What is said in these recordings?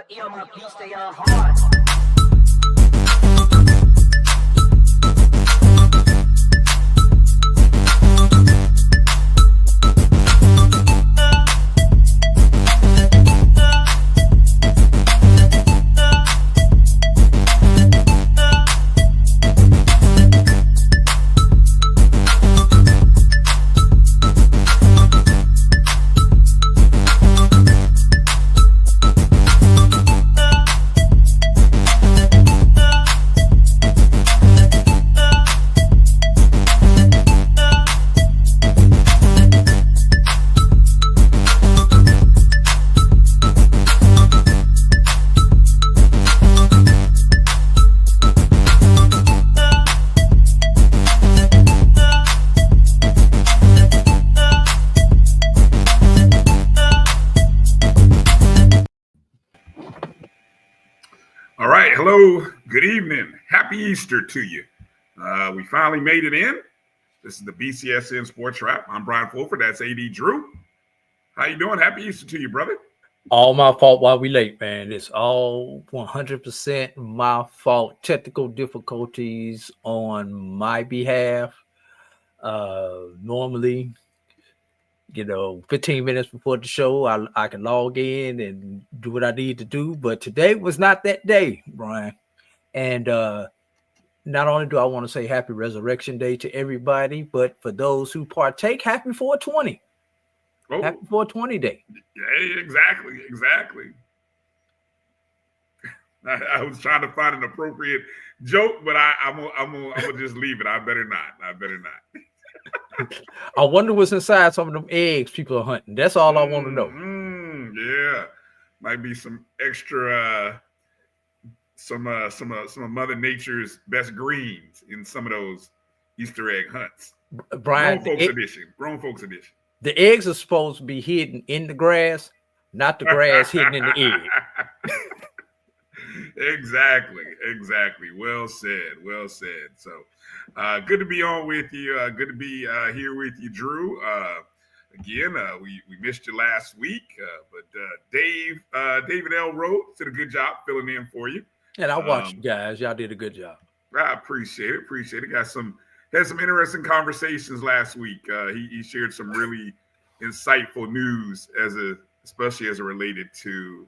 Yo, my beats, they are hard. All right. Hello. Good evening. Happy Easter to you. We finally made it in. This is the BCSN SportsWrap. I'm Bryan Fulford. That's A.D. Drew. How you doing? Happy Easter to you, brother. All my fault while we late, man. It's all 100% my fault. Technical difficulties on my behalf. Normally, 15 minutes before the show, I can log in and do what I need to do. But today was not that day, Bryan. And not only do I want to say happy Resurrection Day to everybody, but for those who partake, happy 420. Oh, Happy 420 Day. yeah, exactly. I was trying to find an appropriate joke, but I'm gonna just leave it. I better not. I wonder what's inside some of them eggs people are hunting. That's all I want to know. Yeah, might be some extra, some of Mother Nature's best greens in some of those Easter egg hunts. Bryan, Grown folks edition. The eggs are supposed to be hidden in the grass, not the grass hidden in the egg. Exactly. Well said. So good to be on with you. Good to be here with you, Drew. Again, we missed you last week, but David L. Rhodes did a good job filling in for you. And I watched you guys. Y'all did a good job. I appreciate it. Had some interesting conversations last week. He shared some really insightful news especially as it related to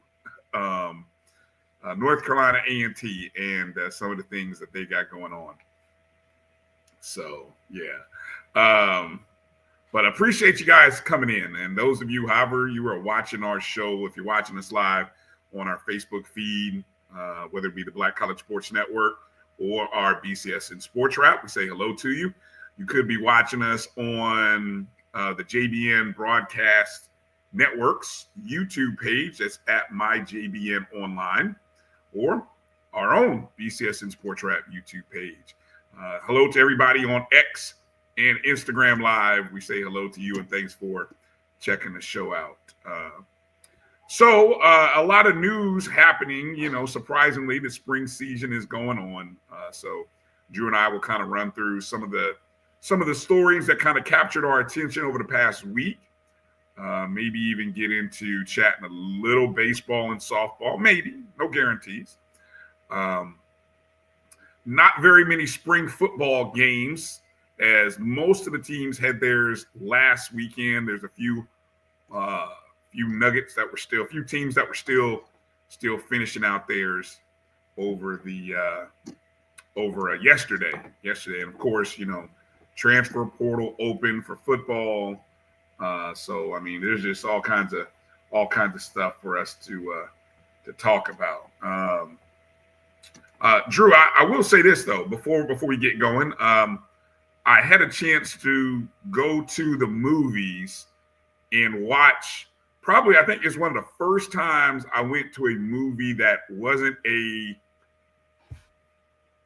North Carolina A&T and some of the things that they got going on. So yeah, but I appreciate you guys coming in, and those of you, however you are watching our show, if you're watching us live on our Facebook feed, whether it be the Black College Sports Network or our BCSN SportsWrap, we say hello to you. You could be watching us on the JBN Broadcast Network's YouTube page. That's at MyJBN Online, or our own BCSN SportsWrap YouTube page. Hello to everybody on X and Instagram Live. We say hello to you and thanks for checking the show out. So a lot of news happening. Surprisingly, the spring season is going on. So Drew and I will kind of run through some of the stories that kind of captured our attention over the past week. Maybe even get into chatting a little baseball and softball. Maybe, no guarantees. Not very many spring football games, as most of the teams had theirs last weekend. There's a few nuggets that were still, a few teams that were still finishing out theirs over yesterday. And of course, transfer portal open for football. So I mean, there's just all kinds of stuff for us to talk about. Drew, I will say this though, before we get going, I had a chance to go to the movies and watch. Probably, I think it's one of the first times I went to a movie that wasn't a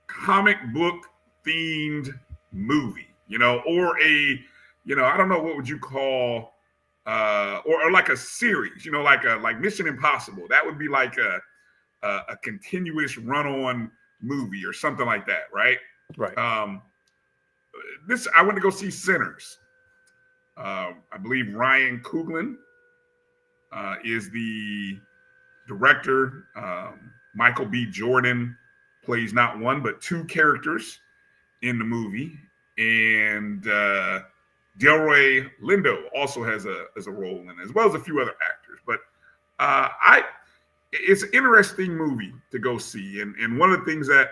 comic book themed movie, or a, I don't know, what would you call, or like a series, like Mission Impossible. That would be like a continuous run-on movie or something like that, right? Right. I went to go see Sinners. I believe Ryan Coogler is the director. Michael B. Jordan plays not one but two characters in the movie, and Delroy Lindo also has a role in it, as well as a few other actors. But it's an interesting movie to go see, and one of the things that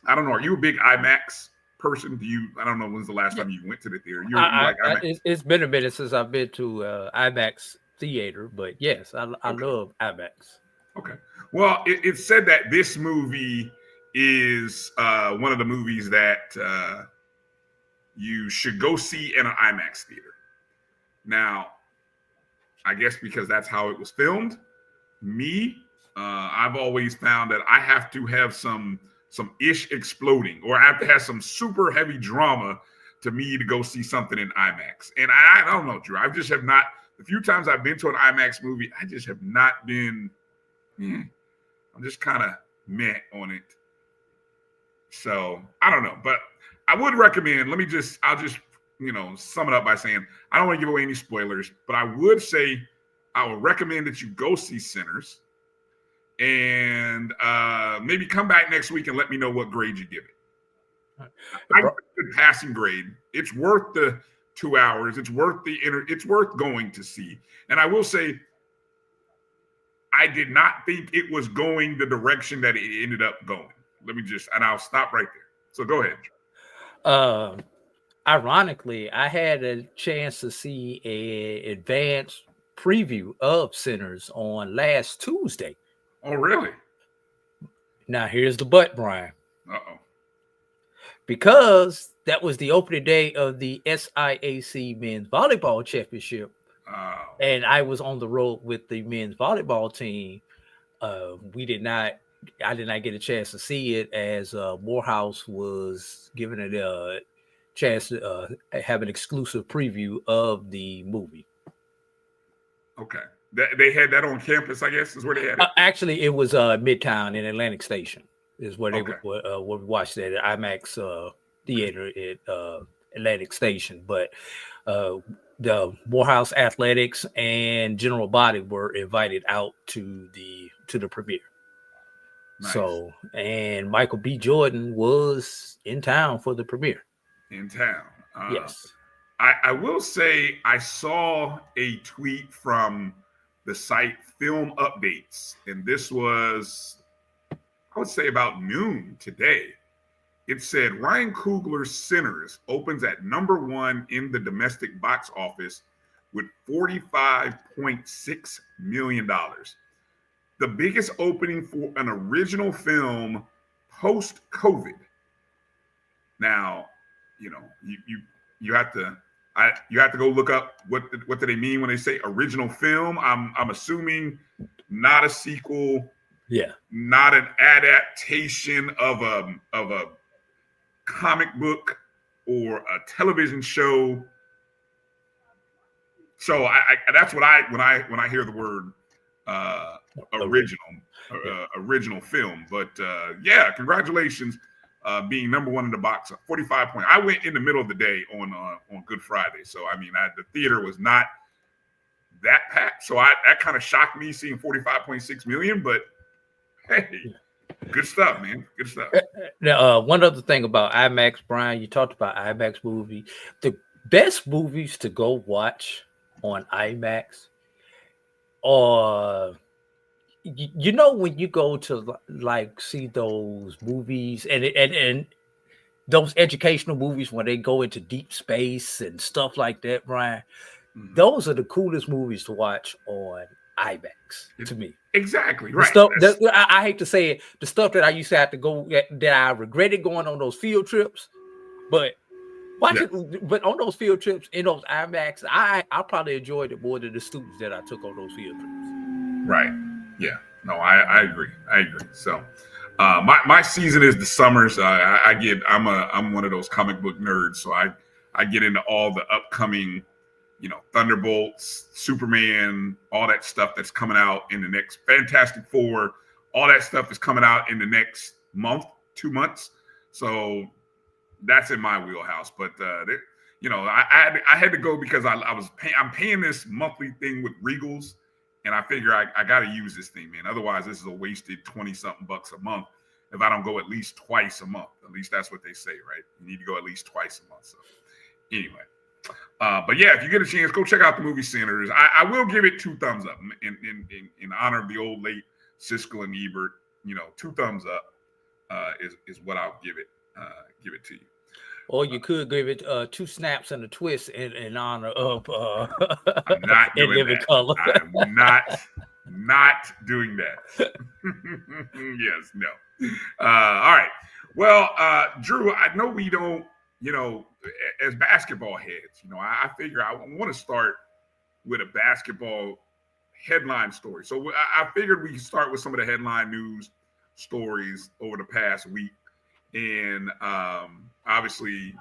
I don't know, are you a big IMAX person? I don't know when's the last time you went to the theater. You like IMAX? It's been a minute since I've been to IMAX theater, but yes, I love IMAX. Okay. Well, it's said that this movie is one of the movies that you should go see in an IMAX theater. Now, I guess because that's how it was filmed. I've always found that I have to have some ish exploding, or I have to have some super heavy drama to me to go see something in IMAX. And I don't know, Drew. I just have not. The few times I've been to an IMAX movie, I just have not been. I'm just kind of meh on it. So I don't know, but I would recommend. I'll just sum it up by saying I don't want to give away any spoilers, but I would say I would recommend that you go see Sinners, and maybe come back next week and let me know what grade you give it. I give it a passing grade. It's worth the 2 hours. It's worth it's worth going to see. And I will say, I did not think it was going the direction that it ended up going. And I'll stop right there. So go ahead. Ironically, I had a chance to see an advanced preview of Sinners on last Tuesday. Oh, really? Now, here's the but, Brian. Uh-oh. Because that was the opening day of the SIAC Men's Volleyball Championship. Oh. And I was on the road with the men's volleyball team. I did not get a chance to see it, as Morehouse was giving it a chance to have an exclusive preview of the movie. Okay. They had that on campus, I guess, is where they had it? Actually, it was Midtown in Atlantic Station is where they where we watched it at IMAX theater at Atlantic Station. But the Morehouse Athletics and General Body were invited out to the premiere. Nice. So, and Michael B. Jordan was in town for the premiere. In town. Yes. I will say I saw a tweet from the site Film Updates, and this was, I would say, about noon today. It said Ryan Coogler's Sinners opens at #1 in the domestic box office with $45.6 million. The biggest opening for an original film post-COVID. Now, you have to go look up what do they mean when they say original film. I'm assuming not a sequel. Yeah. Not an adaptation of a comic book or a television show. So that's what when I hear the word original film. But yeah, congratulations. Being #1 in the box, 45 points. I went in the middle of the day on Good Friday, so I mean, the theater was not that packed. So that kind of shocked me seeing 45.6 million. But hey, good stuff, man. Good stuff. Now, one other thing about IMAX, Brian, you talked about IMAX movie. The best movies to go watch on IMAX are, when you go to like see those movies and those educational movies when they go into deep space and stuff like that, Brian, those are the coolest movies to watch on IMAX to me. Exactly right. I hate to say it, the stuff that I used to have to go, that I regretted going on those field trips, but but on those field trips in those IMAX, I probably enjoyed it more than the students that I took on those field trips. Right. Yeah. No, I agree. So my season is the summers. I'm one of those comic book nerds, so I get into all the upcoming, Thunderbolts, Superman, all that stuff that's coming out in the next Fantastic Four, all that stuff is coming out in the next month, 2 months. So that's in my wheelhouse. But I had to go because I'm paying this monthly thing with Regals, And I figure I got to use this thing, man. Otherwise, this is a wasted 20-something bucks a month if I don't go at least twice a month. At least that's what they say, right? You need to go at least twice a month. So anyway, but yeah, if you get a chance, go check out the movie Senators. I will give it 2 thumbs up in honor of the old late Siskel and Ebert. 2 thumbs up is what I'll give it to you. Or you could give it 2 snaps and a twist in honor of I'm not In doing Living that. Color. I'm not doing that. Yes, no. All right. Well, Drew, I know we don't, as basketball heads, I figure I want to start with a basketball headline story. So I figured we could start with some of the headline news stories over the past week. And obviously,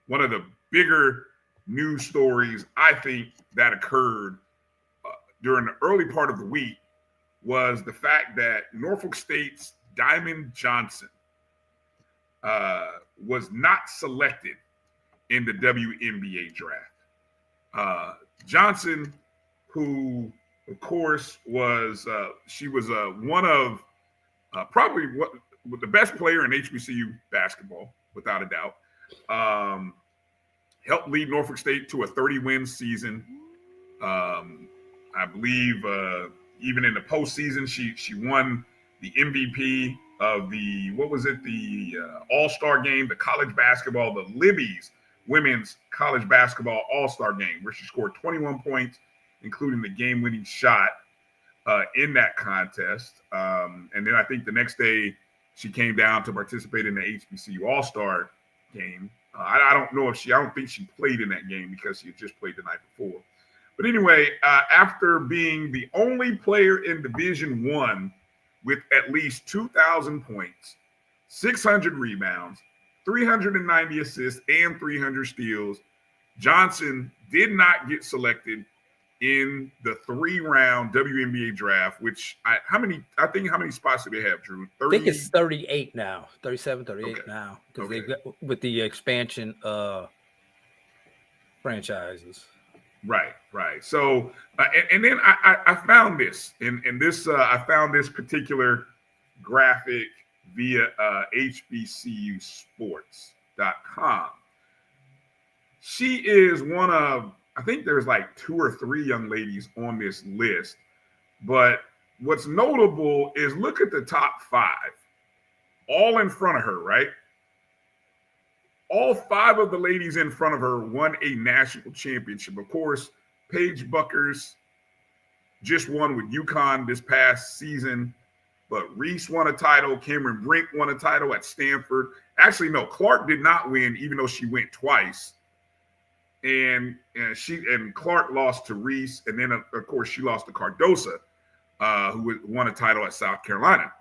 one of the bigger news stories I think that occurred during the early part of the week was the fact that Norfolk State's Diamond Johnson was not selected in the WNBA draft. Johnson, who of course was she was one of probably the best player in HBCU basketball, without a doubt. Helped lead Norfolk State to a 30-win season. I believe even in the postseason, she won the MVP of the All-Star game, the college basketball, the Libby's women's college basketball All-Star game, where she scored 21 points, including the game-winning shot in that contest. And then I think the next day she came down to participate in the HBCU All-Star game. I don't think she played in that game because she had just played the night before. But anyway, after being the only player in Division I with at least 2,000 points, 600 rebounds, 390 assists, and 300 steals, Johnson did not get selected in the 3-round WNBA draft, which how many spots do they have, Drew? 30? I think it's 38 now, 37, 38 Okay. now, because Okay. they got with the expansion franchises. Right. So, and then I found this, and this I found this particular graphic via HBCU Sports.com. She is one of, I think there's like 2 or 3 young ladies on this list, but what's notable is look at the top 5, all in front of her, right? All 5 of the ladies in front of her won a national championship. Of course, Paige Buckers just won with UConn this past season, but Reese won a title. Cameron Brink won a title at Stanford. Actually, no, Clark did not win, even though she went twice. And Clark lost to Reese, and then of course she lost to Cardosa, who won a title at South Carolina.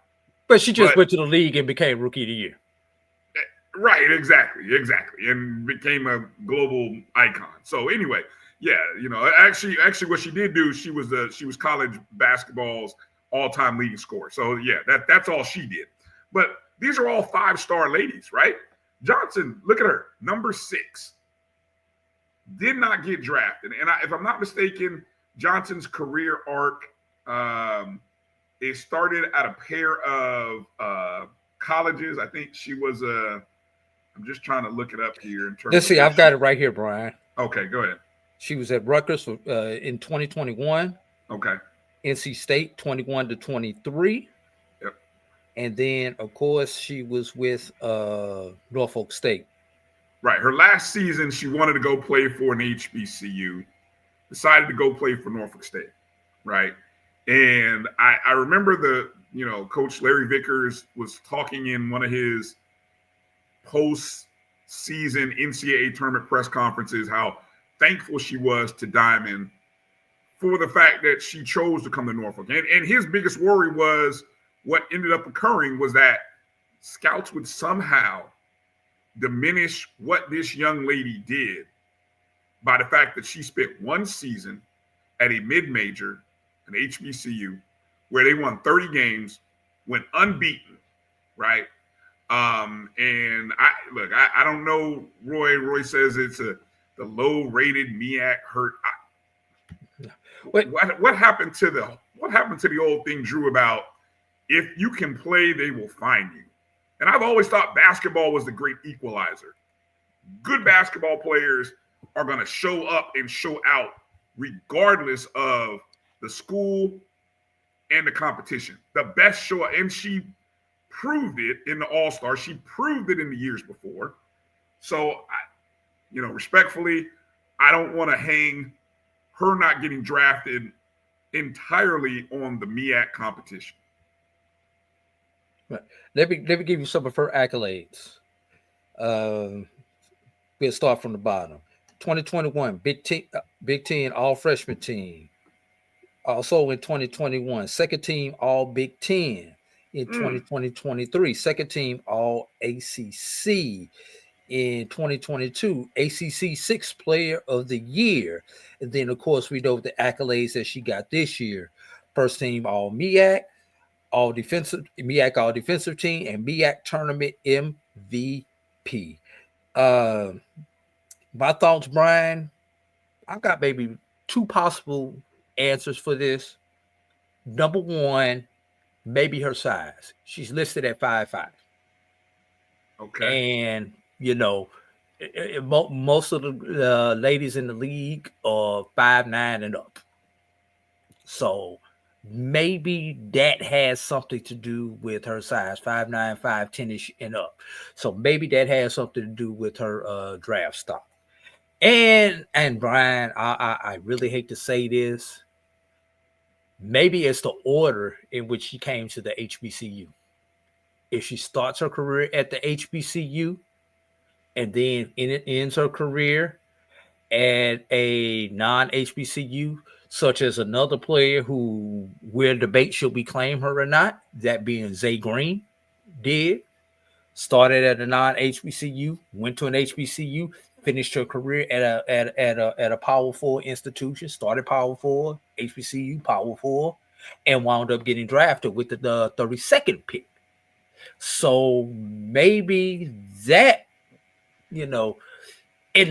But she just went to the league and became Rookie of the Year. Right, exactly, and became a global icon. So anyway, yeah, actually, what she did do, she was college basketball's all-time leading scorer. So yeah, that's all she did. But these are all 5-star ladies, right? Johnson, look at her, number 6, did not get drafted. And if I'm not mistaken, Johnson's career arc, it started at a pair of colleges. I think she was I'm just trying to look it up here. Let's see. I've got it right here, Brian. Okay, go ahead. She was at Rutgers in 2021. Okay. NC State 21 to 23. Yep. And then, of course, she was with Norfolk State. Right. Her last season, she wanted to go play for an HBCU. Decided to go play for Norfolk State. Right. And I remember Coach Larry Vickers was talking in one of his post-season NCAA tournament press conferences how thankful she was to Diamond for the fact that she chose to come to Norfolk. And his biggest worry was what ended up occurring was that scouts would somehow diminish what this young lady did by the fact that she spent one season at a mid-major, an HBCU, where they won 30 games, went unbeaten, right? And I don't know. Roy says it's the low-rated MEAC hurt. Wait, What happened to the old thing, Drew, about if you can play, they will find you? And I've always thought basketball was the great equalizer. Good basketball players are going to show up and show out regardless of the school and the competition. The best show, and she proved it in the All-Star. She proved it in the years before. So, respectfully, I don't want to hang her not getting drafted entirely on the MEAC competition. Right. Let me give you some of her accolades. We'll start from the bottom. 2021 Big Ten All Freshman Team. Also in 2021, second team All Big Ten. In 2023, second team All ACC. In 2022, ACC Sixth Player of the Year. And then, of course, we know the accolades that she got this year. First team All MEAC, All Defensive MEAC All Defensive Team, and MEAC Tournament MVP. My thoughts, Brian, I've got maybe two possible answers for this. Number one, maybe her size. She's listed at 5'5". Okay. And, most of the ladies in the league are 5'9" and up. So maybe that has something to do with her size, 5'9", 5'10" and up. So maybe that has something to do with her draft stock. And Brian, I really hate to say this. Maybe it's the order in which she came to the HBCU. If she starts her career at the HBCU and then ends her career at a non-HBCU, such as another player who we'll debate should we claim her or not, that being Zay Green did, started at a non-HBCU, went to an HBCU, finished her career at a Power 4 institution, started Power 4, HBCU, Power 4, and wound up getting drafted with the 32nd pick. So maybe that, in the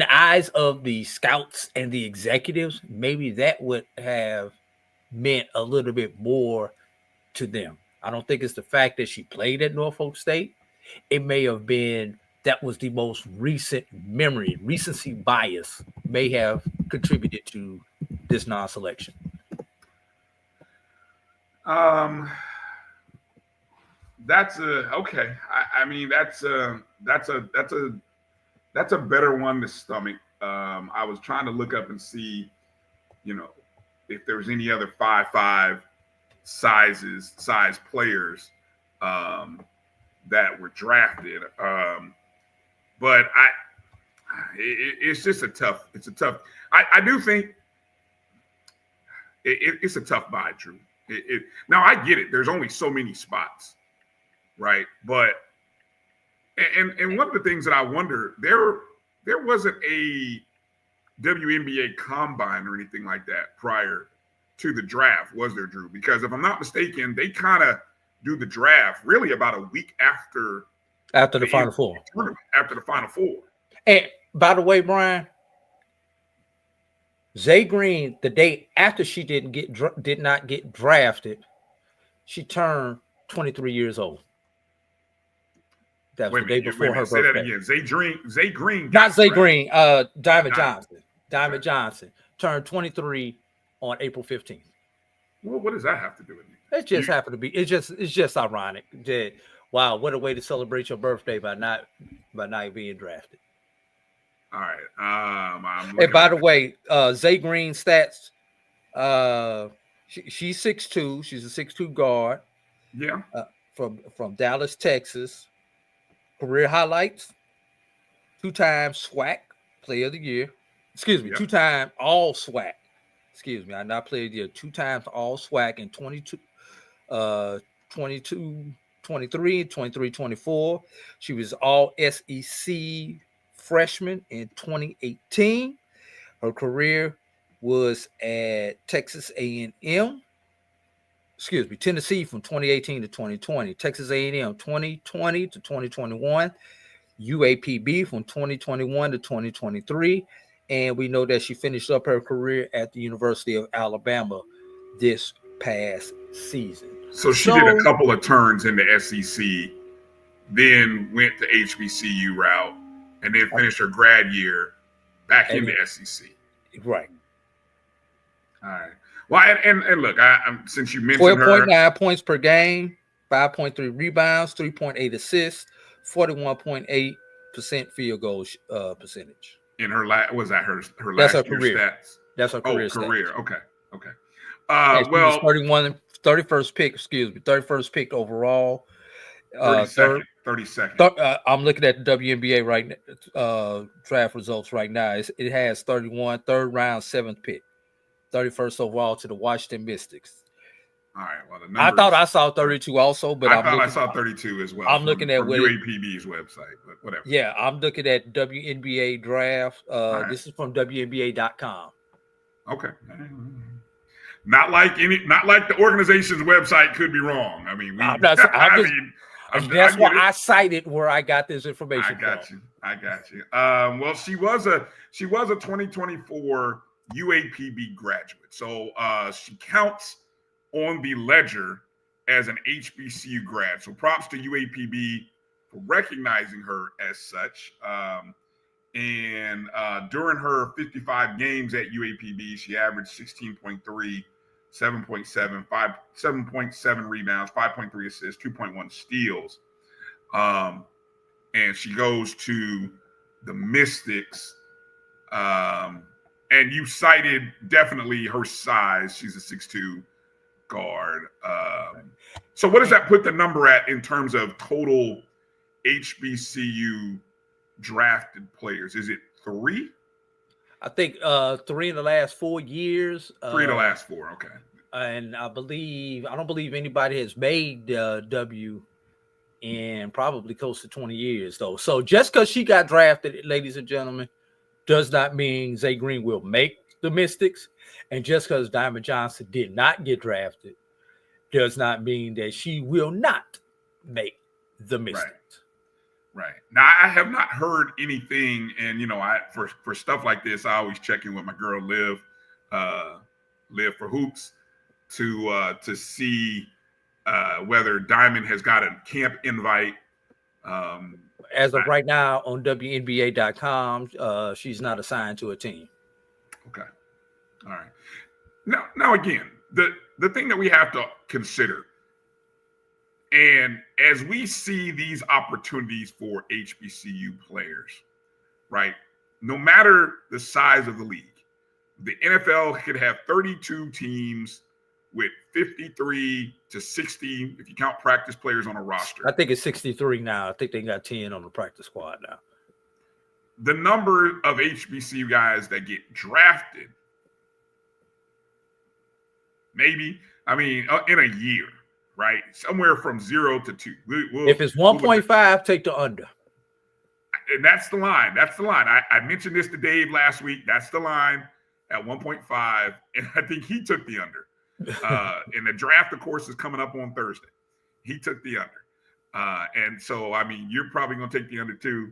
eyes of the scouts and the executives, maybe that would have meant a little bit more to them. I don't think it's the fact that she played at Norfolk State. It may have been that was the most recent memory. Recency bias may have contributed to this non-selection. That's okay. I mean, that's a better one to stomach. I was trying to look up and see, if there was any other 5'5" size players that were drafted. But it's just a tough. I do think it's a tough buy, Drew. Now I get it. There's only so many spots, right? But and one of the things that I wonder, there wasn't a WNBA combine or anything like that prior to the draft, was there, Drew? Because if I'm not mistaken, they kind of do the draft really about a week after the Final Four. After the Final Four. And by the way, Brian, Zay Green, the day after she did not get drafted, she turned 23 years old. That was the day before her birthday. Say that again. Zay Green. Not Zay Green. Diamond Johnson. Diamond Johnson turned 23 on April 15th. Well, what does that have to do with it? It just happened to be. It's just ironic that wow, what a way to celebrate your birthday by not being drafted. All right. And by the way, Zay Green stats. She's 6'2". She's a 6'2" guard. Yeah. From Dallas, Texas. Career highlights: 2-time SWAC Player of the Year. Excuse me, 2-time All SWAC. Excuse me, I not Player of the Year. 2 times All SWAC in 22, 23, 24. She was All SEC freshman in 2018. Her career was at Texas A&M. Excuse me, Tennessee from 2018 to 2020, Texas A&M 2020 to 2021, UAPB from 2021 to 2023, And we know that she finished up her career at the University of Alabama this past season. So she did a couple of turns in the SEC, then went to HBCU route, and then finished her grad year back in the SEC. Right. All right. Well, and look, since you mentioned 12.9 points per game, 5.3 rebounds, 3.8 assists, 41.8% field goal percentage. In her was that her That's last her year career. stats? That's her career. Career. Stats. Okay. Well, 31st pick. Excuse me, 31st pick overall. 32nd. I'm looking at the WNBA right now, draft results right now. It has 31, third round, 7th pick, 31st overall to the Washington Mystics. All right. Well, the I thought I saw 32 also, but I saw 32 as well. I'm looking at UAPB's website, but whatever. Yeah, I'm looking at WNBA draft. This is from WNBA.com. Okay. Not like the organization's website could be wrong. I mean, that's why I cited where I got this information. I got you. Well, she was a 2024 UAPB graduate, so she counts on the ledger as an HBCU grad. So props to UAPB for recognizing her as such. And during her 55 games at UAPB, she averaged 16.3, 7.7, 7.7 rebounds, 5.3 assists, 2.1 steals. And she goes to the Mystics. And you cited definitely her size. She's a 6'2" guard. So what does that put the number at in terms of total HBCU drafted players? Is it 3? I think 3 in the last 4 years. 3 in the last 4, okay. And I don't believe anybody has made W in probably close to 20 years, though. So just because she got drafted, ladies and gentlemen, does not mean Zay Green will make the Mystics. And just because Diamond Johnson did not get drafted does not mean that she will not make the Mystics. Right. Now, I have not heard anything, and for stuff like this, I always check in with my girl Liv for Hoops to see whether Diamond has got a camp invite. As of right now on WNBA.com, she's not assigned to a team. Okay. All right. Now again, the thing that we have to consider, and as we see these opportunities for HBCU players, right, no matter the size of the league, the NFL could have 32 teams with 53 to 60, if you count practice players on a roster. I think it's 63 now. I think they got 10 on the practice squad now. The number of HBCU guys that get drafted, maybe, in a year, right? Somewhere from 0 to 2. If it's 1.5, take the under. And that's the line. I mentioned this to Dave last week. That's the line at 1.5. And I think he took the under. And the draft, of course, is coming up on Thursday. He took the under. And so, you're probably going to take the under too.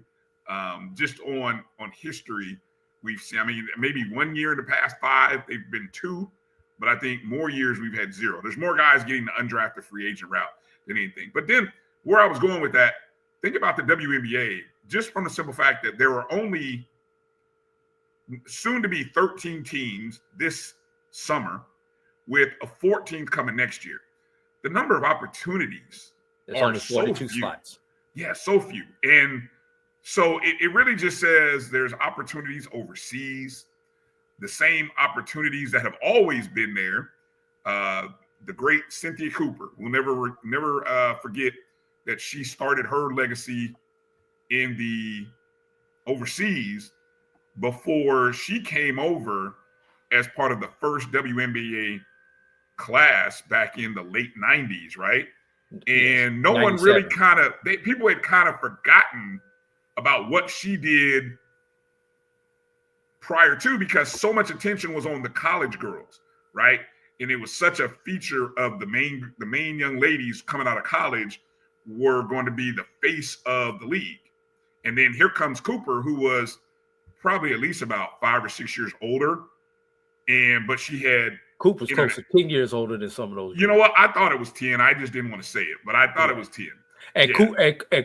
Just on history, we've seen, maybe 1 year in the past 5, they've been 2. But I think more years we've had 0. There's more guys getting the undrafted free agent route than anything. But then where I was going with that, think about the WNBA, just from the simple fact that there are only soon to be 13 teams this summer with a 14th coming next year. The number of opportunities are so few. Spots. Yeah, so few. And so it really just says there's opportunities overseas. The same opportunities that have always been there. The great Cynthia Cooper, we'll never forget that she started her legacy in the overseas before she came over as part of the first WNBA class back in the late 90s, right? And no 97. one really people had kind of forgotten about what she did prior to, because so much attention was on the college girls, right? And it was such a feature of the main young ladies coming out of college were going to be the face of the league. And then here comes Cooper, who was probably at least about 5 or 6 years older, but she had Cooper's close to 10 years older than some of those. You know what? I thought it was 10. I just didn't want to say it, but I thought it was 10. And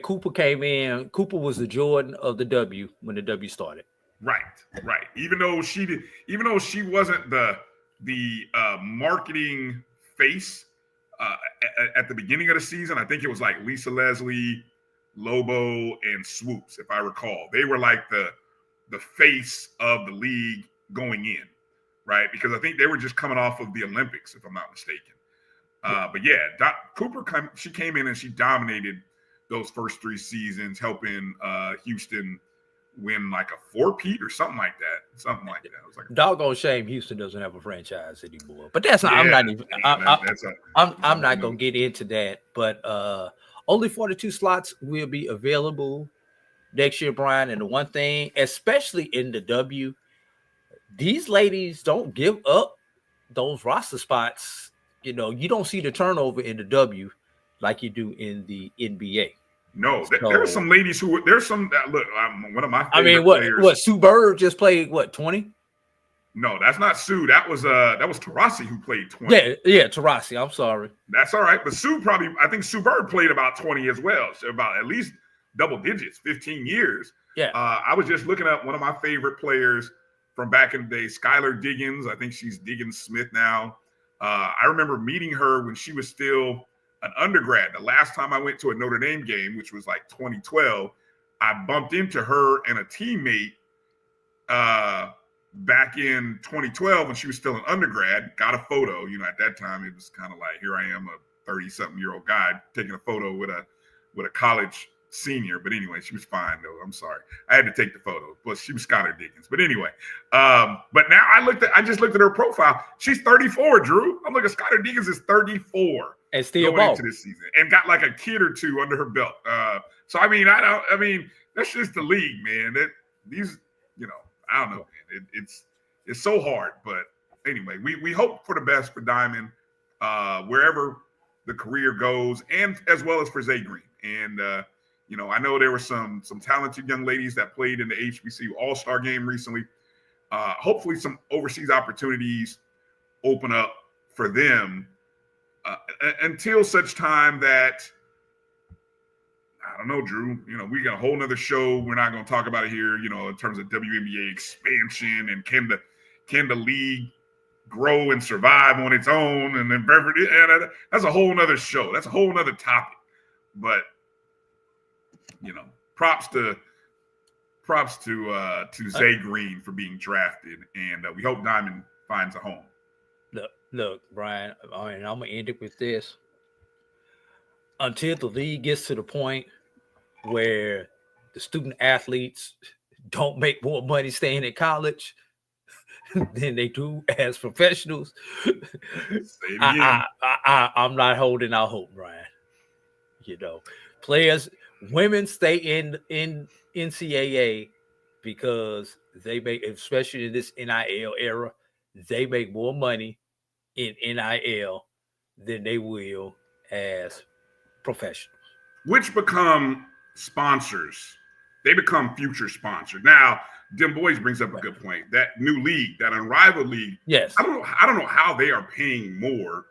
Cooper came in. Cooper was the Jordan of the W when the W started. Right. Even though she wasn't the marketing face at the beginning of the season, I think it was like Lisa Leslie, Lobo, and Swoops, if I recall. They were like the face of the league going in, right? Because I think they were just coming off of the Olympics, if I'm not mistaken. But yeah, she came in and she dominated those first 3 seasons, helping Houston win like a 4-peat or something like that. It was like doggone shame Houston doesn't have a franchise anymore. But that's not. I'm not even. I'm not gonna get into that. But only 42 slots will be available next year, Bryan. And the one thing, especially in the W, these ladies don't give up those roster spots. You know, you don't see the turnover in the W like you do in the NBA. No, there were some ladies who were there's some that look. One of my favorite players. What Sue Bird just played 20? No, that's not Sue. That was Taurasi who played 20. Yeah, Taurasi. I'm sorry. That's all right, but I think Sue Bird played about 20 as well. So about at least double digits, 15 years. Yeah. I was just looking up one of my favorite players from back in the day, Skylar Diggins. I think she's Diggins Smith now. I remember meeting her when she was still an undergrad. The last time I went to a Notre Dame game, which was like 2012, I bumped into her and a teammate back in 2012 when she was still an undergrad. Got a photo. You know, at that time it was kind of like, here I am, a 30-something-year-old guy taking a photo with a college senior. But anyway, she was fine though. I'm sorry, I had to take the photo. But she was Skylar Diggins. But anyway, but now I just looked at her profile. She's 34. Drew, I'm looking. Skylar Diggins is 34 and still going into this season, and got like a kid or two under her belt. So I mean, that's just the league, man. I don't know, man. It's so hard. But anyway, we hope for the best for Diamond, wherever the career goes, and as well as for Zay Green. And I know there were some talented young ladies that played in the HBCU All-Star game recently. Hopefully some overseas opportunities open up for them until such time that, I don't know, Drew, we got a whole nother show. We're not going to talk about it here, in terms of WNBA expansion and can the league grow and survive on its own. And then that's a whole nother show. That's a whole nother topic. But props to Zay Green for being drafted, and we hope Diamond finds a home. Look, Bryan. I'm gonna end it with this. Until the league gets to the point where the student athletes don't make more money staying in college than they do as professionals, I'm not holding out hope, Bryan. Players. Women stay in NCAA because they make, especially in this NIL era, they make more money in NIL than they will as professionals. Which become sponsors. They become future sponsors. Now, Dim Boys brings up a good point. That new league, that unrivaled league. Yes. I don't know how they are paying more.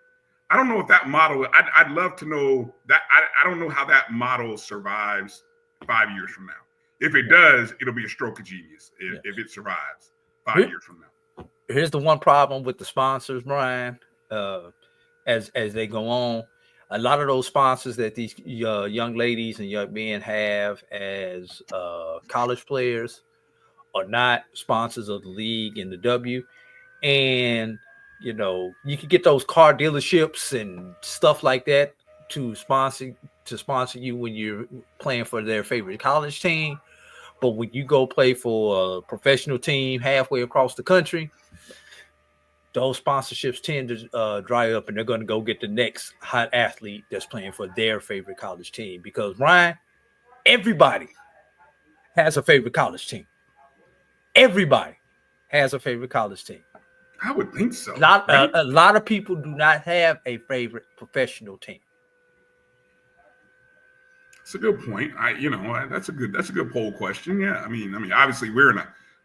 I don't know if that model, I'd love to know that. I don't know how that model survives 5 years from now. If it does, it'll be a stroke of genius if it survives 5 years from now. Here's the one problem with the sponsors, Bryan, as they go on. A lot of those sponsors that these young ladies and young men have as college players are not sponsors of the league and the W. And you can get those car dealerships and stuff like that to sponsor you when you're playing for their favorite college team. But when you go play for a professional team halfway across the country, those sponsorships tend to dry up, and they're going to go get the next hot athlete that's playing for their favorite college team. Because, Bryan, everybody has a favorite college team. Everybody has a favorite college team. I would think so. A lot of people do not have a favorite professional team. That's a good point. That's a good poll question. Yeah, I mean, obviously we're in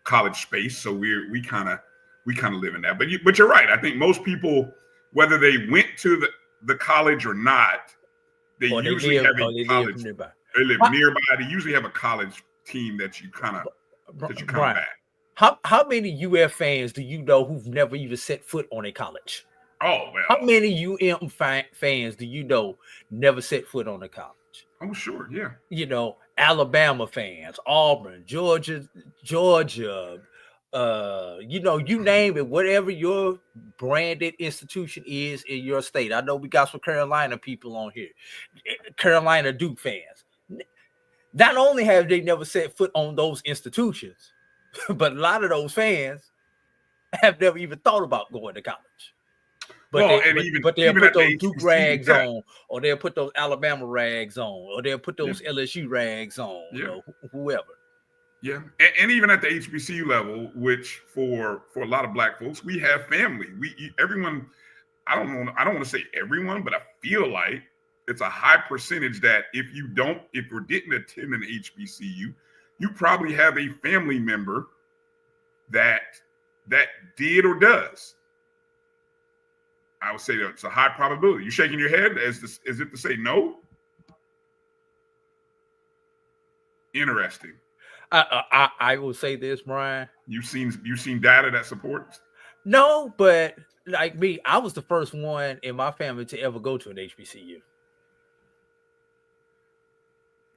college space, so we kind of live in that. But you're right. I think most people, whether they went to the college or not, they usually have a college. nearby. They live nearby. They usually have a college team that you kind of back. How many UF fans do you know who've never even set foot on a college? Oh, well. How many UM fans do you know never set foot on a college? Oh, sure, yeah. You know, Alabama fans, Auburn, Georgia, you know, you name it, whatever your branded institution is in your state. I know we got some Carolina people on here, Carolina Duke fans. Not only have they never set foot on those institutions, but a lot of those fans have never even thought about going to college. But they'll put those Duke rags on, or they'll put those Alabama rags on, or they'll put those LSU rags on, you know, whoever. Yeah, and even at the HBCU level, which for a lot of Black folks, we have family. Everyone. I don't want to say everyone, but I feel like it's a high percentage that if you didn't attend an HBCU, you probably have a family member that did or does. I would say that it's a high probability. You shaking your head as if to say no? Interesting. I will say this, Brian. You've seen data that supports? No, but like me, I was the first one in my family to ever go to an HBCU.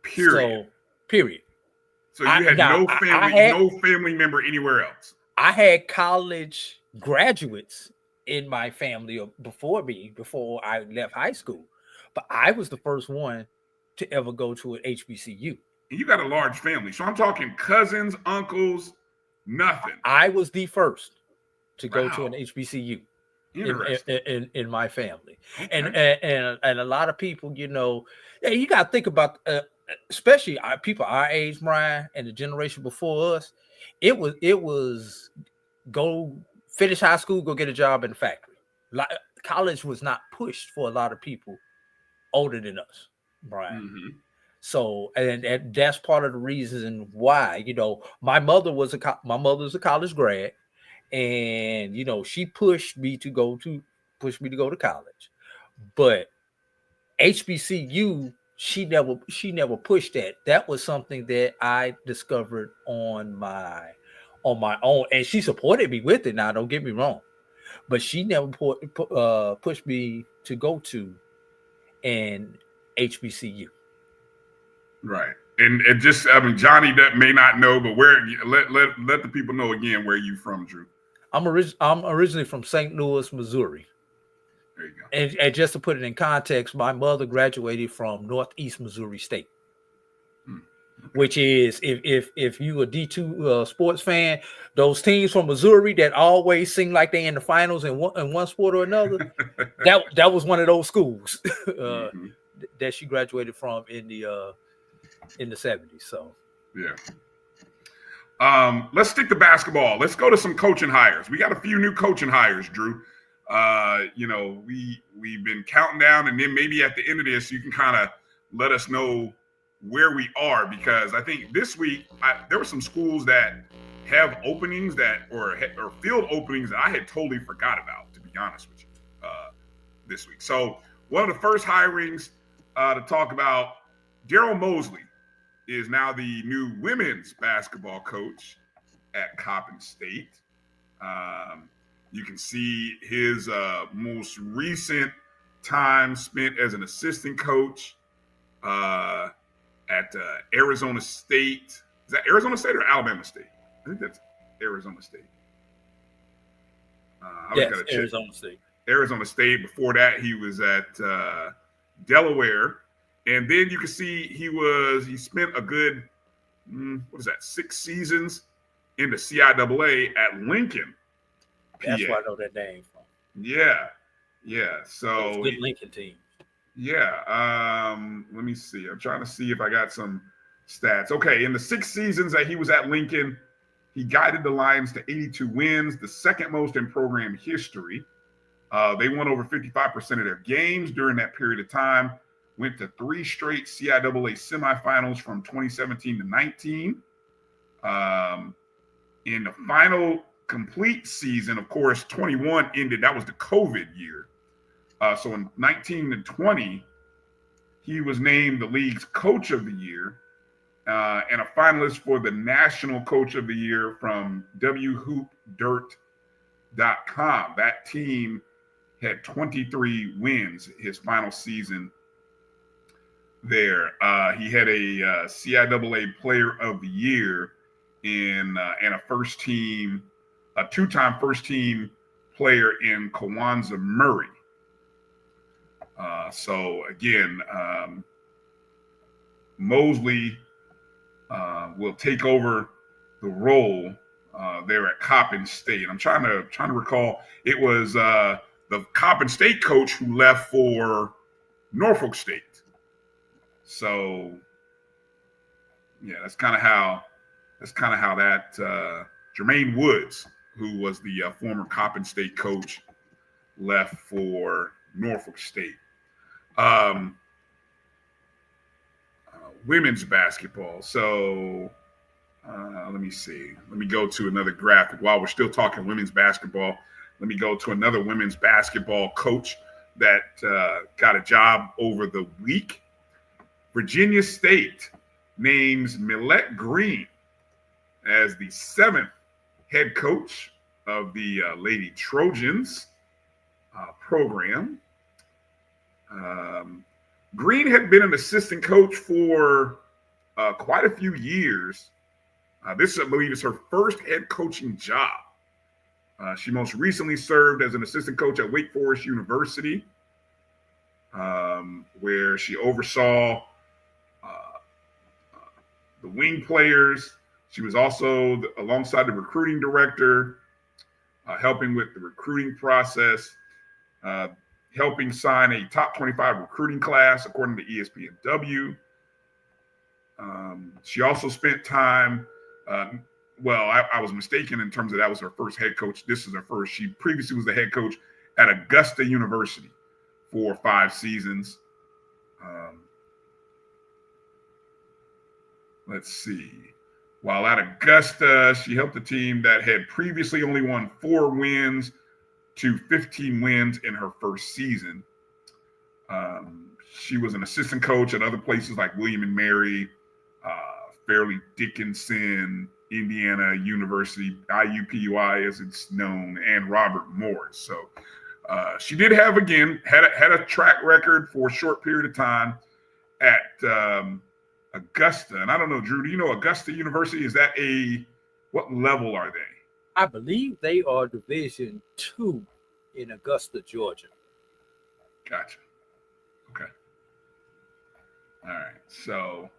Period. So you had no family member anywhere else. I had college graduates in my family before I left high school, but I was the first one to ever go to an HBCU. And you got a large family, so I'm talking cousins, uncles, nothing. I was the first to go to an HBCU in my family. Okay. And a lot of people, you know, you got to think about, especially people our age, Brian, and the generation before us. It was go finish high school, go get a job in the factory. College was not pushed for a lot of people older than us, Brian. Mm-hmm. So, and that's part of the reason why, you know, my mother's a college grad, and you know, she pushed me to go to college. But HBCU, she never pushed that. That was something that I discovered on my own, and she supported me with it. Now, don't get me wrong, but she never pushed me to go to an HBCU. Right, and just Johnny that may not know, but let the people know again where you from, Drew. I'm originally from St. Louis, Missouri. There you go. And just to put it in context, my mother graduated from Northeast Missouri State. Which is, if you a D2 sports fan, those teams from Missouri that always seem like they in the finals in one sport or another, that was one of those schools that she graduated from in the 70s. So yeah. Let's stick to basketball. Let's go to some coaching hires. We got a few new coaching hires, Drew. You know, we've been counting down, and then maybe at the end of this, you can kind of let us know where we are, because I think this week there were some schools that have openings or field openings that I had totally forgot about, to be honest with you, this week. So one of the first hirings to talk about, Daryl Mosley is now the new women's basketball coach at Coppin State. You can see his most recent time spent as an assistant coach at Arizona State. Is that Arizona State or Alabama State? I think that's Arizona State. Yes, Arizona State. Arizona State. Before that, he was at Delaware. And then you can see he spent a good, 6 seasons in the CIAA at Lincoln. That's where I know that name from. Yeah. So good Lincoln team. Yeah. Let me see. I'm trying to see if I got some stats. Okay. In the 6 seasons that he was at Lincoln, he guided the Lions to 82 wins, the second most in program history. They won over 55% of their games during that period of time. Went to 3 straight CIAA semifinals from 2017 to 19. In the final complete season, of course, 21 ended. That was the COVID year. So in 19 and 20, he was named the league's coach of the year and a finalist for the National Coach of the Year from WHoopDirt.com. That team had 23 wins his final season there. He had a CIAA Player of the Year and a two-time first-team player in Kwanzaa Murray. So again, Mosley will take over the role there at Coppin State. I'm trying to recall. It was the Coppin State coach who left for Norfolk State. So yeah, that's kind of how that Jermaine Woods, who was the former Coppin State coach, left for Norfolk State. Women's basketball. So let me see. Let me go to another graphic. While we're still talking women's basketball, let me go to another women's basketball coach that got a job over the week. Virginia State names Millette Green as the 7th head coach of the Lady Trojans program. Green had been an assistant coach for quite a few years. This, I believe, is her first head coaching job. She most recently served as an assistant coach at Wake Forest University, where she oversaw the wing players. She was also alongside the recruiting director, helping with the recruiting process, helping sign a top 25 recruiting class, according to ESPNW. She also spent time, I was mistaken in terms of that was her first head coach. This is her first. She previously was the head coach at Augusta University for 5 seasons. Let's see. While at Augusta, she helped a team that had previously only won 4 wins to 15 wins in her first season. She was an assistant coach at other places like William and Mary, Fairleigh Dickinson, Indiana University, IUPUI as it's known, and Robert Morris. So she did have, again, had a track record for a short period of time at Augusta. And I don't know, Drew, do you know Augusta University? Is that what level are they? I believe they are Division II in Augusta, Georgia. Gotcha. Okay. All right. So,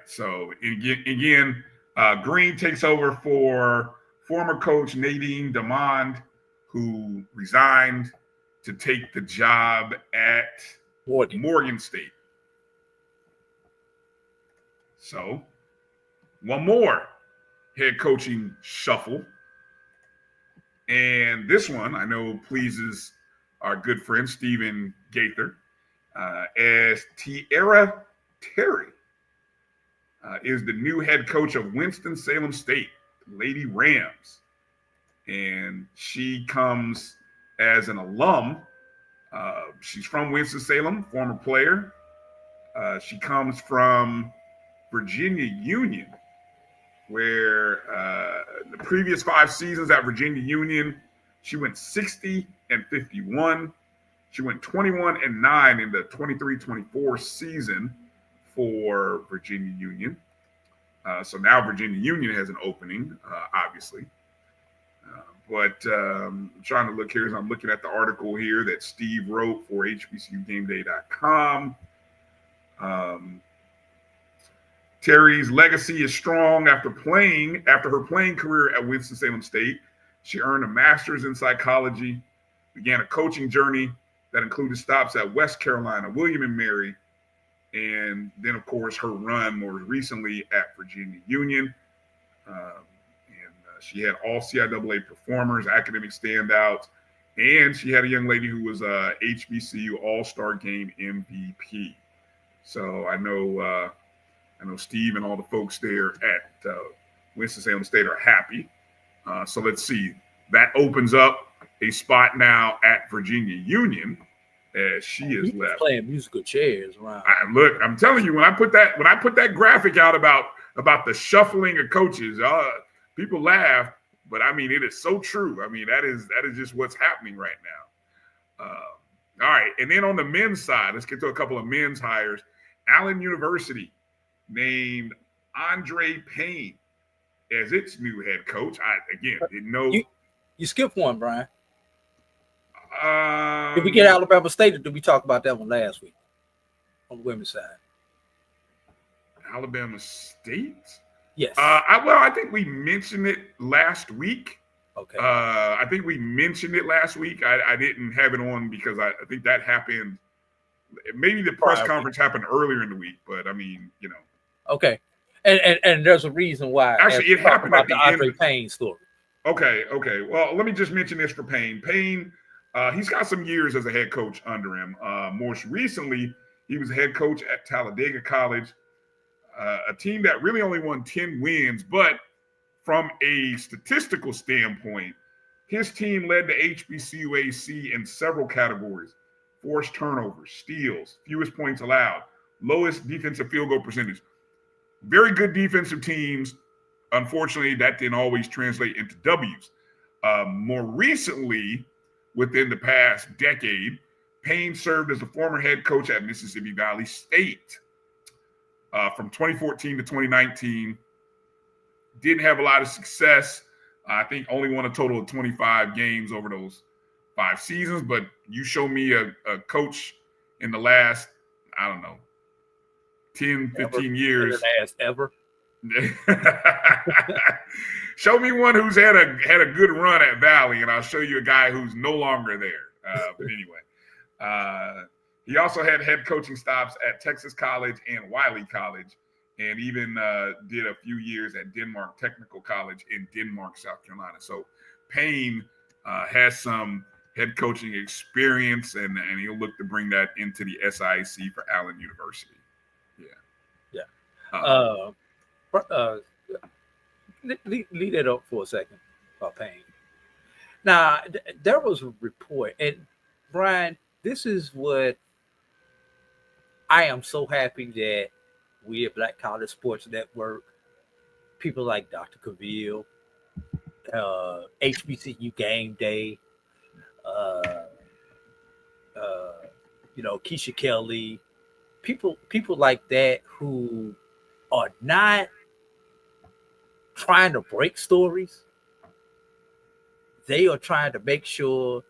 So again, Green takes over for former coach Nadine Demond, who resigned to take the job at Morgan State. So, one more head coaching shuffle. And this one I know pleases our good friend Stephen Gaither, as Tierra Terry is the new head coach of Winston-Salem State, Lady Rams. And she comes as an alum. She's from Winston-Salem, former player. She comes from Virginia Union, where the previous 5 seasons at Virginia Union, she went 60-51. She went 21-9 in the 23-24 season for Virginia Union. So now Virginia Union has an opening, obviously. But I'm trying to look here as I'm looking at the article here that Steve wrote for HBCUGameDay.com. Terry's legacy is strong after her playing career at Winston-Salem State. She earned a master's in psychology, began a coaching journey that included stops at West Carolina, William and Mary, and then, of course, her run more recently at Virginia Union. She had all CIAA performers, academic standouts, and she had a young lady who was a HBCU All-Star Game MVP. So I know Steve and all the folks there at Winston-Salem State are happy. So let's see. That opens up a spot now at Virginia Union as she is left. Playing musical chairs around. Look, I'm telling you, when I put that graphic out about the shuffling of coaches, people laugh, but I mean it is so true. I mean that is just what's happening right now. All right, and then on the men's side, let's get to a couple of men's hires. Allen University named Andre Payne as its new head coach. I didn't know. You skipped one, Brian. Did we get Alabama State, or did we talk about that one last week on the women's side? Alabama State? Yes. I think we mentioned it last week. Okay. I think we mentioned it last week. I didn't have it on because I think that happened. Maybe the press conference happened earlier in the week, but I mean, Okay. And there's a reason why. Actually, it happened at the Andre end. Payne story. Okay. Well, let me just mention this for Payne. Payne, he's got some years as a head coach under him. Most recently, he was a head coach at Talladega College, a team that really only won 10 wins. But from a statistical standpoint, his team led the HBCU AC in several categories: forced turnovers, steals, fewest points allowed, lowest defensive field goal percentage. Very good defensive teams. Unfortunately, that didn't always translate into W's. More recently, within the past decade, Payne served as the former head coach at Mississippi Valley State from 2014 to 2019. Didn't have a lot of success. I think only won a total of 25 games over those 5 seasons. But you show me a coach in the last, 10, 15 years. Ever. Show me one who's had a good run at Valley, and I'll show you a guy who's no longer there. But anyway, he also had head coaching stops at Texas College and Wiley College, and even did a few years at Denmark Technical College in Denmark, South Carolina. So Payne has some head coaching experience, and he'll look to bring that into the SIC for Allen University. Lead it up for a second about Payne. Now, there was a report, and Brian, this is what I am so happy that we at Black College Sports Network, people like Dr. Cavill, HBCU Game Day, Keisha Kelly, people like that who are not trying to break stories. They are trying to make sure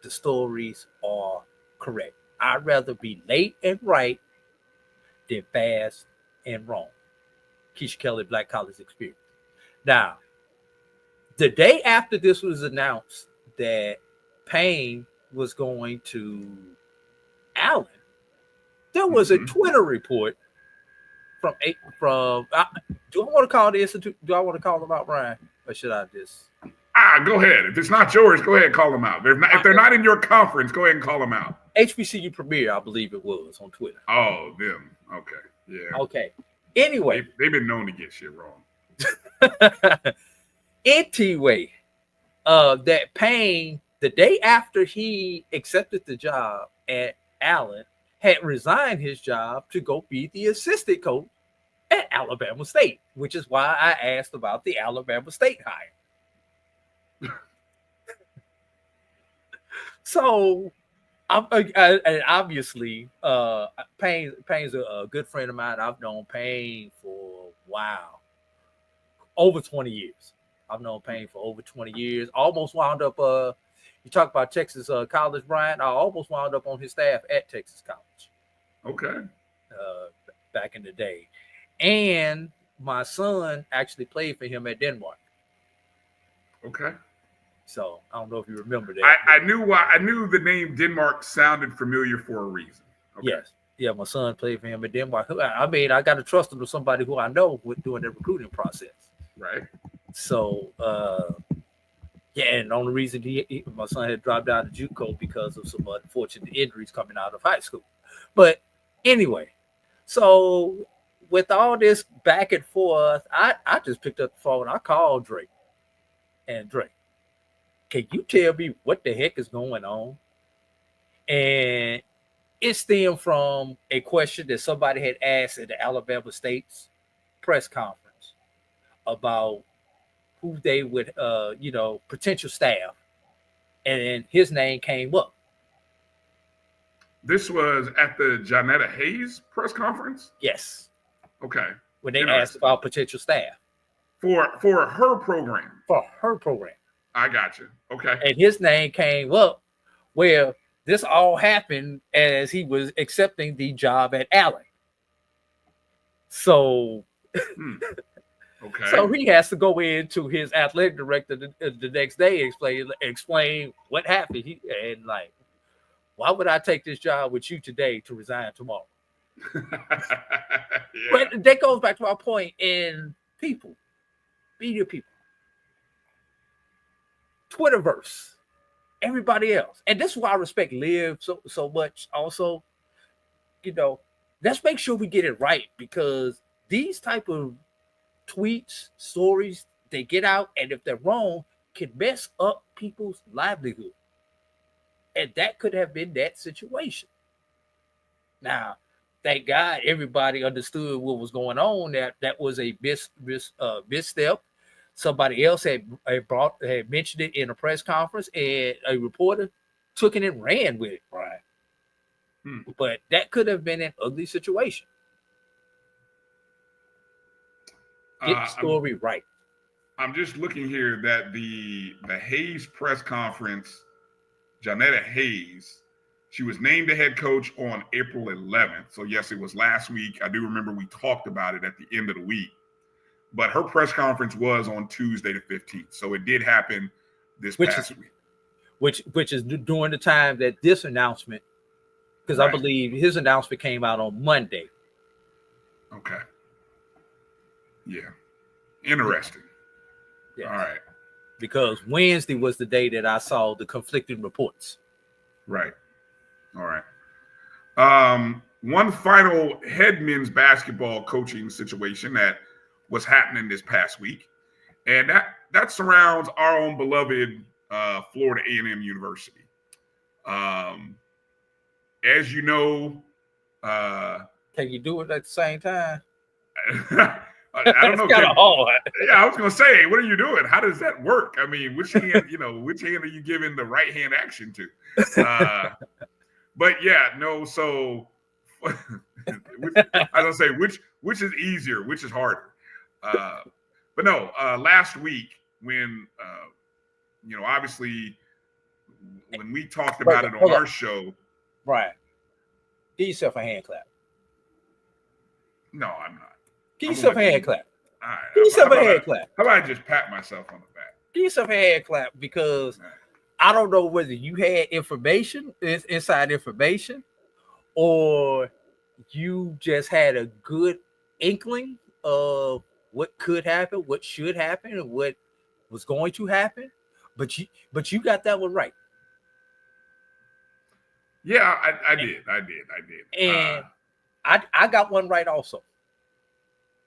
the stories are correct. I'd rather be late and right than fast and wrong. Keisha Kelly, Black College Experience. Now, the day after this was announced that Payne was going to Allen, there was a Twitter report from do I want to call the institute? Do I want to call them out, Brian, or should I just? Go ahead. If it's not yours, go ahead and call them out. If they're not in your conference, go ahead and call them out. HBCU Premier, I believe it was on Twitter. Oh, them. Okay. Yeah. Okay. Anyway, they've been known to get shit wrong. Anyway, that Payne, the day after he accepted the job at Allen, had resigned his job to go be the assistant coach at Alabama State, which is why I asked about the Alabama State hire. So, obviously, Payne's a good friend of mine. I've known Payne for over 20 years. I've known Payne for over 20 years. Almost wound up. You talk about Texas College, Brian. I almost wound up on his staff at Texas College. Okay. Back in the day, and my son actually played for him at Denmark. Okay. So I don't know if you remember that. I knew the name Denmark sounded familiar for a reason. Okay. Yes. Yeah, my son played for him at Denmark. I mean, I got to trust him to somebody who I know with doing the recruiting process. Right. So, and the only reason my son had dropped out of JUCO because of some unfortunate injuries coming out of high school. But anyway, so with all this back and forth, I just picked up the phone. I called Drake. And Drake, can you tell me what the heck is going on? And it stemmed from a question that somebody had asked at the Alabama State's press conference about who they would, potential staff. And his name came up. This was at the Janetta Hayes press conference? Yes. Okay. When they asked about potential staff. For her program. For her program. I got you. Okay. And his name came up where this all happened as he was accepting the job at Allen. So, okay. So he has to go into his athletic director the next day and explain what happened. Why would I take this job with you today to resign tomorrow? Yeah. But that goes back to our point in people, media people, Twitterverse, everybody else. And this is why I respect Liv so much also. Let's make sure we get it right, because these type of tweets, stories, they get out, and if they're wrong, can mess up people's livelihood. And that could have been that situation. Now, thank God everybody understood what was going on. That was a misstep. Somebody else had mentioned it in a press conference, and a reporter took it and ran with it, Brian. But that could have been an ugly situation. Get the story right. I'm just looking here that the Hayes press conference, Janetta Hayes, she was named the head coach on April 11th. So yes, it was last week. I do remember we talked about it at the end of the week. But her press conference was on Tuesday the 15th. So it did happen this past week. Which is during the time that this announcement, because I believe his announcement came out on Monday. Okay. Yeah. Interesting. Yes. All right. Because Wednesday was the day that I saw the conflicting reports. Right. All right. One final head men's basketball coaching situation that was happening this past week, and that surrounds our own beloved Florida A&M University. As you know, can you do it at the same time? I don't know. Kind of hard. Yeah, I was gonna say, what are you doing? How does that work? I mean, which hand are you giving the right hand action to? But yeah, no. So I was gonna say, which is easier, which is harder. But no, last week when obviously when we talked about it on our show, Brian, give yourself a hand clap. No, I'm not. Give yourself a hand clap. All right. Give yourself a hand clap. How about I just pat myself on the back? Give yourself a hand clap, because I don't know whether you had inside information, or you just had a good inkling of what could happen, what should happen, and what was going to happen. But you got that one right. Yeah, I did. And I got one right also.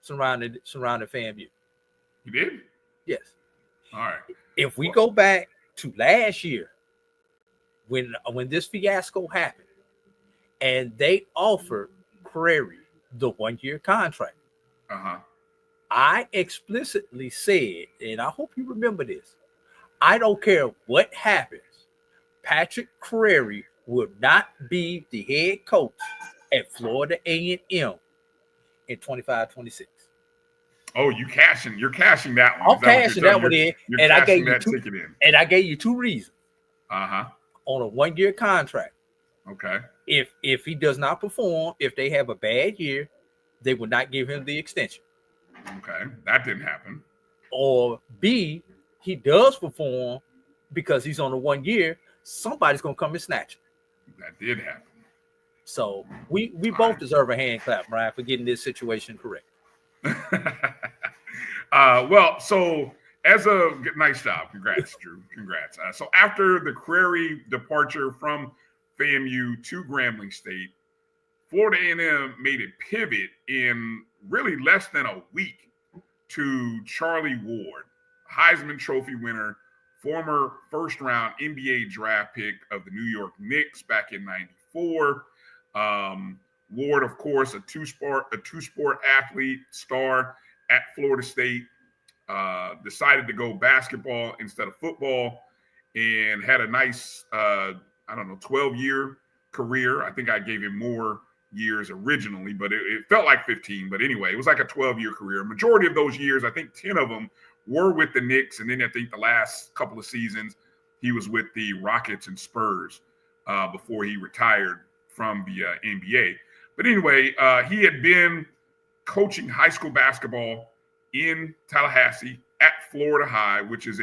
Surrounding FAMU. You did? Yes. All right. If we go back to last year, when this fiasco happened, and they offered Prairie the 1-year contract, I explicitly said, and I hope you remember this, I don't care what happens, Patrick Prairie would not be the head coach at Florida A&M in 25-26. Oh, you're cashing that one. I'm cashing that one in, and I gave you ticket in. And I gave you 2 reasons. On a 1-year contract. Okay. If he does not perform, if they have a bad year, they will not give him the extension. Okay, that didn't happen. Or B, he does perform because he's on a 1 year. Somebody's gonna come and snatch him. That did happen. So we both deserve a hand clap, Brian, for getting this situation correct. Well, so as a nice job, congrats, Drew. Congrats. So after the Prairie departure from FAMU to Grambling State, Florida A&M made a pivot in really less than a week to Charlie Ward, Heisman Trophy winner, former first-round NBA draft pick of the New York Knicks back in '94. Ward, of course, a two-sport athlete, star at Florida State, decided to go basketball instead of football, and had a nice, 12-year career. I think I gave him more years originally, but it felt like 15. But anyway, it was like a 12-year career. Majority of those years, I think 10 of them were with the Knicks, and then I think the last couple of seasons he was with the Rockets and Spurs before he retired from the NBA. But anyway, he had been coaching high school basketball in Tallahassee at Florida High, which is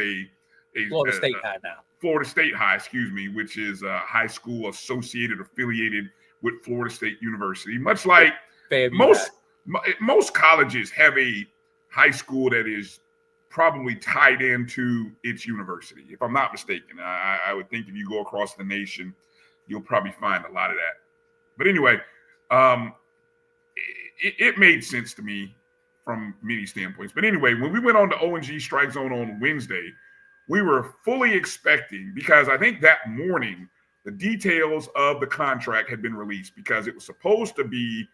Florida State High now. Florida State High, excuse me, which is a high school affiliated with Florida State University. Much like most colleges have a high school that is probably tied into its university. If I'm not mistaken, I would think if you go across the nation, you'll probably find a lot of that. But anyway, it made sense to me from many standpoints. But anyway, when we went on to O&G Strike Zone on Wednesday, we were fully expecting, because I think that morning the details of the contract had been released, because it was supposed to be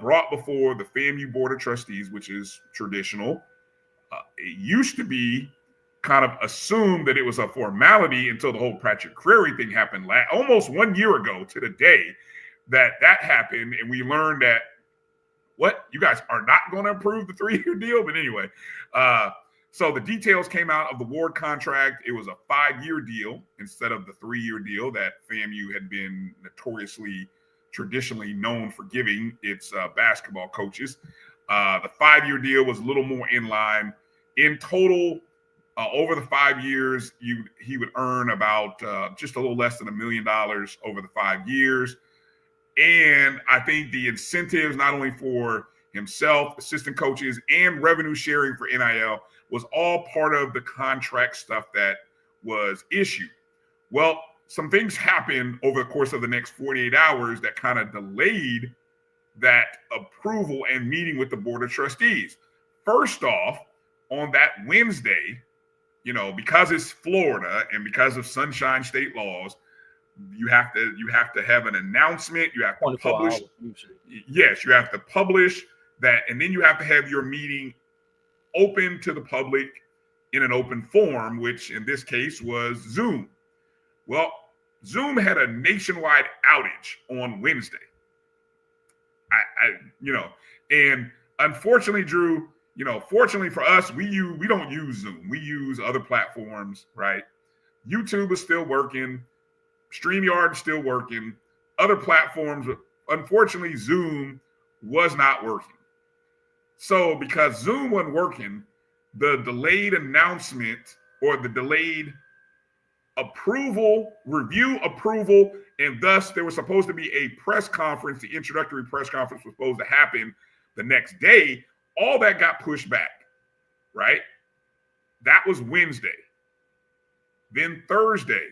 brought before the FAMU Board of Trustees, which is traditional. It used to be kind of assumed that it was a formality until the whole Patrick Crary thing happened almost 1 year ago to the day that happened. And we learned that, you guys are not going to approve the 3-year deal? But anyway, so the details came out of the Ward contract. It was a 5-year deal instead of the 3-year deal that FAMU had been traditionally known for giving its basketball coaches. The 5-year deal was a little more in line. In total, over the 5 years, he would earn about just a little less than $1 million over the 5 years. And I think the incentives, not only for himself, assistant coaches, and revenue sharing for NIL, was all part of the contract stuff that was issued. Well, some things happened over the course of the next 48 hours that kind of delayed that approval and meeting with the Board of Trustees. First off, on that Wednesday, because it's Florida and because of Sunshine State laws, you have to have an announcement. You have to publish. Yes, you have to publish that, and then you have to have your meeting open to the public in an open forum, which in this case was Zoom. Well, Zoom had a nationwide outage on Wednesday. And unfortunately, Drew, fortunately for us, we don't use Zoom. We use other platforms, right? YouTube is still working. StreamYard is still working. Other platforms, unfortunately, Zoom was not working. So because Zoom wasn't working, the delayed announcement or the delayed review approval, and thus there was supposed to be a press conference. The introductory press conference was supposed to happen the next day. All that got pushed back, right? That was Wednesday. Then Thursday,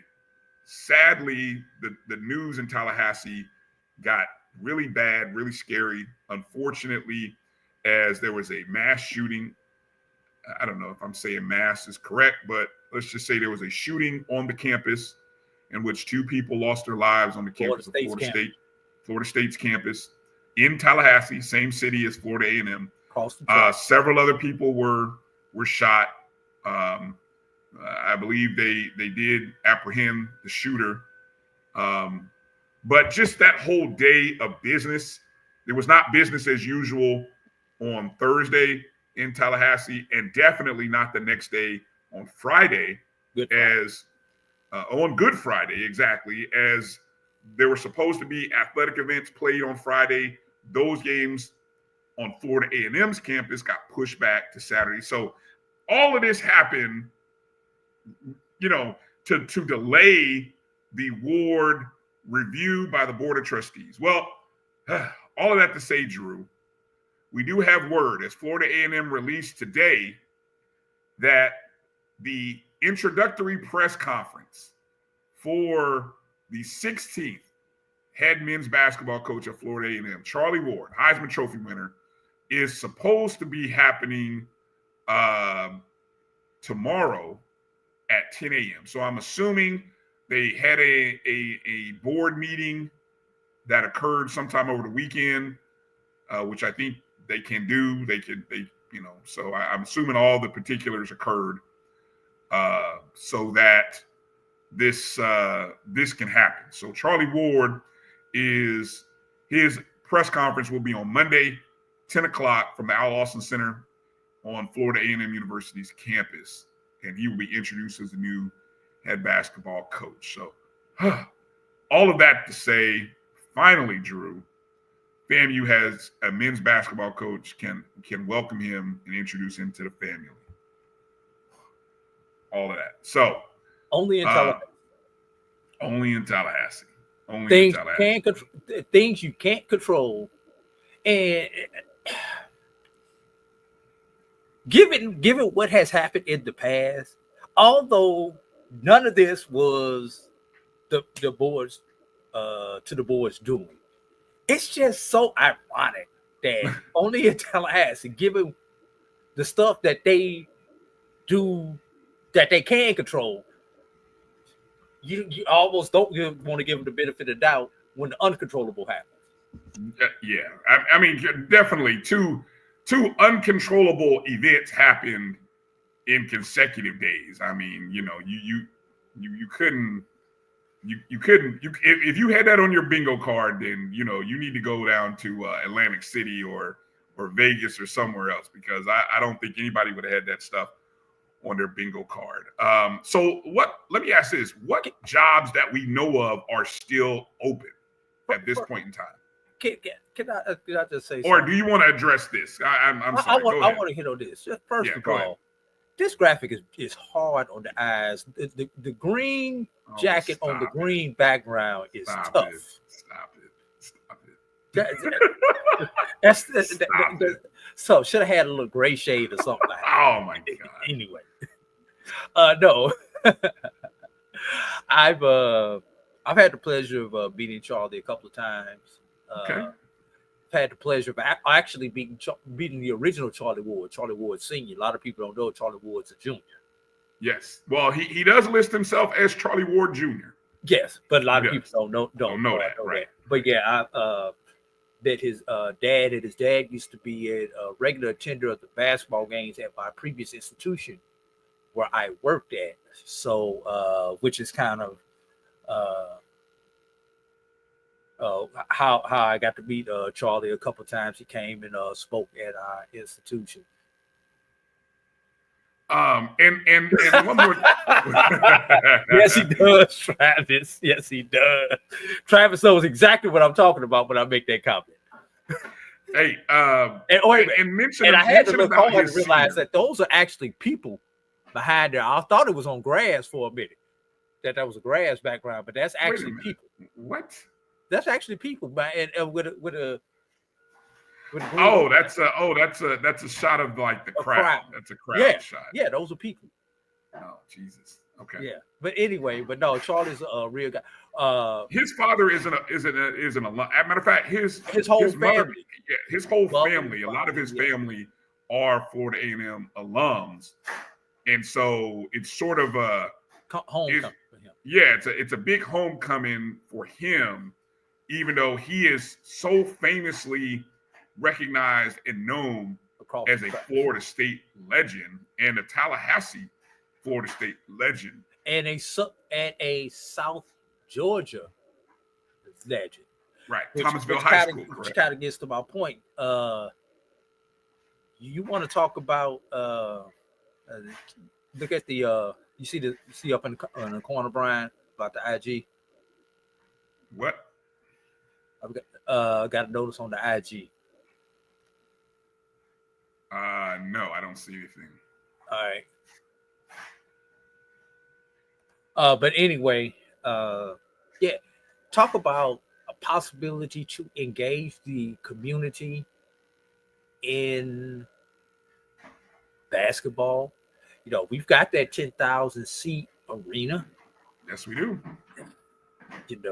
sadly, the news in Tallahassee got really bad, really scary, unfortunately, as there was a mass shooting. I don't know if I'm saying mass is correct, but let's just say there was a shooting on the campus in which 2 people lost their lives on the campus of Florida State's campus in Tallahassee, same city as Florida A&M. Several other people were shot. I believe they did apprehend the shooter. But just that whole day of business, there was not business as usual on Thursday in Tallahassee, and definitely not the next day on Friday, on Good Friday, exactly, as there were supposed to be athletic events played on Friday. Those games on Florida A&M's campus got pushed back to Saturday. So all of this happened, to delay the Ward review by the Board of Trustees. Well, all of that to say, Drew, we do have word, as Florida A&M released today, that the introductory press conference for the 16th head men's basketball coach of Florida A&M, Charlie Ward, Heisman Trophy winner, is supposed to be happening tomorrow at 10 a.m. So I'm assuming they had a board meeting that occurred sometime over the weekend, which I think they can do. So I'm assuming all the particulars occurred so that this can happen. So Charlie Ward his press conference will be on Monday, 10 o'clock from the Al Austin Center on Florida A&M University's campus. And he will be introduced as the new head basketball coach. So all of that to say, finally, Drew, FAMU has a men's basketball coach, can welcome him and introduce him to the family. All of that. So only in Tallahassee. Only in Tallahassee. Things you can't control. And given what has happened in the past, although none of this was the board's to the board's doing, it's just so ironic that only in Tallahassee, given the stuff that they do that they can control, you almost don't want to give them the benefit of doubt when the uncontrollable happens. Yeah, I mean, definitely two uncontrollable events happened in consecutive days. I mean, you couldn't if you had that on your bingo card, then you need to go down to Atlantic City or Vegas or somewhere else, because I don't think anybody would have had that stuff on their bingo card. So let me ask this: what jobs that we know of are still open at this point in time? Can I just say something? Or do you want to address this? I'm sorry. I want to hit on this. First of all, this graphic is hard on the eyes. The green jacket on the green background is tough. Stop it. That's so should have had a little gray shade or something like that. Oh my god. Anyway, no, I've had the pleasure of meeting Charlie a couple of times. Okay. I've had the pleasure of actually beating the original Charlie Ward Sr. A lot of people don't know Charlie Ward's a junior. Yes. Well, he does list himself as Charlie Ward Jr. Yes, but a lot of people don't know that. Right. But yeah, I that his dad and his dad used to be a regular attender of the basketball games at my previous institution where I worked at. So, which is kind of how I got to meet Charlie a couple of times. He came and spoke at our institution. And one more. Yes, he does, Travis. Yes, he does. Travis knows exactly what I'm talking about when I make that comment. Hey, and I had to look hard to realize that those are actually people behind there. I thought it was on grass for a minute, that was a grass background, but that's actually people. What? That's actually people, and with a that's a shot of like the crowd. That's a crowd shot. Yeah, those are people. Oh Jesus. Okay. Yeah, but anyway, no, Charlie's a real guy. His father is an alum. As a matter of fact, his whole family. His whole family. A lot of his family are Florida A&M alums, and so it's sort of a homecoming for him. Yeah, it's a big homecoming for him, even though he is so famously recognized and known as a Florida State legend and a Tallahassee Florida State legend and a South Georgia legend, right? Thomasville High School, which kind of gets to my point. You want to talk about? Look at the you see up in the corner, Bryan, about the IG. What? I've got a notice on the IG. No, I don't see anything. All right. But anyway, yeah, talk about a possibility to engage the community in basketball. We've got that 10,000 seat arena. Yes, we do.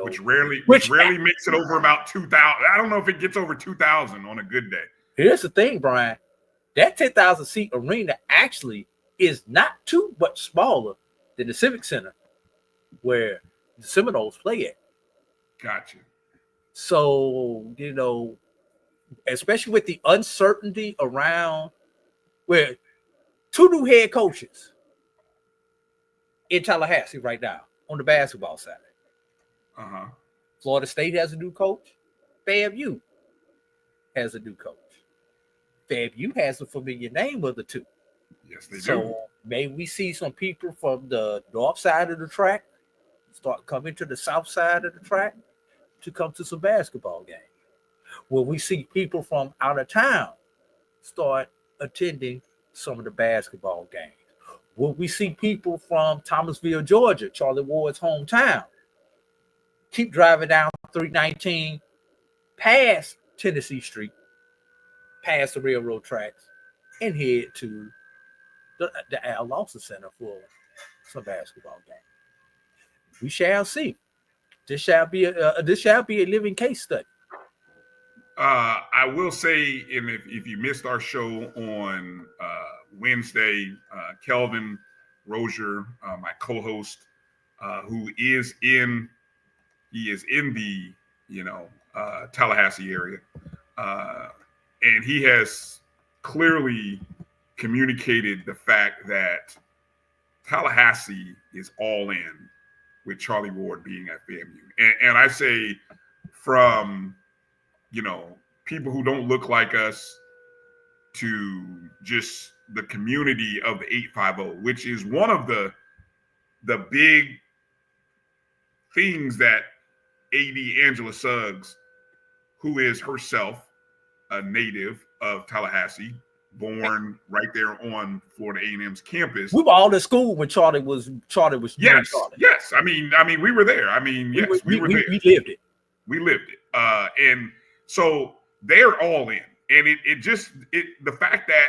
Which rarely makes it over about 2,000. I don't know if it gets over 2,000 on a good day. Here's the thing, Brian. That 10,000 seat arena actually is not too much smaller than the Civic Center where the Seminoles play at. Gotcha. So, especially with the uncertainty around where two new head coaches in Tallahassee right now on the basketball side. Uh-huh. Florida State has a new coach. FAMU has a new coach. FAMU has a familiar name of the two. Yes, they do. So maybe we see some people from the north side of the track start coming to the south side of the track to come to some basketball games. Will we see people from out of town start attending some of the basketball games? Will we see people from Thomasville, Georgia, Charlie Ward's hometown, keep driving down 319 past Tennessee Street, past the railroad tracks, and head to the Al Lawson Center for some basketball games? We shall see. This shall be a living case study. I will say, and if you missed our show on Wednesday, Kelvin Rozier, my co-host, who is in the Tallahassee area, and he has clearly communicated the fact that Tallahassee is all in with Charlie Ward being at FAMU, and I say from people who don't look like us to just the community of the 850, which is one of the big things that A.D. Angela Suggs, who is herself a native of Tallahassee, born right there on Florida A&M's campus. We were all in school when Charlie was Yes, Charlie. yes. I mean, we were there. I mean, yes, we were there. We lived it. We lived it. And so they're all in. And the fact that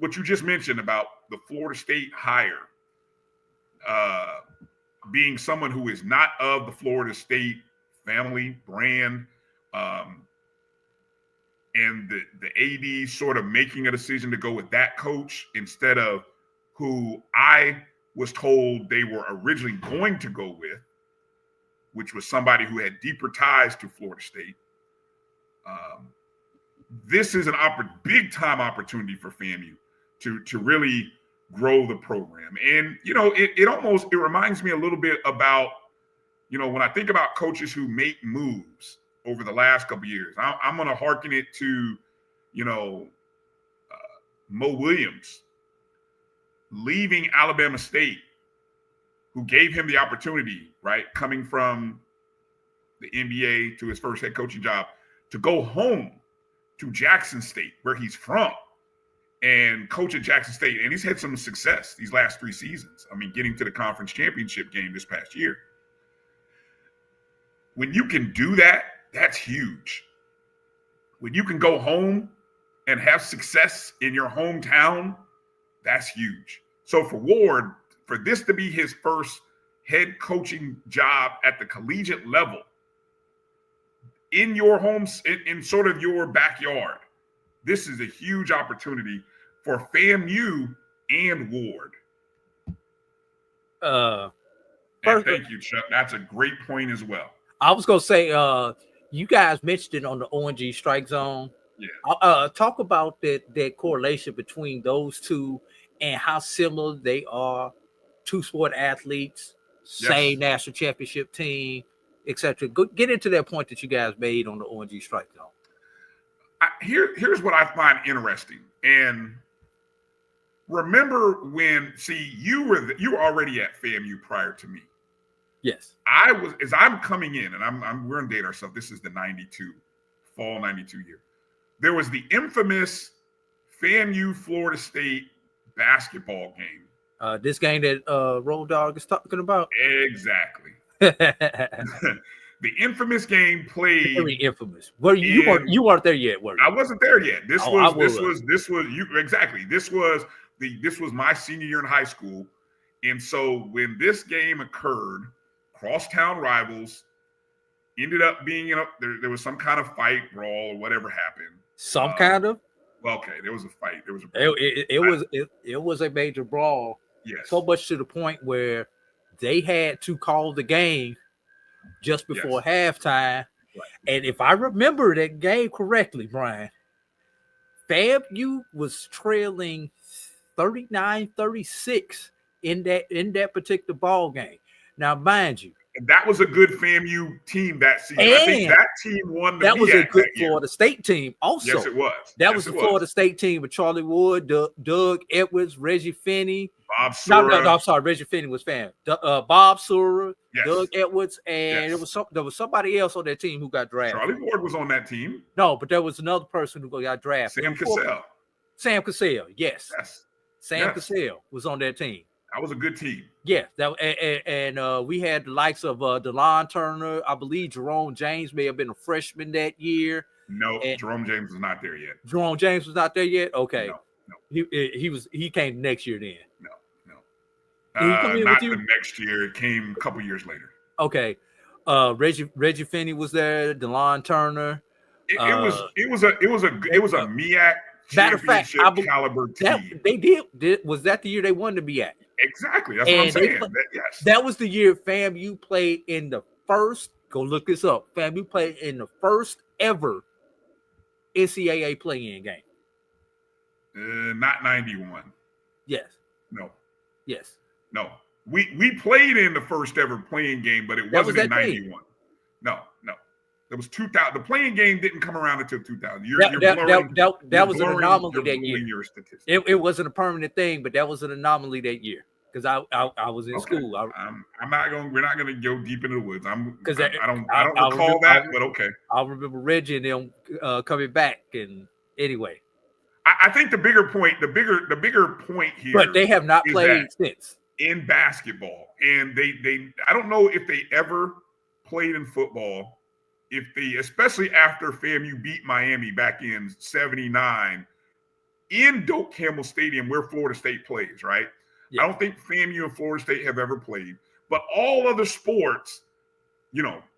what you just mentioned about the Florida State hire, being someone who is not of the Florida State family brand, and the AD sort of making a decision to go with that coach instead of who I was told they were originally going to go with, which was somebody who had deeper ties to Florida State. This is big time opportunity for FAMU to really grow the program. And, it reminds me a little bit about, when I think about coaches who make moves over the last couple of years, I'm going to hearken it to, Mo Williams leaving Alabama State, who gave him the opportunity, right, coming from the NBA to his first head coaching job, to go home to Jackson State, where he's from, and coach at Jackson State. And he's had some success these last 3 seasons. I mean, getting to the conference championship game this past year. When you can do that, that's huge. When you can go home and have success in your hometown, that's huge. So for Ward, for this to be his first head coaching job at the collegiate level, in your homes, in sort of your backyard, this is a huge opportunity for FAMU and Ward. And thank you, Chuck. That's a great point as well. I was gonna say, you guys mentioned it on the ONG Strike Zone. Yeah. Talk about that correlation between those two and how similar they are. Two sport athletes, same national championship team, etc. Get into that point that you guys made on the ONG Strike Zone. Here's what I find interesting. And remember when, you were already at FAMU prior to me. Yes. As I'm coming in, and we're gonna date ourselves. This is the fall 92 year. There was the infamous FAMU Florida State basketball game. This game that Road Dogg is talking about. Exactly. The infamous game played. Very infamous. You weren't there yet, were you? I wasn't there yet. This was my senior year in high school. And so when this game occurred, crosstown rivals ended up being, there was some kind of fight, brawl, or whatever happened. Some kind of. Well, okay, there was a fight. There was a It was a major brawl. Yes. So much to the point where they had to call the game just before halftime. Right. And if I remember that game correctly, Brian, FAMU was trailing 39-36 in that particular ball game. Now, mind you, and that was a good FAMU team that season. I think that team won the That was a MEAC good that year. Florida State team also. Yes, it was. That was the Florida State team with Charlie Wood, Doug Edwards, Reggie Finney. Bob Sura. No, I'm sorry. Reggie Finney was fan. Bob Sura, Yes. Doug Edwards, and there was somebody else on that team who got drafted. Charlie Ward was on that team. No, but there was another person who got drafted. Sam Cassell, yes. Sam Cassell was on that team. That was a good team. Yes, and we had the likes of DeLon Turner. I believe Jerome James may have been a freshman that year. No, Jerome James was not there yet. Jerome James was not there yet? Okay. No. He came next year then. No. Not the next year. It came a couple years later. Okay. Reggie Finney was there, DeLon Turner. It was a MEAC championship caliber team. They did. Was that the year they won the MEAC? Exactly. That's what I'm saying. That was the year FAMU played in the first. Go look this up. FAMU played in the first ever NCAA play-in game. Not 91. Yes. No. Yes. No. We played in the first ever play-in game, but it wasn't in 91. No. It was 2000. The playing game didn't come around until 2000. That was an anomaly that year. It wasn't a permanent thing, but that was an anomaly that year because I was in school. We're not gonna go deep into the woods. I don't recall that, but okay. I remember Reggie and them coming back, and anyway. I think the bigger point here. But they have not played since in basketball, and they I don't know if they ever played in football. Especially after FAMU beat Miami back in '79 in Doak Campbell Stadium where Florida State plays, right? Yeah. I don't think FAMU and Florida State have ever played, but all other sports,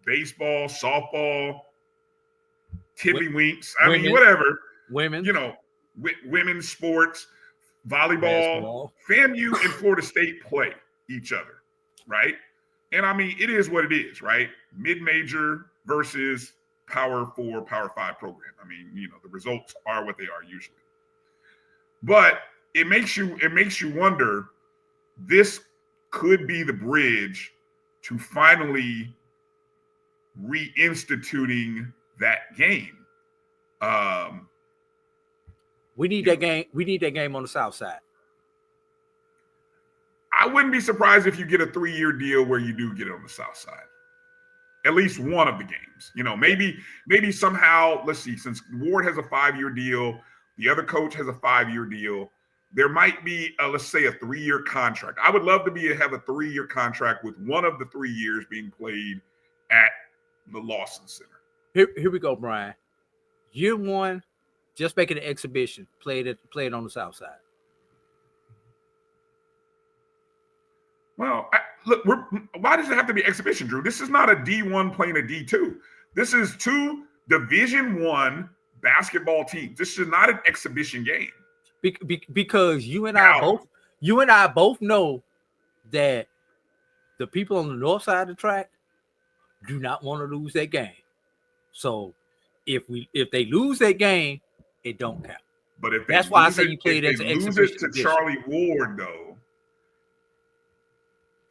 baseball, softball, tiddlywinks, whatever. Women, women's sports, volleyball, FAMU and Florida State play each other, right? And it is what it is, right? Mid-major versus Power 4, Power 5 program. The results are what they are usually. But it makes you wonder, this could be the bridge to finally reinstituting that game. We need that game. We need that game on the South Side. I wouldn't be surprised if you get a 3-year deal where you do get it on the South Side. At least one of the games. Maybe somehow, let's see, since Ward has a 5-year deal, the other coach has a 5-year deal, there might be, let's say, a 3-year contract. I would love to have a 3-year contract with one of the 3 years being played at the Lawson Center. Here we go, Brian. Year 1, just making an exhibition, played on the South Side. Well, look, why does it have to be exhibition, Drew? This is not a D1 playing a D2. This is 2 Division I basketball teams. This is not an exhibition game. Because you and I both know that the people on the north side of the track do not want to lose that game. So if they lose that game, it don't count. But if that's why I say you played as an exhibition. Lose it to Charlie Ward, though,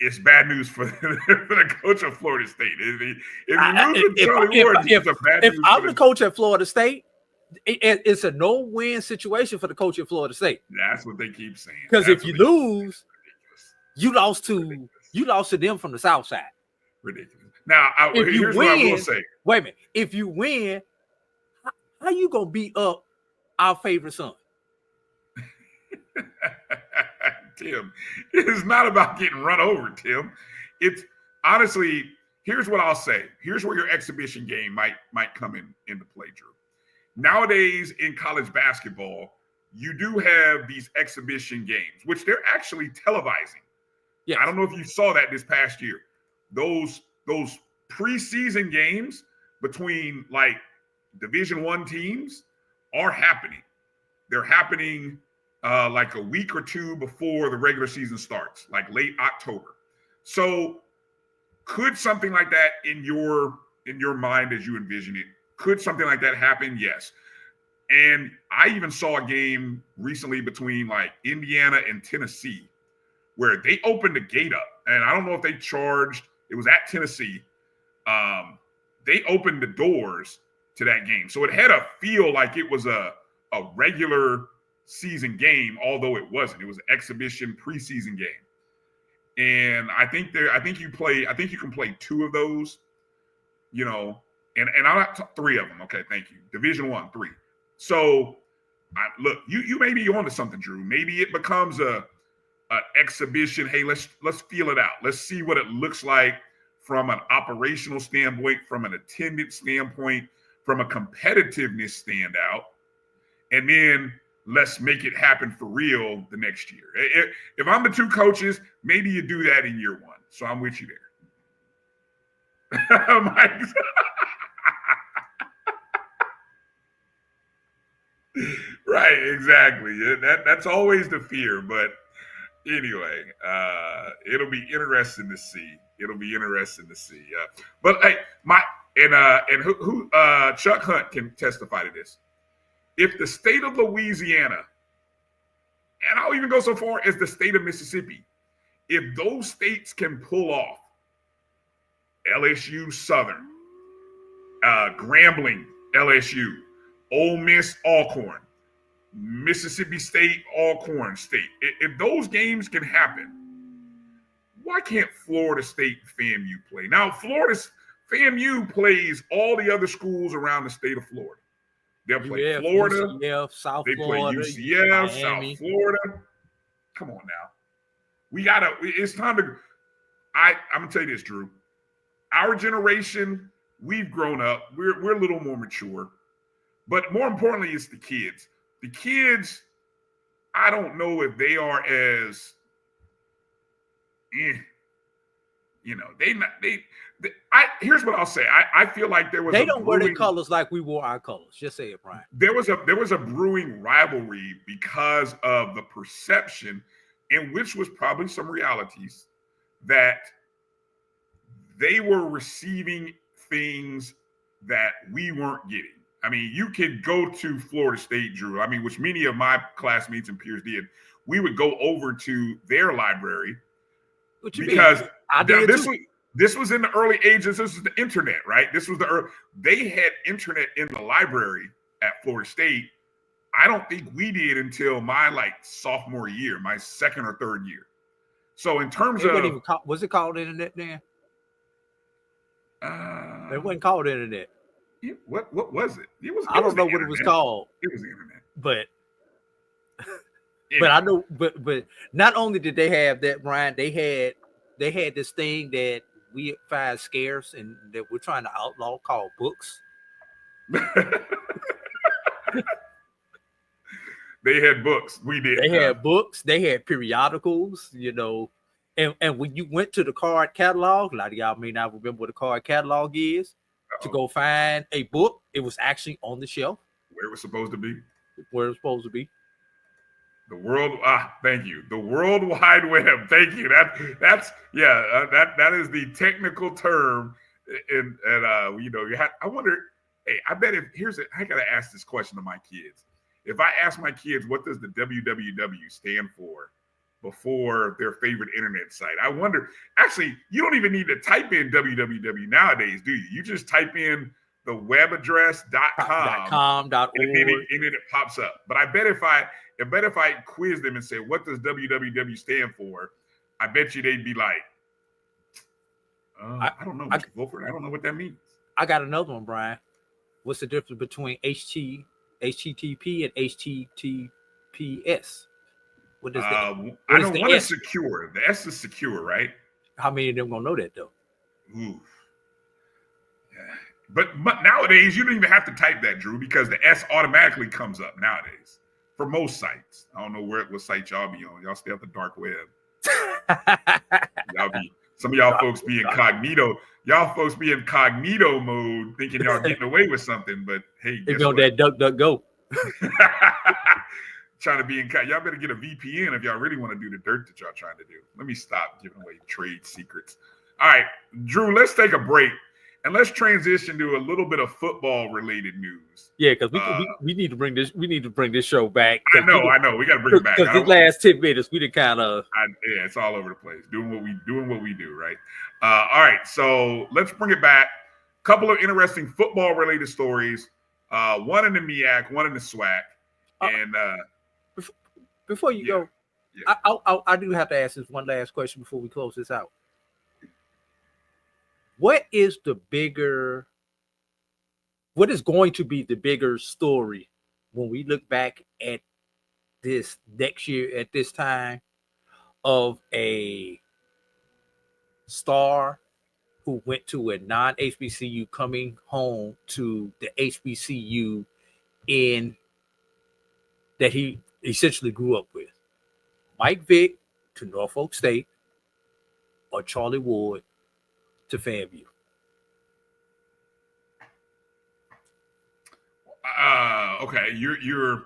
it's bad news for the coach of Florida State. If I'm the coach at Florida State, it's a no-win situation for the coach at Florida State. That's what they keep saying. Because if you lose, you lost to them from the South Side. Ridiculous. Now, here's what I will say. Wait a minute. If you win, how you gonna beat up our favorite son? Tim, it is not about getting run over, Tim. It's honestly, here's what I'll say. Here's where your exhibition game might come into play, Drew. Nowadays in college basketball, you do have these exhibition games, which they're actually televising. Yeah, I don't know if you saw that this past year. Those preseason games between like Division I teams are happening. They're happening like a week or two before the regular season starts, like late October. So could something like that in your mind as you envision it, could something like that happen? Yes. And I even saw a game recently between like Indiana and Tennessee where they opened the gate up. And I don't know if they charged, it was at Tennessee. They opened the doors to that game. So it had a feel like it was a regular season game, although it wasn't. It was an exhibition preseason game. And I think you can play 2 of those, you know, and I'm not 3 of them. Okay, thank you. Division I, 3. So look, you may be onto something, Drew. Maybe it becomes an exhibition. Hey, let's feel it out. Let's see what it looks like from an operational standpoint, from an attendance standpoint, from a competitiveness standout, and then let's make it happen for real the next year. If I'm the 2 coaches, maybe you do that in year 1. So I'm with you there. Mike. Right, exactly. That's always the fear. But anyway, it'll be interesting to see. But hey, who Chuck Hunt can testify to this. If the state of Louisiana, and I'll even go so far as the state of Mississippi, if those states can pull off LSU Southern, Grambling LSU, Ole Miss Alcorn, Mississippi State Alcorn State, if those games can happen, why can't Florida State FAMU play? Now, FAMU plays all the other schools around the state of Florida. They'll play Florida, UCF, South they Florida, play UCF, Miami. South Florida. Come on now. It's time to, I'm going to tell you this, Drew. Our generation, we've grown up. We're a little more mature. But more importantly, it's the kids. The kids, I don't know if they are as, here's what I'll say. I feel like they don't wear their colors like we wore our colors. Just say it, Brian. There was a brewing rivalry because of the perception, and which was probably some realities, that they were receiving things that we weren't getting. I mean, you could go to Florida State, Drew. I mean, which many of my classmates and peers did. We would go over to their library because this was in the early ages. This was the internet, right? They had internet in the library at Florida State. I don't think we did until my sophomore year, my 2nd or 3rd year. So in terms of, was it called internet then? It wasn't called internet. What was it? I don't know what it was called. It was the internet. But but I know, but not only did they have that, Brian, they had this thing that we find scarce and that we're trying to outlaw called books. They had books. We did. They had books. They had periodicals, and when you went to the card catalog, a lot of y'all may not remember what a card catalog is. To go find a book, it was actually on the shelf where it was supposed to be. The world. Thank you. The World Wide Web. Thank you. That is the technical term. And I wonder. Hey, I bet I gotta ask this question to my kids. If I ask my kids what does the www stand for before their favorite internet site, I wonder. Actually, you don't even need to type in www nowadays, do you? You just type in the web address .com, .org. and then it pops up. But I bet if I quiz them and say, what does www stand for? I bet you they'd be like, I don't know, Mr. Volford. I don't know what that means. I got another one, Brian. What's the difference between HTTP and HTTPS? What does that? I know one is secure. The S is secure, right? How many of them gonna know that though? Ooh. Yeah. But nowadays you don't even have to type that, Drew, because the S automatically comes up nowadays for most sites. I don't know what site y'all be on. Y'all stay on the dark web. Some of y'all folks be incognito. Y'all folks be in incognito mode, thinking y'all getting away with something. But hey, if you on that DuckDuckGo. Trying to be in cut. Y'all better get a VPN if y'all really want to do the dirt that y'all trying to do. Let me stop giving away trade secrets. All right, Drew, let's take a break and let's transition to a little bit of football related news. Yeah, because we need to bring this. We need to bring this show back. I know. We got to bring it back. Because the last 10 minutes, we did kind of. Yeah, it's all over the place. Doing what we do, right? All right, so let's bring it back. Couple of interesting football related stories. One in the MEAC, one in the SWAC, and. Before you go, I do have to ask this one last question before we close this out. What is going to be the bigger story when we look back at this next year at this time of a star who went to a non-HBCU coming home to the HBCU in that he essentially grew up with? Mike Vick to Norfolk State or Charlie Ward to FAMU? Okay, you're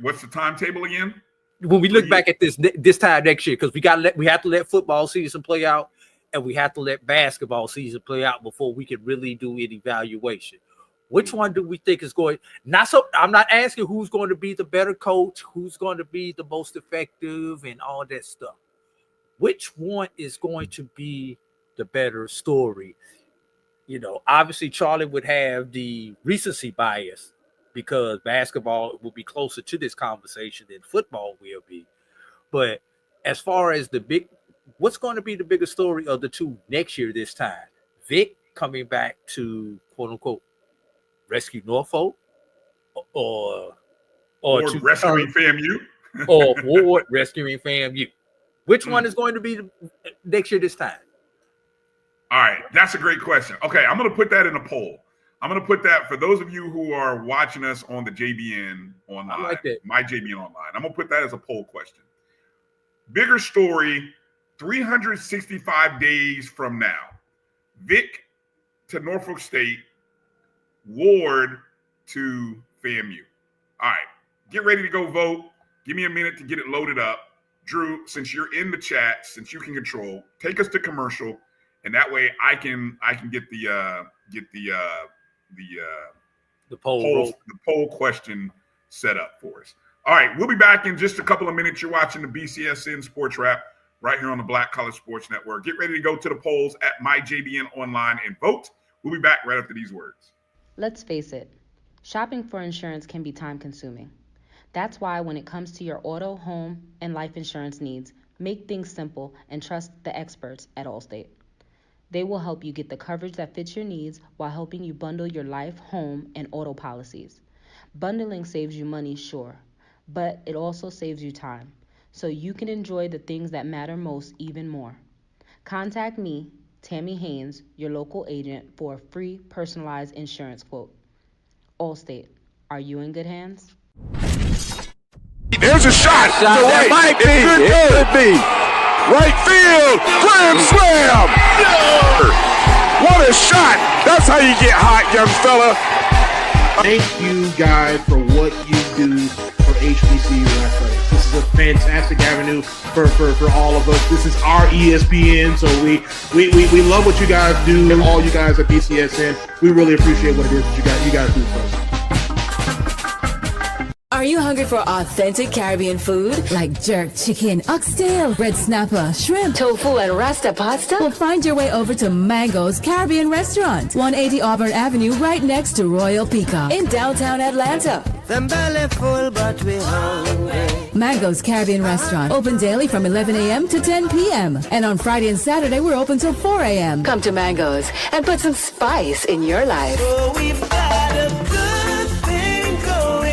what's the timetable again? When we look back at this time next year, because we have to let football season play out, and we have to let basketball season play out before we can really do an evaluation. Which one do we think is going? I'm not asking who's going to be the better coach, who's going to be the most effective, and all that stuff. Which one is going to be the better story? You know, obviously Charlie would have the recency bias because basketball will be closer to this conversation than football will be. But as far as what's going to be the bigger story of the two next year this time? Vic coming back to quote unquote rescue Norfolk or to rescuing FAMU or Ward rescuing FAMU. Which one is going to be next year this time? All right, that's a great question. Okay, I'm going to put that in a poll. I'm going to put that for those of you who are watching us on the JBN online, I like that. My JBN online. I'm going to put that as a poll question. Bigger story, 365 days from now. Vic to Norfolk State, Ward to FAMU. All right, get ready to go vote. Give me a minute to get it loaded up. Drew, since you're in the chat, since you can control, take us to commercial. And that way, I can get the poll question set up for us. All right, we'll be back in just a couple of minutes. You're watching the BCSN SportsWrap right here on the Black College Sports Network. Get ready to go to the polls at MyJBN Online and vote. We'll be back right after these words. Let's face it, shopping for insurance can be time-consuming. That's why when it comes to your auto, home, and life insurance needs, make things simple and trust the experts at Allstate. They will help you get the coverage that fits your needs while helping you bundle your life, home, and auto policies. Bundling saves you money, sure, but it also saves you time, so you can enjoy the things that matter most even more. Contact me, Tammy Haynes, your local agent, for a free personalized insurance quote. Allstate, are you in good hands? There's a shot. It might be. It could be. Right field, grand slam! What a shot! That's how you get hot, young fella. Thank you, guys, for what you do for HBCU athletics. This is a fantastic avenue for all of us. This is our ESPN, so we love what you guys do, and all you guys at BCSN. We really appreciate what it is that you guys do for us. Are you hungry for authentic Caribbean food like jerk chicken, oxtail, red snapper, shrimp, tofu, and rasta pasta? Well, find your way over to Mango's Caribbean Restaurant, 180 Auburn Avenue, right next to Royal Peacock in downtown Atlanta. Them belly full, but we hungry. Mango's Caribbean Restaurant, open daily from 11 a.m. to 10 p.m. And on Friday and Saturday, we're open till 4 a.m. Come to Mango's and put some spice in your life. Oh, we've got a good thing going.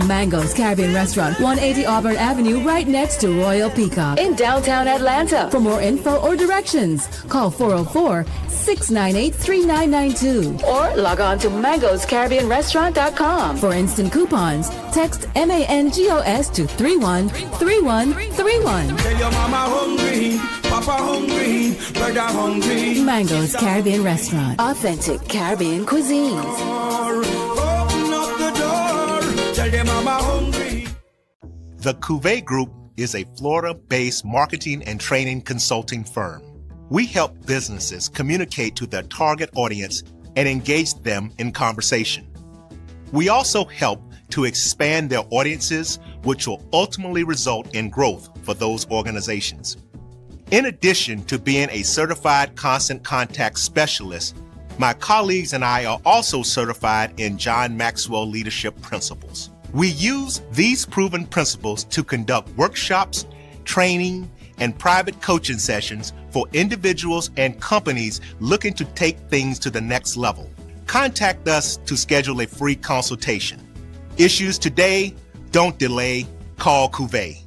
Mango's Caribbean Restaurant, 180 Auburn Avenue, right next to Royal Peacock in downtown Atlanta. For more info or directions, call 404-698-3992 or log on to mangoscaribbeanrestaurant.com. For instant coupons, text MANGOS to 313131. Tell your mama hungry, papa hungry, brother hungry. Mango's Caribbean Restaurant, authentic Caribbean cuisines. Open up the door, Tell them I'm a hungry. The Cuvée Group is a Florida-based marketing and training consulting firm. We help businesses communicate to their target audience and engage them in conversation. We also help to expand their audiences, which will ultimately result in growth for those organizations. In addition to being a certified constant contact specialist, my colleagues and I are also certified in John Maxwell Leadership Principles. We use these proven principles to conduct workshops, training, and private coaching sessions for individuals and companies looking to take things to the next level. Contact us to schedule a free consultation. Issues today, don't delay, call Cuvée.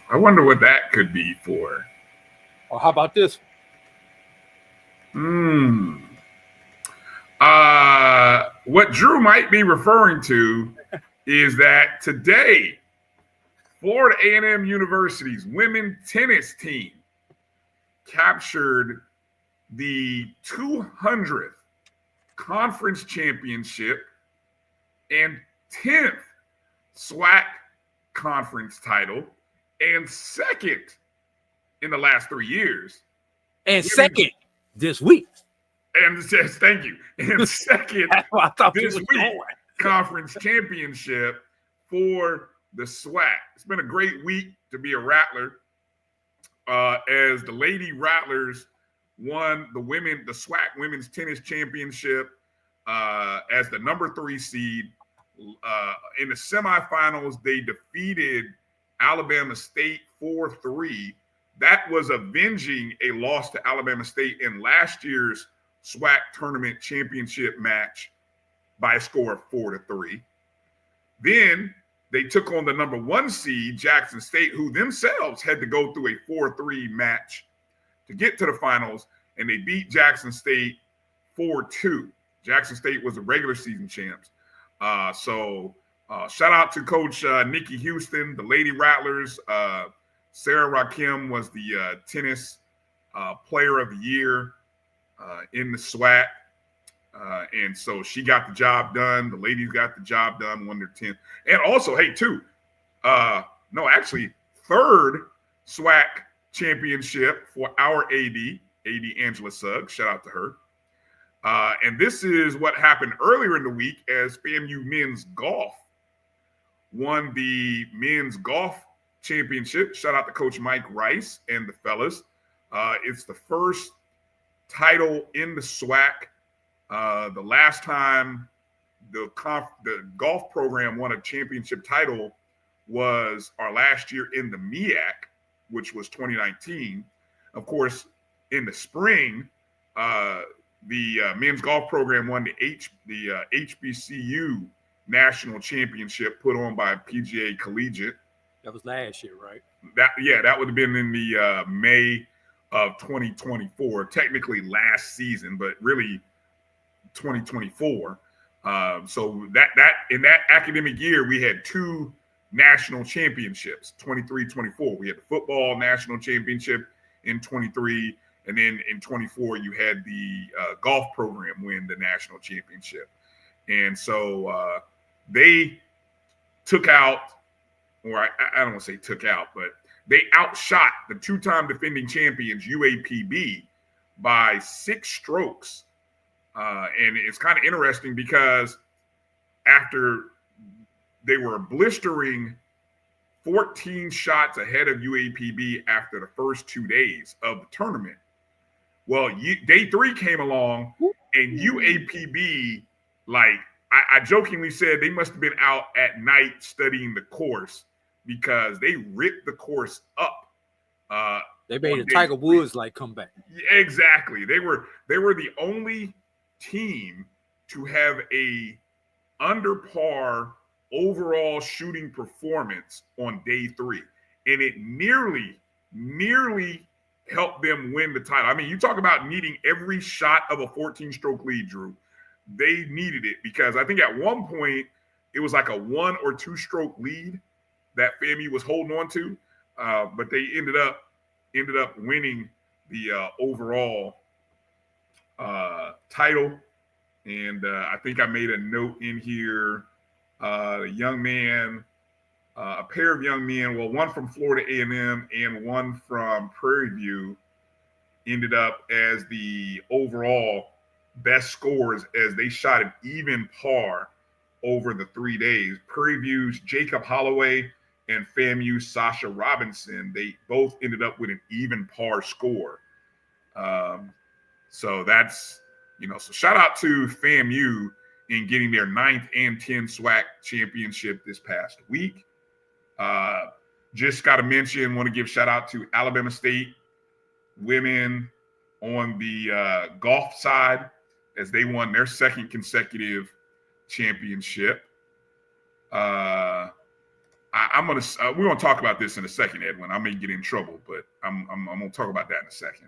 I wonder what that could be for. Or how about this? What Drew might be referring to is that today, Florida A&M University's women tennis team captured the 200th conference championship and 10th SWAC conference title, and second in the last 3 years. And second this week. And says, thank you. And second this week, going. conference championship for the SWAC. It's been a great week to be a Rattler, as the Lady Rattlers won the SWAC Women's Tennis Championship as the number 3 seed. In the semifinals, they defeated Alabama State 4-3. That was avenging a loss to Alabama State in last year's SWAC tournament championship match by a score of 4-3. Then they took on the number 1 seed, Jackson State, who themselves had to go through a 4-3 match to get to the finals, and they beat Jackson State 4-2. Jackson State was the regular season champs. So shout out to Coach Nikki Houston, the Lady Rattlers. Sarah Rakim was the tennis player of the year in the SWAC. And so she got the job done. The ladies got the job done, won their 10th. And also, hey, third SWAC championship for our AD Angela Suggs. Shout out to her. And this is what happened earlier in the week as FAMU men's golf won the men's golf championship. Shout out to Coach Mike Rice and the fellas. It's the first title in the SWAC. The last time the golf program won a championship title was our last year in the MEAC, which was 2019. Of course, in the spring, the men's golf program won the HBCU national championship put on by PGA Collegiate. That was last year, right? That would have been in the May of 2024, technically last season, but really 2024. So that in that academic year, we had 2 national championships, 23-24. We had the football national championship in 23. And then in 24, you had the golf program win the national championship. And so they took out, or I don't want to say took out, but they outshot the 2-time defending champions UAPB by 6 strokes. And it's kind of interesting because after they were blistering 14 shots ahead of UAPB after the first 2 days of the tournament, well, day 3 came along and UAPB, I jokingly said they must have been out at night studying the course because they ripped the course up. They made a Tiger Woods comeback. Exactly. They were the only team to have a under par overall shooting performance on day 3. And it nearly helped them win the title. I mean, you talk about needing every shot of a 14-stroke lead, Drew. They needed it because I think at one point it was like a 1 or 2-stroke lead that FAMU was holding on to, but they ended up winning the overall title. And I think I made a note in here. A pair of young men, well, one from Florida A&M and one from Prairie View, ended up as the overall best scorers as they shot an even par over the 3 days. Prairie View's Jacob Holloway and FAMU's Sasha Robinson, they both ended up with an even par score. So that's, so shout out to FAMU in getting their 9th and 10th SWAC championship this past week. Just got to mention, want to give shout out to Alabama State women on the golf side as they won their 2nd consecutive championship. We're going to talk about this in a second, Edwin. I may get in trouble, but I'm going to talk about that in a second.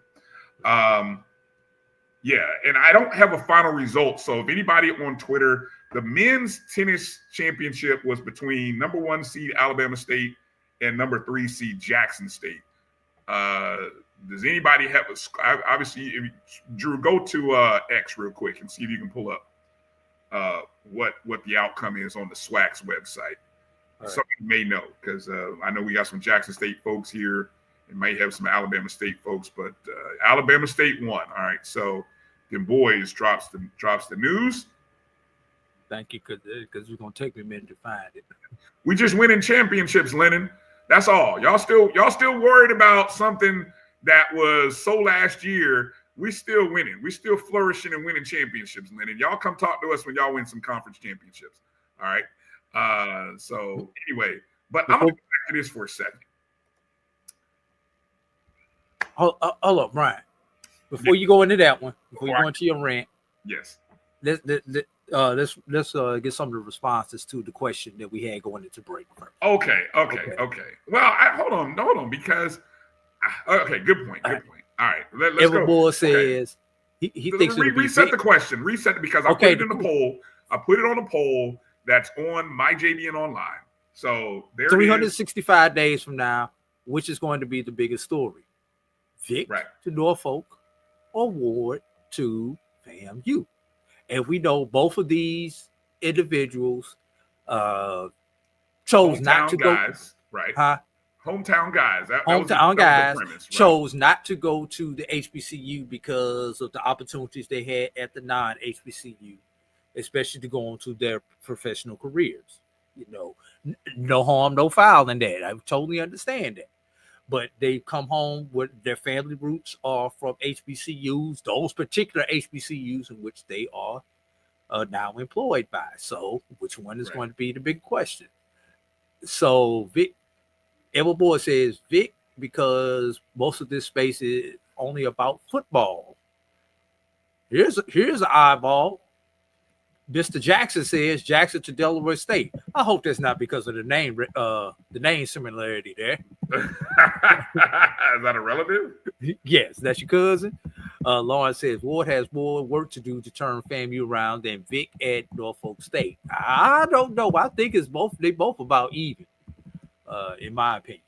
Yeah, and I don't have a final result. So if anybody on Twitter, the men's tennis championship was between number 1 seed Alabama State and number 3 seed Jackson State. Does anybody have obviously, if Drew, go to X real quick and see if you can pull up what the outcome is on the SWAC's website. Right. Some of you may know because I know we got some Jackson State folks here and may have some Alabama State folks, but Alabama State won. All right, so them boys drops the news. Thank you, because it's gonna take me a minute to find it. We just winning championships, Lennon. That's all. Y'all still worried about something that was so last year. We still winning. We still flourishing and winning championships, Lennon. Y'all come talk to us when y'all win some conference championships. All right. So anyway, but I'm gonna go back to this for a second. Hold up, Brian. Before you go into that one, before you go into your rant, yes, let's get some of the responses to the question that we had going into break first. Okay. Well, hold on, because okay, good point. All right, let's go. Boy says he thinks reset the question. Reset it because I put it in the poll. I put it on a poll that's on MyJBN Online. So there 365 days from now, which is going to be the biggest story? Vic to Norfolk or Ward to FAMU? And we know both of these individuals chose hometown not to guys, go. Right. Huh? Hometown guys. Hometown guys premise, chose not to go to the HBCU because of the opportunities they had at the non-HBCU, especially to go on to their professional careers. No harm, no foul in that. I totally understand that. But they come home with their family roots are from HBCUs, those particular HBCUs in which they are now employed by. So which one is going to be the big question? So Vic, Everboy says Vic, because most of this space is only about football. Here's an eyeball. Mr. Jackson says Jackson to Delaware State. I hope that's not because of the name similarity there. Is that a relative? Yes, that's your cousin. Lawrence says Ward has more work to do to turn FAMU around than Vic at Norfolk State. I don't know. I think they both about even, in my opinion.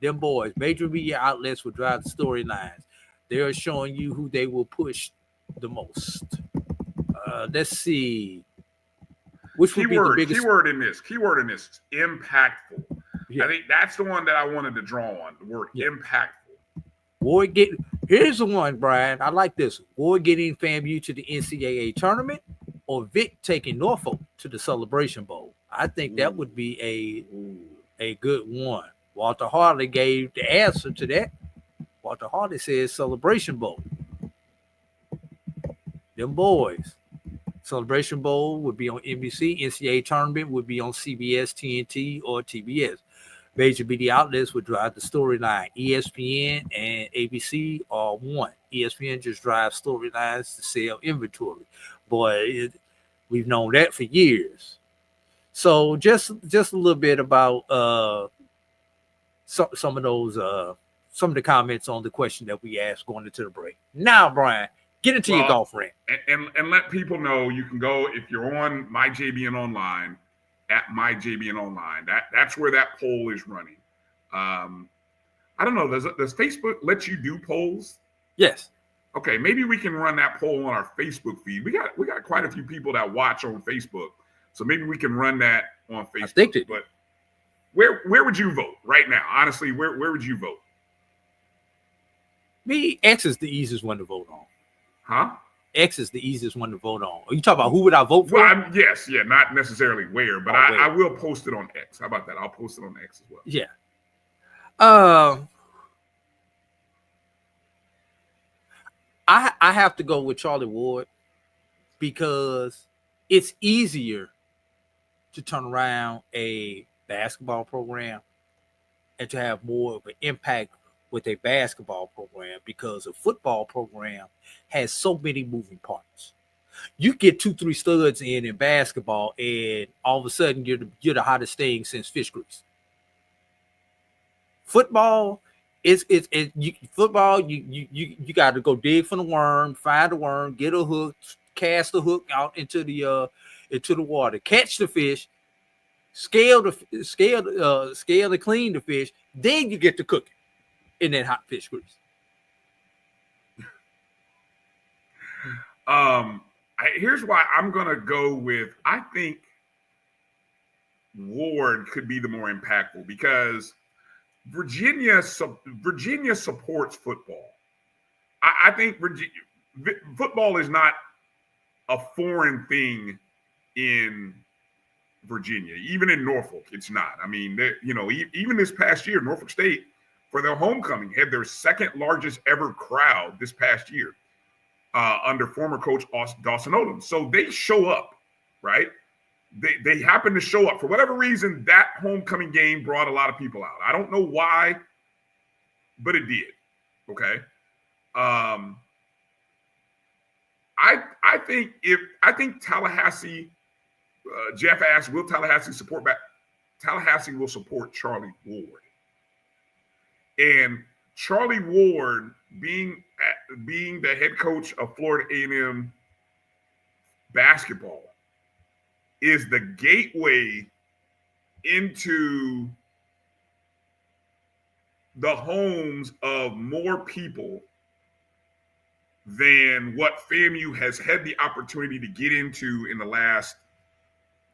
Them boys, major media outlets will drive the storylines. They're showing you who they will push the most. Let's see. Which would be the biggest keyword in this? Impactful. Yeah. I think that's the one that I wanted to draw on. The word impactful. Here's the one, Brian. I like this. Ward getting FAMU to the NCAA tournament, or Vic taking Norfolk to the Celebration Bowl. I think that would be a good one. Walter Hartley gave the answer to that. Walter Hartley says Celebration Bowl. Them boys. Celebration Bowl would be on NBC. NCAA tournament would be on CBS, TNT, or TBS. Major media outlets would drive the storyline. ESPN and ABC are one. ESPN just drives storylines to sell inventory. Boy, we've known that for years. So just a little bit about some of those some of the comments on the question that we asked going into the break. Now, Bryan, get into your golf rant. And let people know you can go if you're on MyJBN Online at MyJBN Online. That's where that poll is running. I don't know. Does Facebook let you do polls? Yes. Okay, maybe we can run that poll on our Facebook feed. We got quite a few people that watch on Facebook, so maybe we can run that on Facebook. I think it. But where would you vote right now? Honestly, where would you vote? Me, X is the easiest one to vote on. Huh? X is the easiest one to vote on. Are you talking about who would I vote for? Well, yes, yeah, not necessarily where, but I will post it on X. How about that? I'll post it on X as well. Yeah. I have to go with Charlie Ward because it's easier to turn around a basketball program and to have more of an impact with a basketball program because a football program has so many moving parts. You get 2-3 studs in basketball, and all of a sudden you're the hottest thing since fish grease. Football. You got to go dig for the worm, find the worm, get a hook, cast the hook out into the water, catch the fish, scale and clean the fish, then you get to cook it in that hot fish grease. Here's why I'm gonna go with I think Ward could be the more impactful because Virginia supports football. I think football is not a foreign thing in Virginia. Even in Norfolk, it's not. I mean, even this past year, Norfolk State, for their homecoming, had their second largest ever crowd this past year under former coach Dawson Odom. So they show up, right? They happen to show up. For whatever reason, that homecoming game brought a lot of people out. I don't know why, but it did. Okay. I think Tallahassee, Jeff asked, will Tallahassee support back? Tallahassee will support Charlie Ward. And Charlie Ward being the head coach of Florida A&M basketball is the gateway into the homes of more people than what FAMU has had the opportunity to get into in the last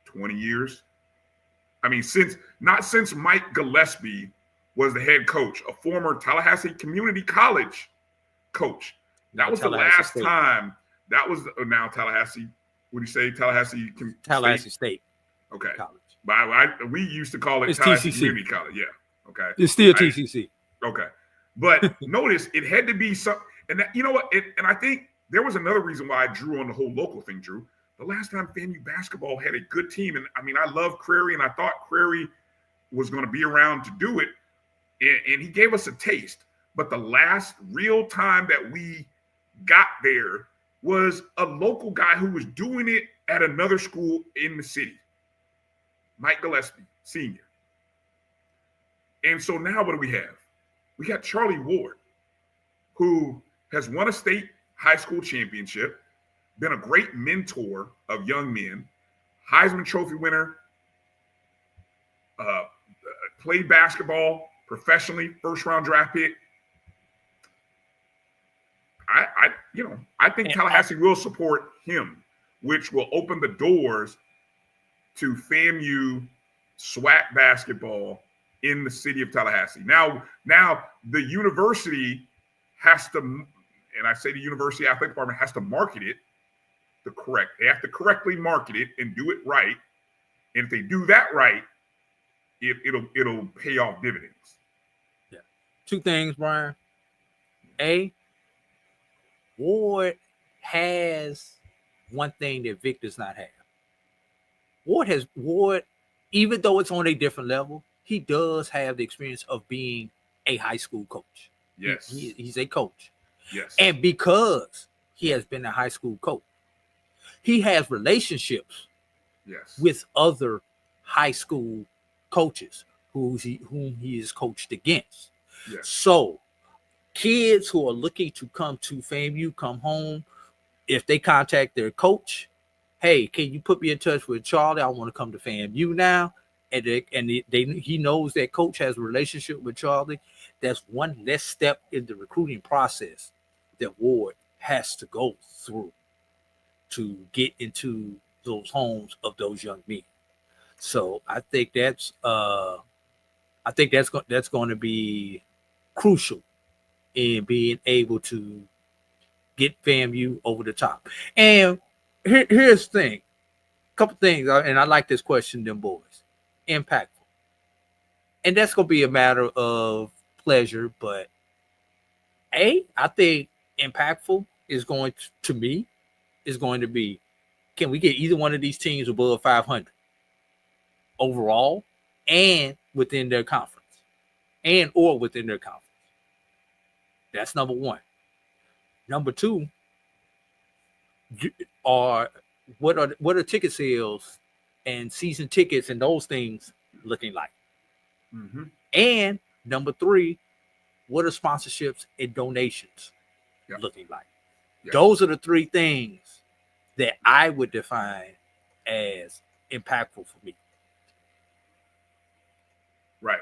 20 years. I mean, not since Mike Gillespie was the head coach, a former Tallahassee Community College coach. That was the last time. That was now Tallahassee. What do you say? Tallahassee State. Okay. College. But we used to call it it's Tallahassee TCC. Community College. Yeah. Okay. It's still TCC. Okay. But notice it had to be some, and that, you know what? And I think there was another reason why I drew on the whole local thing, Drew. The last time FAMU basketball had a good team, and I mean, I love Crary, and I thought Crary was going to be around to do it, and he gave us a taste. But the last real time that we got there was a local guy who was doing it at another school in the city, Mike Gillespie, Sr. And so now what do we have? We got Charlie Ward, who has won a state high school championship, been a great mentor of young men, Heisman Trophy winner, played basketball professionally, first-round draft pick. I think Tallahassee will support him, which will open the doors to FAMU SWAC basketball in the city of Tallahassee. Now the university has to, and I say the university athletic department has to market it they have to correctly market it and do it right. And if they do that right, it'll pay off dividends. Yeah. Two things, Bryan. A, Ward has one thing that Vic does not have. Ward, even though it's on a different level, he does have the experience of being a high school coach. Yes. He's a coach. Yes. And because he has been a high school coach, he has relationships with other high school coaches whom he is coached against. Yes. So kids who are looking to come to FAMU, come home, if they contact their coach, hey, can you put me in touch with Charlie? I want to come to FAMU now. And he knows that coach has a relationship with Charlie. That's one less step in the recruiting process that Ward has to go through to get into those homes of those young men. So I think that's going to be crucial in being able to get FAMU over the top. And here's the thing, a couple things, and I like this question, them boys. Impactful. And that's going to be a matter of pleasure, but I think impactful is going to be, can we get either one of these teams above 500 overall and within their conference? That's number one. Number two, what are ticket sales and season tickets and those things looking like? Mm-hmm. And number three, what are sponsorships and donations looking like? Yep. Those are the three things that I would define as impactful for me. Right.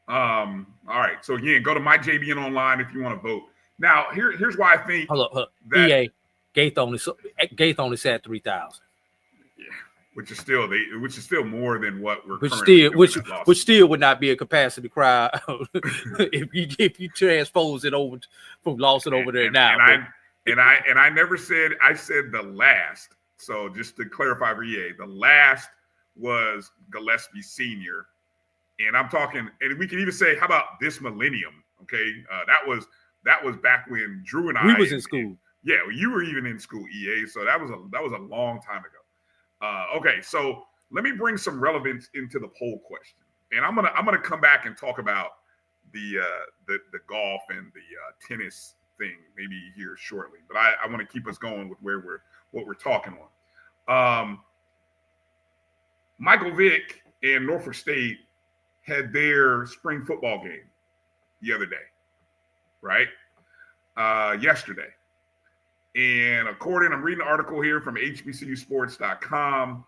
All right. So again, go to MyJBN online if you want to vote. Now, here's why I think that EA Gaith only said 3,000. Yeah, which is still more than what we're which still would not be a capacity crowd if you transpose it over from Lawson over there now. And I never said, I said the last. So just to clarify for EA, the last was Gillespie Senior. And I'm talking, and we can even say, how about this millennium? Okay, that was back when Drew and I was in school. Yeah, you were even in school, EA. So that was a long time ago. Okay, so let me bring some relevance into the poll question, and I'm gonna come back and talk about the golf and the tennis thing maybe here shortly. But I want to keep us going with what we're talking on. Michael Vick and Norfolk State had their spring football game the other day, right? Yesterday. And I'm reading an article here from HBCU Sports.com,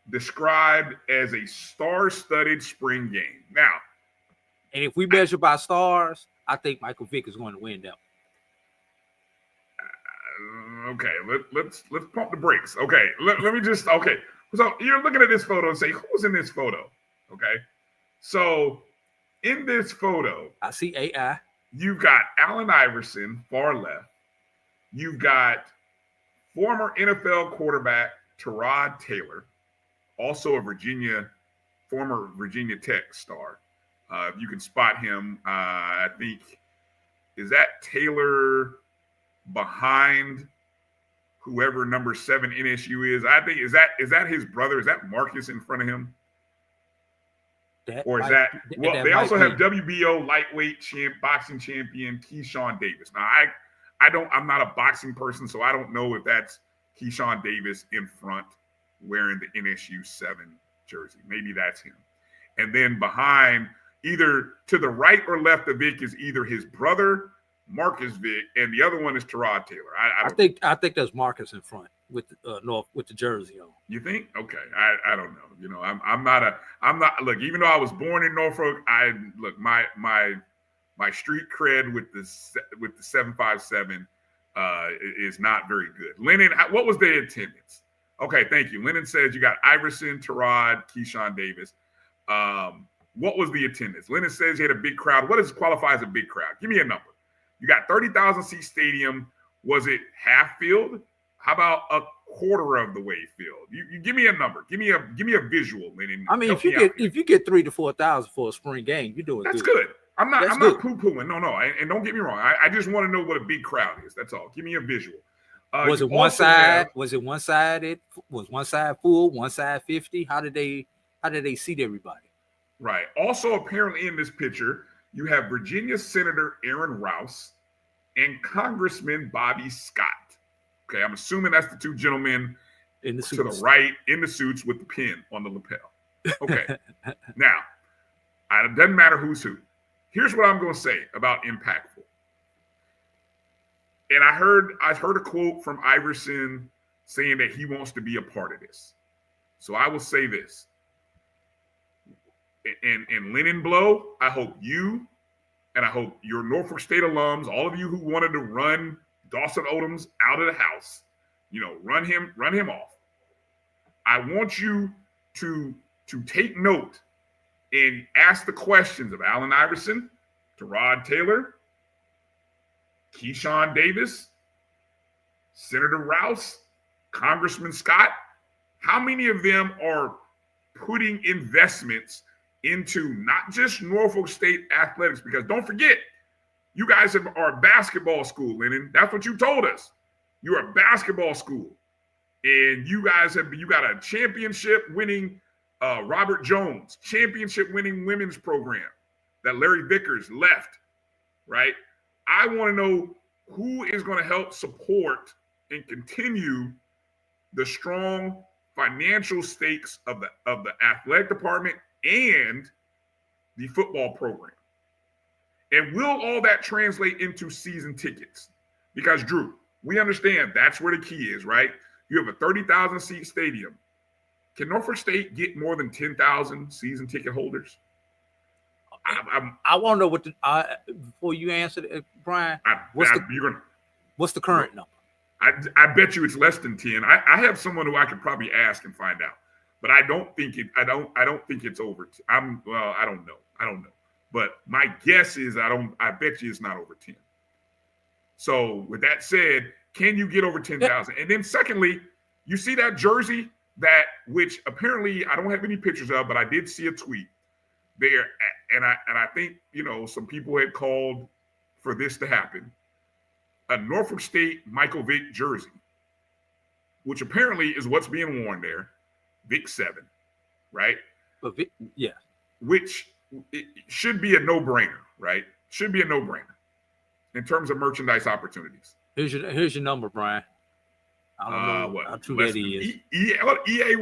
described as a star-studded spring game. Now, and if we measure by stars, I think Michael Vick is going to win them. Okay, let's pump the brakes. Okay, let me just, okay. So you're looking at this photo and say, who's in this photo? Okay, so in this photo, I see AI. You've got Allen Iverson, far left. You've got former NFL quarterback Tyrod Taylor, also a former Virginia Tech star. If you can spot him, I think, is that Taylor behind whoever number 7 NSU is? I think, is that his brother? Is that Marcus in front of him? They also have WBO lightweight boxing champion Keyshawn Davis. Now, I'm not a boxing person, so I don't know if that's Keyshawn Davis in front wearing the NSU 7 jersey. Maybe that's him. And then behind, either to the right or left of Vick, is either his brother, Marcus Vick, and the other one is Tyrod Taylor. I think there's Marcus in front with with the jersey on. You think? Okay, I don't know. You know, I'm not. Look, even though I was born in Norfolk, my street cred with the 757 is not very good. Lennon, what was the attendance? Okay, thank you. Lennon says you got Iverson, Tyrod, Keyshawn Davis. What was the attendance? Lennon says you had a big crowd. What does qualify as a big crowd? Give me a number. You got 30,000 seat stadium. Was it half field? How about a quarter of the way filled? You give me a number. Give me a visual, Lennon. I mean, if you get 3,000 to 4,000 for a spring game, you're doing that's good. I'm not poo-pooing. No. And don't get me wrong. I just want to know what a big crowd is. That's all. Give me a visual. Was it one side? Was it one sided? Was one side full? One side 50? How did they seat everybody? Right. Also, apparently in this picture, you have Virginia Senator Aaron Rouse and Congressman Bobby Scott. Okay, I'm assuming that's the two gentlemen in the to the right in the suits with the pin on the lapel. Okay. Now, it doesn't matter who's who. here's what I'm going to say about impactful. And I heard a quote from Iverson saying that he wants to be a part of this. So I will say this. And Lennon Blow, I hope you and I hope your Norfolk State alums, all of you who wanted to run Dawson Odoms out of the house, run him off. I want you to take note and ask the questions of Allen Iverson, Terod Taylor, Keyshawn Davis, Senator Rouse, Congressman Scott. How many of them are putting investments into not just Norfolk State athletics? Because don't forget, you guys are a basketball school, Lennon. That's what you told us. You're a basketball school. And you got a championship-winning Robert Jones, championship-winning women's program that Larry Vickers left, right? I want to know who is going to help support and continue the strong financial stakes of the athletic department and the football program. And will all that translate into season tickets? Because, Drew, we understand that's where the key is, right? You have a 30,000 seat stadium. Can Norfolk State get more than 10,000 season ticket holders? I want to know what before you answer it, Brian. What's the current number? I bet you it's less than 10. I have someone who I could probably ask and find out, but I don't think it's over. I don't know. But my guess is I bet you it's not over 10. So with that said, can you get over 10,000? And then secondly, you see that jersey which apparently I don't have any pictures of, but I did see a tweet there, and I think some people had called for this to happen. A Norfolk State Michael Vick jersey, which apparently is what's being worn there, Vic 7, right? But Vic, yeah, which it should be a no-brainer, right? Should be a no-brainer in terms of merchandise opportunities. Here's your number, Brian. I don't know how true that is. EA,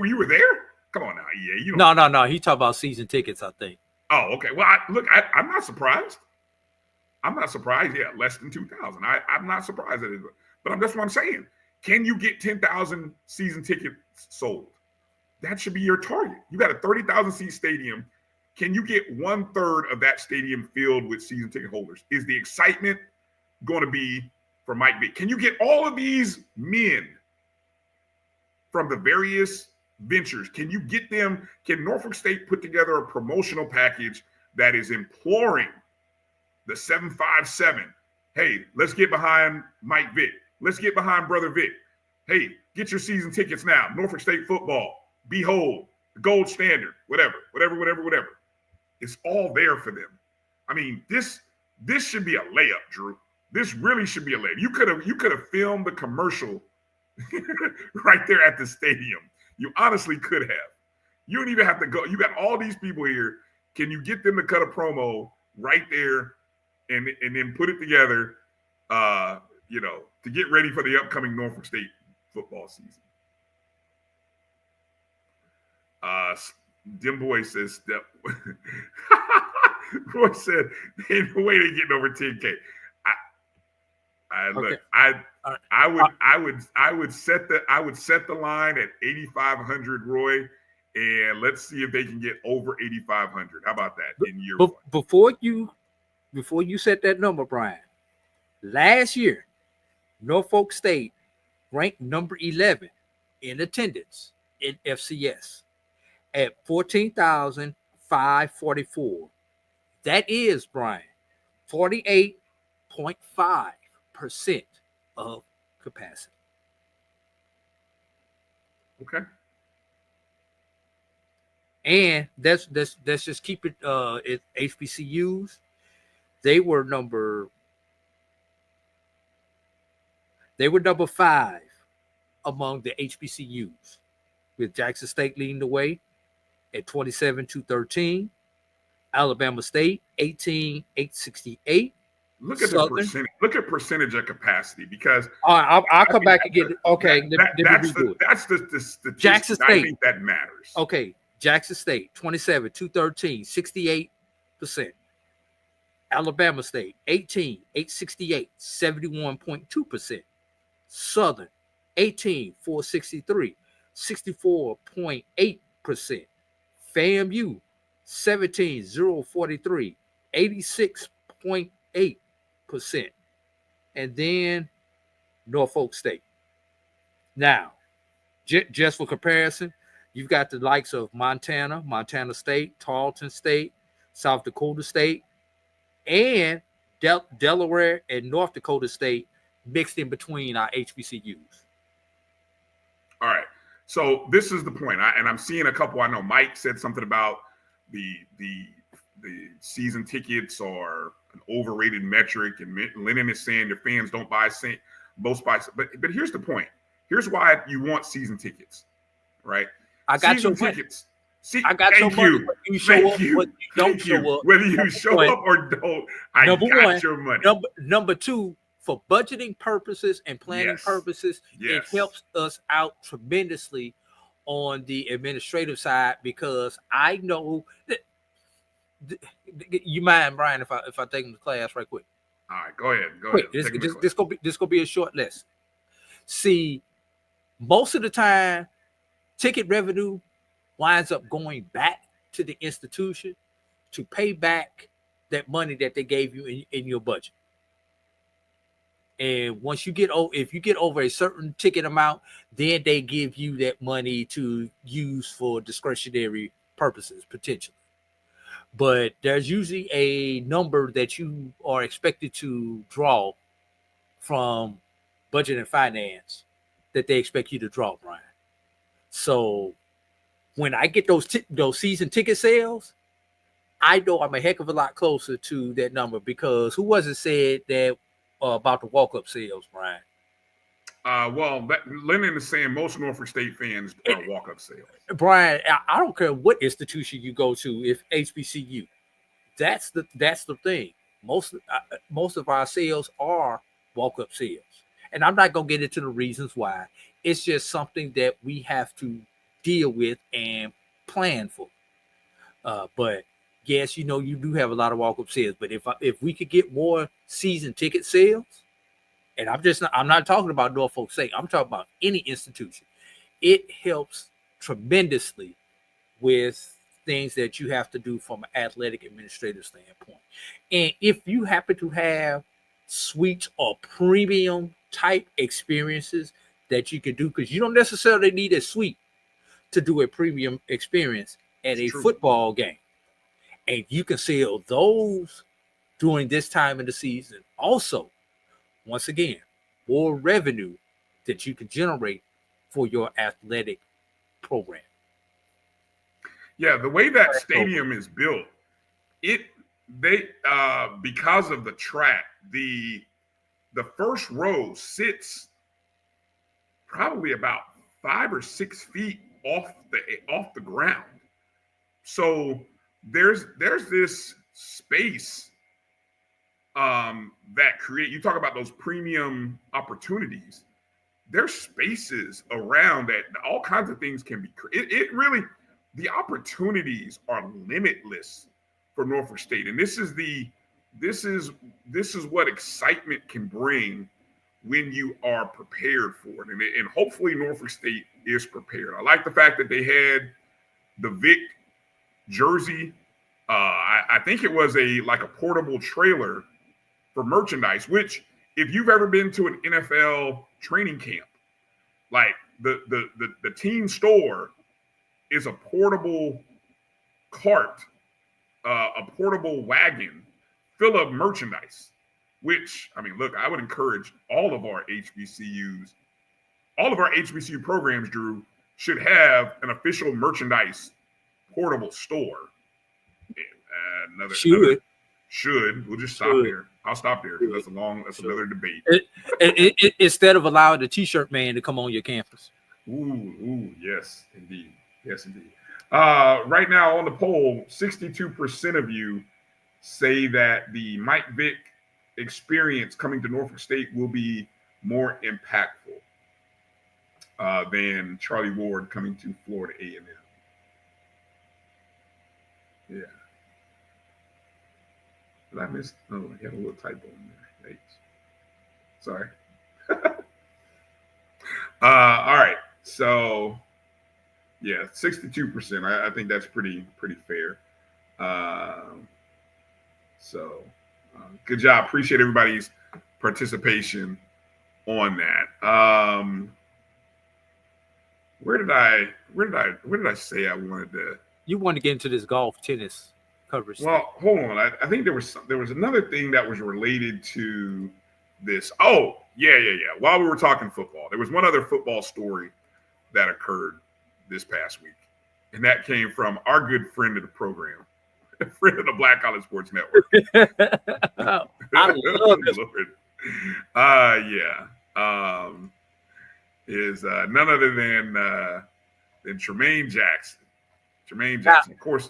you were there? Come on now, EA. No. He talked about season tickets, I think. Oh, okay. Well, I'm not surprised. Yeah, less than 2,000. I'm not surprised at it. But that's what I'm saying. Can you get 10,000 season tickets sold? That should be your target. You got a 30,000 seat stadium. Can you get 1/3 of that stadium filled with season ticket holders? Is the excitement going to be for Mike Vick? Can you get all of these men from the various ventures? Can you get them? Can Norfolk State put together a promotional package that is imploring the 757? Hey, let's get behind Mike Vick. Let's get behind Brother Vick. Hey, get your season tickets now. Norfolk State football. Behold, the gold standard. Whatever. It's all there for them. I mean, this should be a layup, Drew. This really should be a layup. You could have filmed the commercial right there at the stadium. You honestly could have. You don't even have to go. You got all these people here. Can you get them to cut a promo right there and then put it together, to get ready for the upcoming Norfolk State football season? Dim Boy says that Roy said ain't no way they're getting over 10K. I would set the line at 8,500, Roy, and let's see if they can get over 8,500. How about that in year one? Before you set that number, Brian, last year, Norfolk State ranked number 11 in attendance in FCS at 14,544. That is, Brian, 48.5% of capacity. Okay. And let's just keep it at HBCUs. They were number 5 among the HBCUs, with Jackson State leading the way at 27,213. Alabama State 18,868. Look at the percentage. Look at percentage of capacity, because I'll come back and get it. Okay, that's the Jackson State. I think that matters. Okay, Jackson State 27,213, 68%. Alabama State, 18, 868, 71.2%. Southern, 18, 463, 64.8%. FAMU, 17, 043, 86.8%. And then Norfolk State. Now, just for comparison, you've got the likes of Montana State, Tarleton State, South Dakota State, and Delaware and North Dakota State mixed in between our HBCUs. All right. So this is the point. I'm seeing a couple. I know Mike said something about the season tickets are an overrated metric, and Lennon is saying your fans don't buy both buy. But here's the point. Here's why you want season tickets, right? I got season your tickets. I got your money. Whether you show up, whether you don't show up. Whether you show up or don't, I got your money. Number two, for budgeting purposes and planning purposes, it helps us out tremendously on the administrative side, because I know that you mind, Brian, if I take them to class right quick. All right, go ahead. This gonna be a short lesson. See, most of the time, ticket revenue winds up going back to the institution to pay back that money that they gave you in your budget. And once you if you get over a certain ticket amount, then they give you that money to use for discretionary purposes, potentially. But there's usually a number that you are expected to draw from budget and finance that they expect you to draw, Brian. So when I get those season ticket sales, I know I'm a heck of a lot closer to that number, because who was it said that about the walk-up sales, Brian? Well, Lennon is saying most Norfolk State fans are walk-up sales. Brian, I don't care what institution you go to, if HBCU, that's the thing. Most of our sales are walk-up sales, and I'm not gonna get into the reasons why. It's just something that we have to deal with and plan for. But yes, you do have a lot of walk-up sales, but if we could get more season ticket sales, and I'm not talking about Norfolk State, I'm talking about any institution, it helps tremendously with things that you have to do from an athletic administrative standpoint. And if you happen to have suites or premium type experiences that you can do, because you don't necessarily need a suite to do a premium experience at a football game. And you can sell those during this time of the season. Also, once again, more revenue that you can generate for your athletic program. Yeah, the way that stadium is built, because of the track, the first row sits probably about 5 or 6 feet off the ground. So there's this space that you talk about those premium opportunities. There's spaces around that all kinds of things can be created. The opportunities are limitless for Norfolk State, and this is what excitement can bring when you are prepared for it, and hopefully Norfolk State is prepared. I like the fact that they had the Vic jersey. I think it was a portable trailer for merchandise, which if you've ever been to an NFL training camp, like the team store is a portable cart, a portable wagon full of merchandise, which, I mean, look, I would encourage all of our HBCU programs, Drew, should have an official merchandise portable store. We'll just stop there. I'll stop there because that's another debate. Instead of allowing the t-shirt man to come on your campus. Ooh, yes, indeed. Right now on the poll, 62% of you say that the Mike Vick experience coming to Norfolk State will be more impactful than Charlie Ward coming to Florida A&M. Yeah. Did I miss? Oh, I had a little typo in there. H. Sorry. All right. So yeah, 62%. I think that's pretty fair. So good job. Appreciate everybody's participation on that. Where did I say I wanted to? You want to get into this golf tennis coverage? Well, hold on. I think there was another thing that was related to this. Oh, yeah. While we were talking football, there was one other football story that occurred this past week, and that came from our good friend of the program, a friend of the Black College Sports Network. I love this. Is none other than Tremaine Jackson. Tremaine Jackson, of course.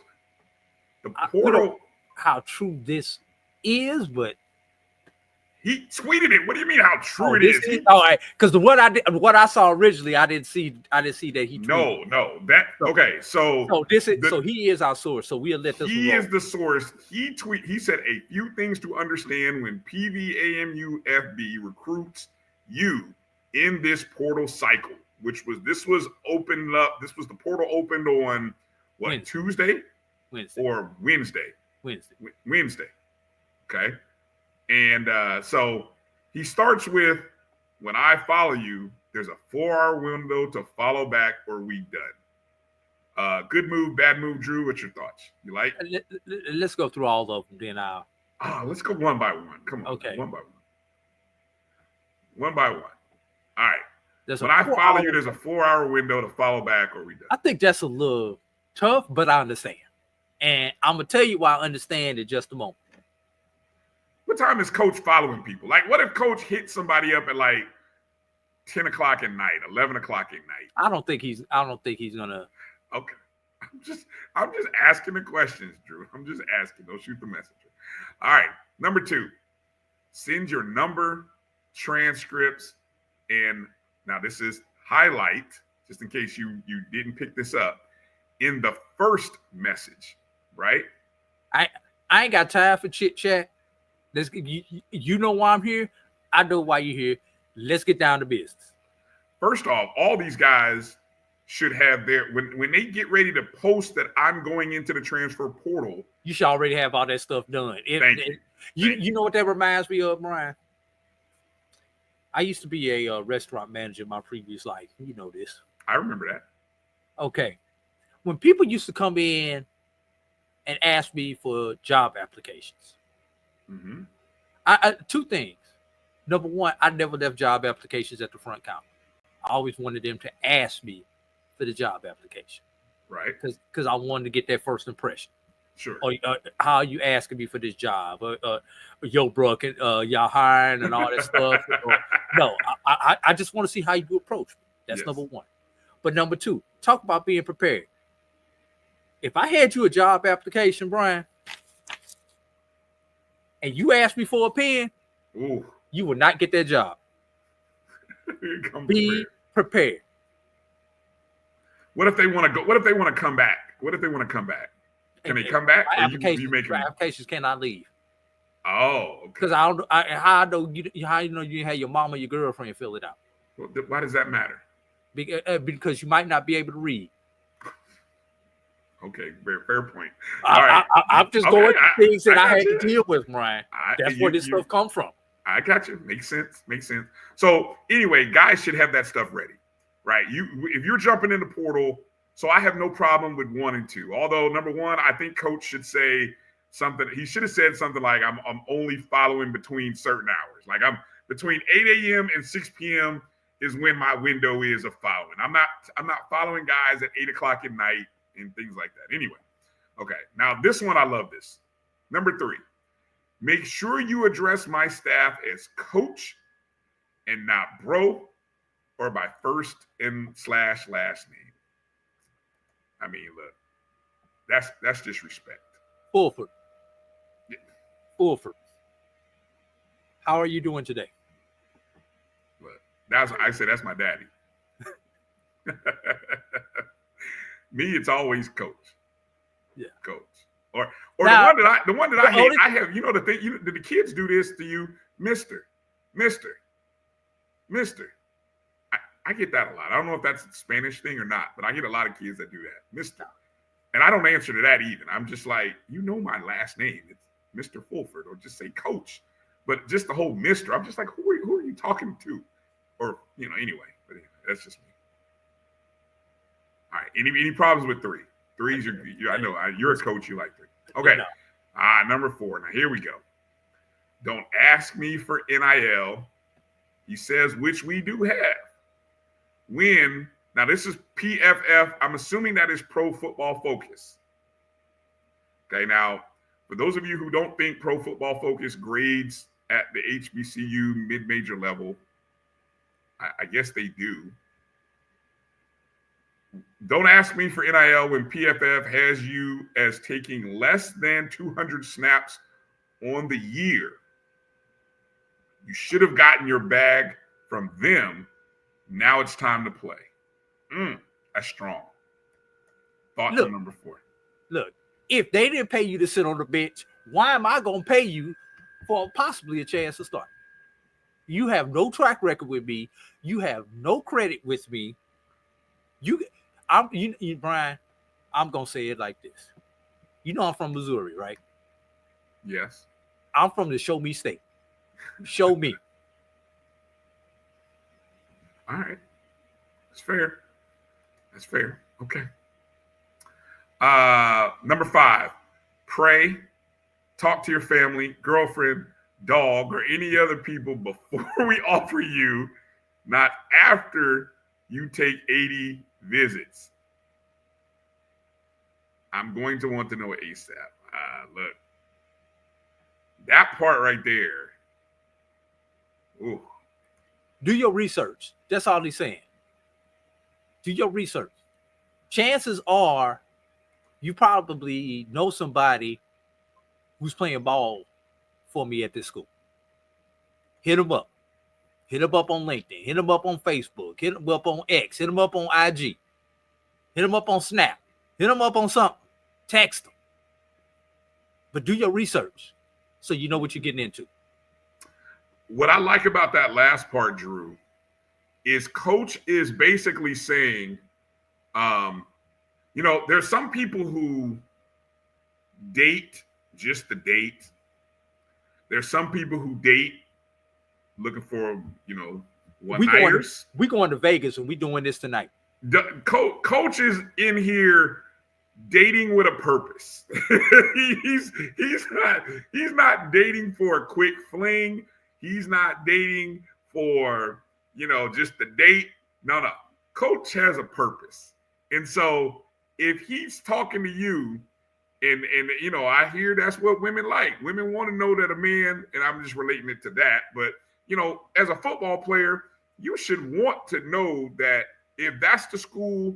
The portal. I don't know how true this is, but he tweeted it. What do you mean how true it is? All right, because what I saw originally, I didn't see that he tweeted. No. That okay. So he is our source. So we'll let this. He is the source. He said a few things to understand when PVAMUFB recruits you in this portal cycle, this was opened up. This was the portal opened on what, Wednesday. Tuesday? Or Wednesday. Wednesday. Okay. And so he starts with, when I follow you, there's a 4-hour window to follow back or we done. Good move, bad move, Drew. What's your thoughts? You like? Let's go through all of them. Then let's go one by one. Come on. Okay. One by one. One by one. All right. When I follow you, there's a 4-hour window to follow back or we done. I think that's a little tough, but I understand. And I'm going to tell you why I understand in just a moment. What time is Coach following people? Like, what if Coach hits somebody up at like 10 o'clock at night, 11 o'clock at night? I don't think he's going to. Okay. I'm just asking the questions, Drew. I'm just asking. Don't shoot the messenger. All right. Number 2, send your number, transcripts, and now this is highlight, just in case you didn't pick this up, in the first message, right? I ain't got time for chit chat. You know why I'm here. I know why you're here. Let's get down to business. First off, all these guys should have when they get ready to post that I'm going into the transfer portal. You should already have all that stuff done. Thank you. You know what that reminds me of, Bryan? I used to be a restaurant manager in my previous life. You know this. I remember that. Okay. When people used to come in and ask me for job applications, I 2 things. Number 1, I never left job applications at the front counter. I always wanted them to ask me for the job application. Right. Because I wanted to get that first impression. Sure. Or how are you asking me for this job? Yo, bro, y'all hiring and all that stuff? No, I just want to see how you approach me. That's number 1. But number 2, talk about being prepared. If I had you a job application, Bryan, and you asked me for a pen, you will not get that job. Be prepared. What if they want to go? What if they want to come back? What if they want to come back? Can they come back? Applications cannot leave. Oh, okay. Because how you know you had your mama, your girlfriend fill it out. Well, why does that matter? Because you might not be able to read. Okay, fair point. All right. I'm just going to things that I had to deal with, Bryan. That's where this stuff comes from. I got you. Makes sense. So anyway, guys should have that stuff ready, right? If you're jumping in the portal, so I have no problem with 1 and 2. Although number 1, I think Coach should say something. He should have said something like, "I'm only following between certain hours. Like I'm between 8 a.m. and 6 p.m. is when my window is of following. I'm not following guys at 8 o'clock at night." And things like that. Anyway, okay. Now this one, I love this. Number 3, make sure you address my staff as coach and not bro or by first and / last name. I mean, look, that's disrespect. Fulford. Yeah. Fulford. How are you doing today? Look, that's my daddy. Me, it's always coach. Yeah. Coach. Or Now, the one that I hate. only- I have, you know, the thing. The kids do this to you, Mister. I get that a lot. I don't know if that's a Spanish thing or not, but I get a lot of kids that do that, Mister. And I don't answer to that even. I'm just like, you know, my last name. It's Mr. Fulford, or just say Coach. But just the whole Mister, I'm just like, who are you talking to? Or, you know, anyway. But anyway, that's just me. All right. Any problems with 3? 3's I know you're a coach. You like 3. Okay. Number 4. Now here we go. Don't ask me for NIL. He says, which we do have. When, now this is PFF. I'm assuming that is Pro Football Focus. Okay. Now, for those of you who don't think Pro Football Focus grades at the HBCU mid-major level, I guess they do. Don't ask me for NIL when PFF has you as taking less than 200 snaps on the year. You should have gotten your bag from them. Now it's time to play. That's strong. Thoughts on number 4? Look, if they didn't pay you to sit on the bench, why am I going to pay you for possibly a chance to start? You have no track record with me. You have no credit with me. Brian, I'm going to say it like this. You know I'm from Missouri, right? Yes. I'm from the Show Me State. Show me. All right. That's fair. Okay. Number 5, pray, talk to your family, girlfriend, dog, or any other people before we offer you, not after you take 80 visits. I'm going to want to know ASAP. Look, that part right there. Ooh. Do your research. That's all he's saying. Do your research. Chances are you probably know somebody who's playing ball for me at this school. Hit them up. Hit them up on LinkedIn. Hit them up on Facebook. Hit them up on X. Hit them up on IG. Hit them up on Snap. Hit them up on something. Text them. But do your research so you know what you're getting into. What I like about that last part, Drew, is Coach is basically saying, there's some people who date just to date. There's some people who date looking for, one-nighters. We going to Vegas and we doing this tonight. Coach is in here dating with a purpose. he's not dating for a quick fling. He's not dating for, just the date. No. Coach has a purpose. And so if he's talking to you, and I hear that's what women like. Women want to know that a man, and I'm just relating it to that, but, as a football player, you should want to know that if that's the school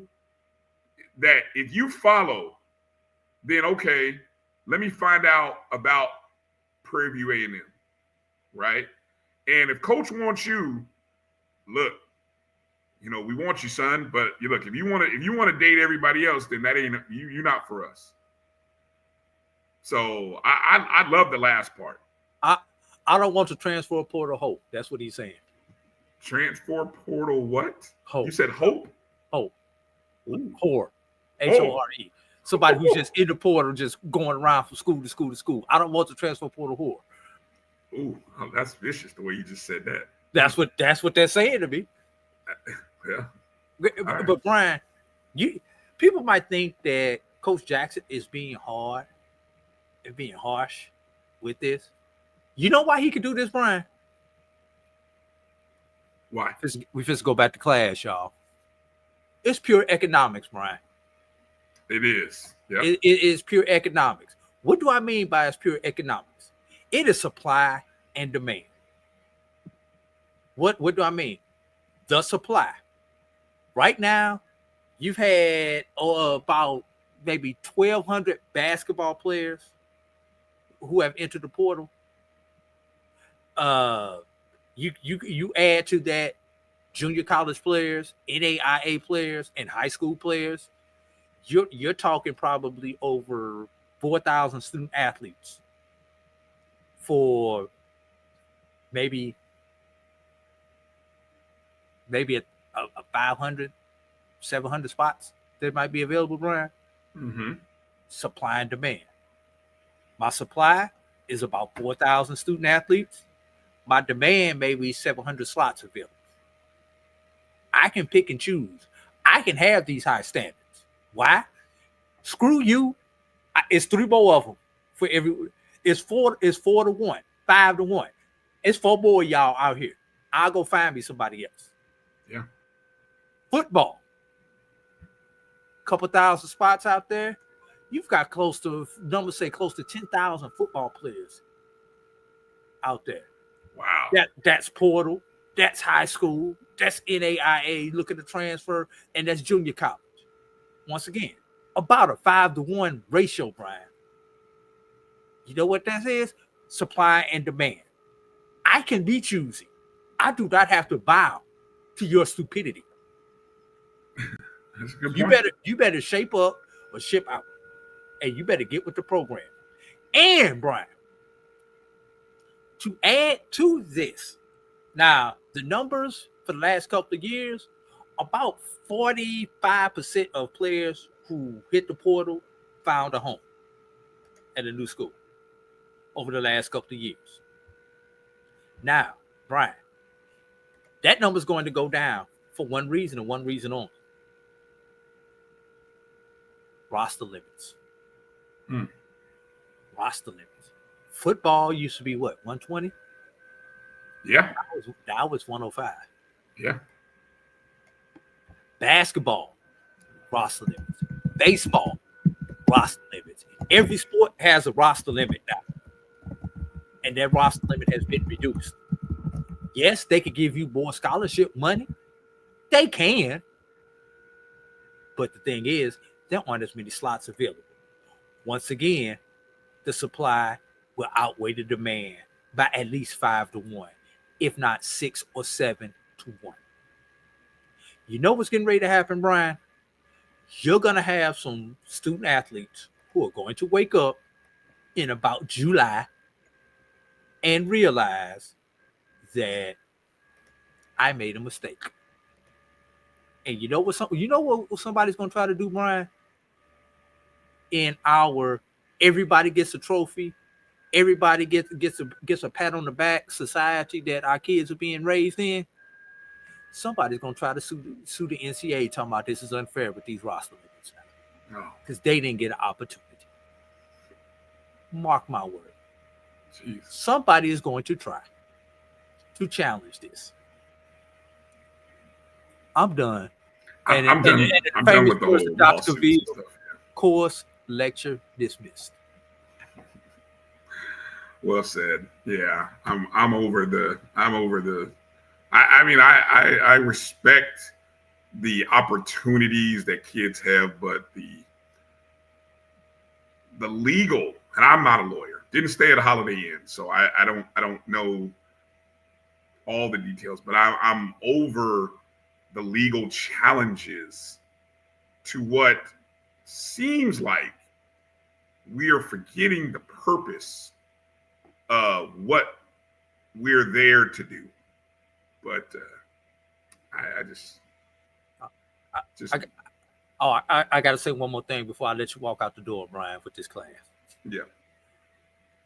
that if you follow, then okay, let me find out about Prairie View A&M, right? And if Coach wants you, look, we want you, son. But if you want to date everybody else, then that ain't you're not for us. So I love the last part. I don't want to transfer portal hope. That's what he's saying. Transfer portal what? Hope. You said hope? Hope. Whore. H-O-R-E. Somebody who's just in the portal, just going around from school to school to school. I don't want to transfer portal whore. Ooh, that's vicious the way you just said that. That's what they're saying to me. Yeah. But Brian, people might think that Coach Jackson is being hard and being harsh with this. You know why he could do this, Brian? Why? We just go back to class, y'all. It's pure economics, Brian. It is. Yeah. It is pure economics. What do I mean by it's pure economics? It is supply and demand. What do I mean? The supply. Right now, you've had about maybe 1,200 basketball players who have entered the portal. You add to that junior college players, NAIA players, and high school players. You're talking probably over 4,000 student athletes for maybe a 500, 700 spots that might be available, Brian. Mm-hmm. Supply and demand. My supply is about 4,000 student athletes. My demand may be 700 slots available. I can pick and choose. I can have these high standards. Why? Screw you. It's 3 more of them for every. It's 4 to 1, 5 to 1. It's 4 more of y'all out here. I'll go find me somebody else. Yeah. Football. Couple thousand spots out there. You've got close to 10,000 football players out there. Wow. That's portal. That's high school. That's NAIA looking to transfer, and that's junior college. Once again, about a 5 to 1 ratio, Brian. You know what that is? Supply and demand. I can be choosy. I do not have to bow to your stupidity. That's a good point. You better shape up or ship out, and you better get with the program. And Brian, to add to this, now the numbers for the last couple of years, about 45% of players who hit the portal found a home at a new school over the last couple of years. Now, Brian, that number is going to go down for one reason and one reason only. Roster limits. Roster limits. Football used to be what, 120? Yeah. That was 105. Yeah. Basketball, roster limits. Baseball, roster limits. Every sport has a roster limit now. And that roster limit has been reduced. Yes, they could give you more scholarship money. They can. But the thing is, there aren't as many slots available. Once again, the supply will outweigh the demand by at least 5 to 1, if not 6 or 7 to 1. You know what's getting ready to happen, Brian? You're going to have some student athletes who are going to wake up in about July and realize that I made a mistake. And you know what somebody's going to try to do, Brian? In our everybody gets a trophy, everybody gets a pat on the back society that our kids are being raised in, somebody's going to try to sue the NCAA talking about this is unfair with these roster limits now because they didn't get an opportunity. Mark my word. Jeez. Somebody is going to try to challenge this. I'm done. I'm done with the whole lawsuit stuff. Course lecture dismissed. Well said. Yeah, I'm over the. I respect the opportunities that kids have, but the legal, and I'm not a lawyer. Didn't stay at a Holiday Inn, so I don't know all the details, but I'm over the legal challenges to what seems like we are forgetting the purpose of what we're there to do. But I got to say one more thing before I let you walk out the door, Brian, with this class. Yeah.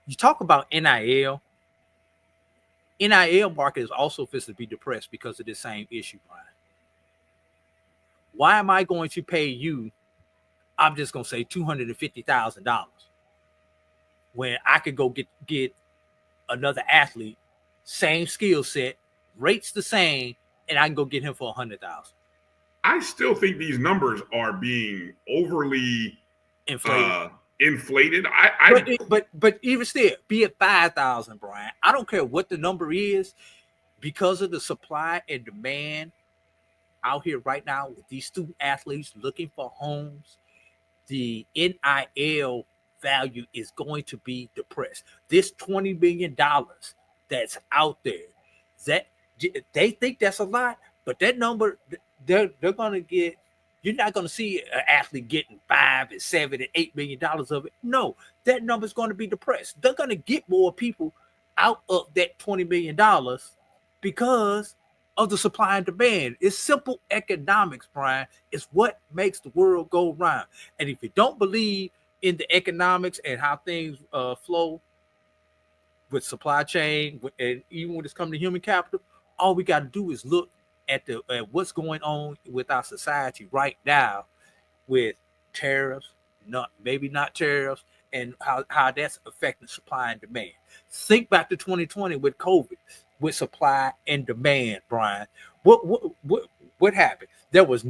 You talk about NIL. NIL market is also supposed to be depressed because of this same issue, Brian. Why am I going to pay you, I'm just going to say $250,000 when I could go get another athlete, same skill set, rates the same, and I can go get him for $100,000. I still think these numbers are being overly inflated. But even still, be it 5,000, Brian. I don't care what the number is, because of the supply and demand out here right now with these student athletes looking for homes. The NIL value is going to be depressed. This $20 billion that's out there, that they think that's a lot, but that number, they're going to get You're not going to see an athlete getting $5 and $7 and $8 million of it. No, that number is going to be depressed. They're going to get more people out of that $20 million because of the supply and demand. It's simple economics, Brian. It's what makes the world go round. And if you don't believe in the economics and how things flow with supply chain, and even when it's coming to human capital, all we got to do is look at what's going on with our society right now with tariffs, maybe not tariffs, and how that's affecting supply and demand. Think back to 2020 with COVID, with supply and demand, Brian. What happened? There was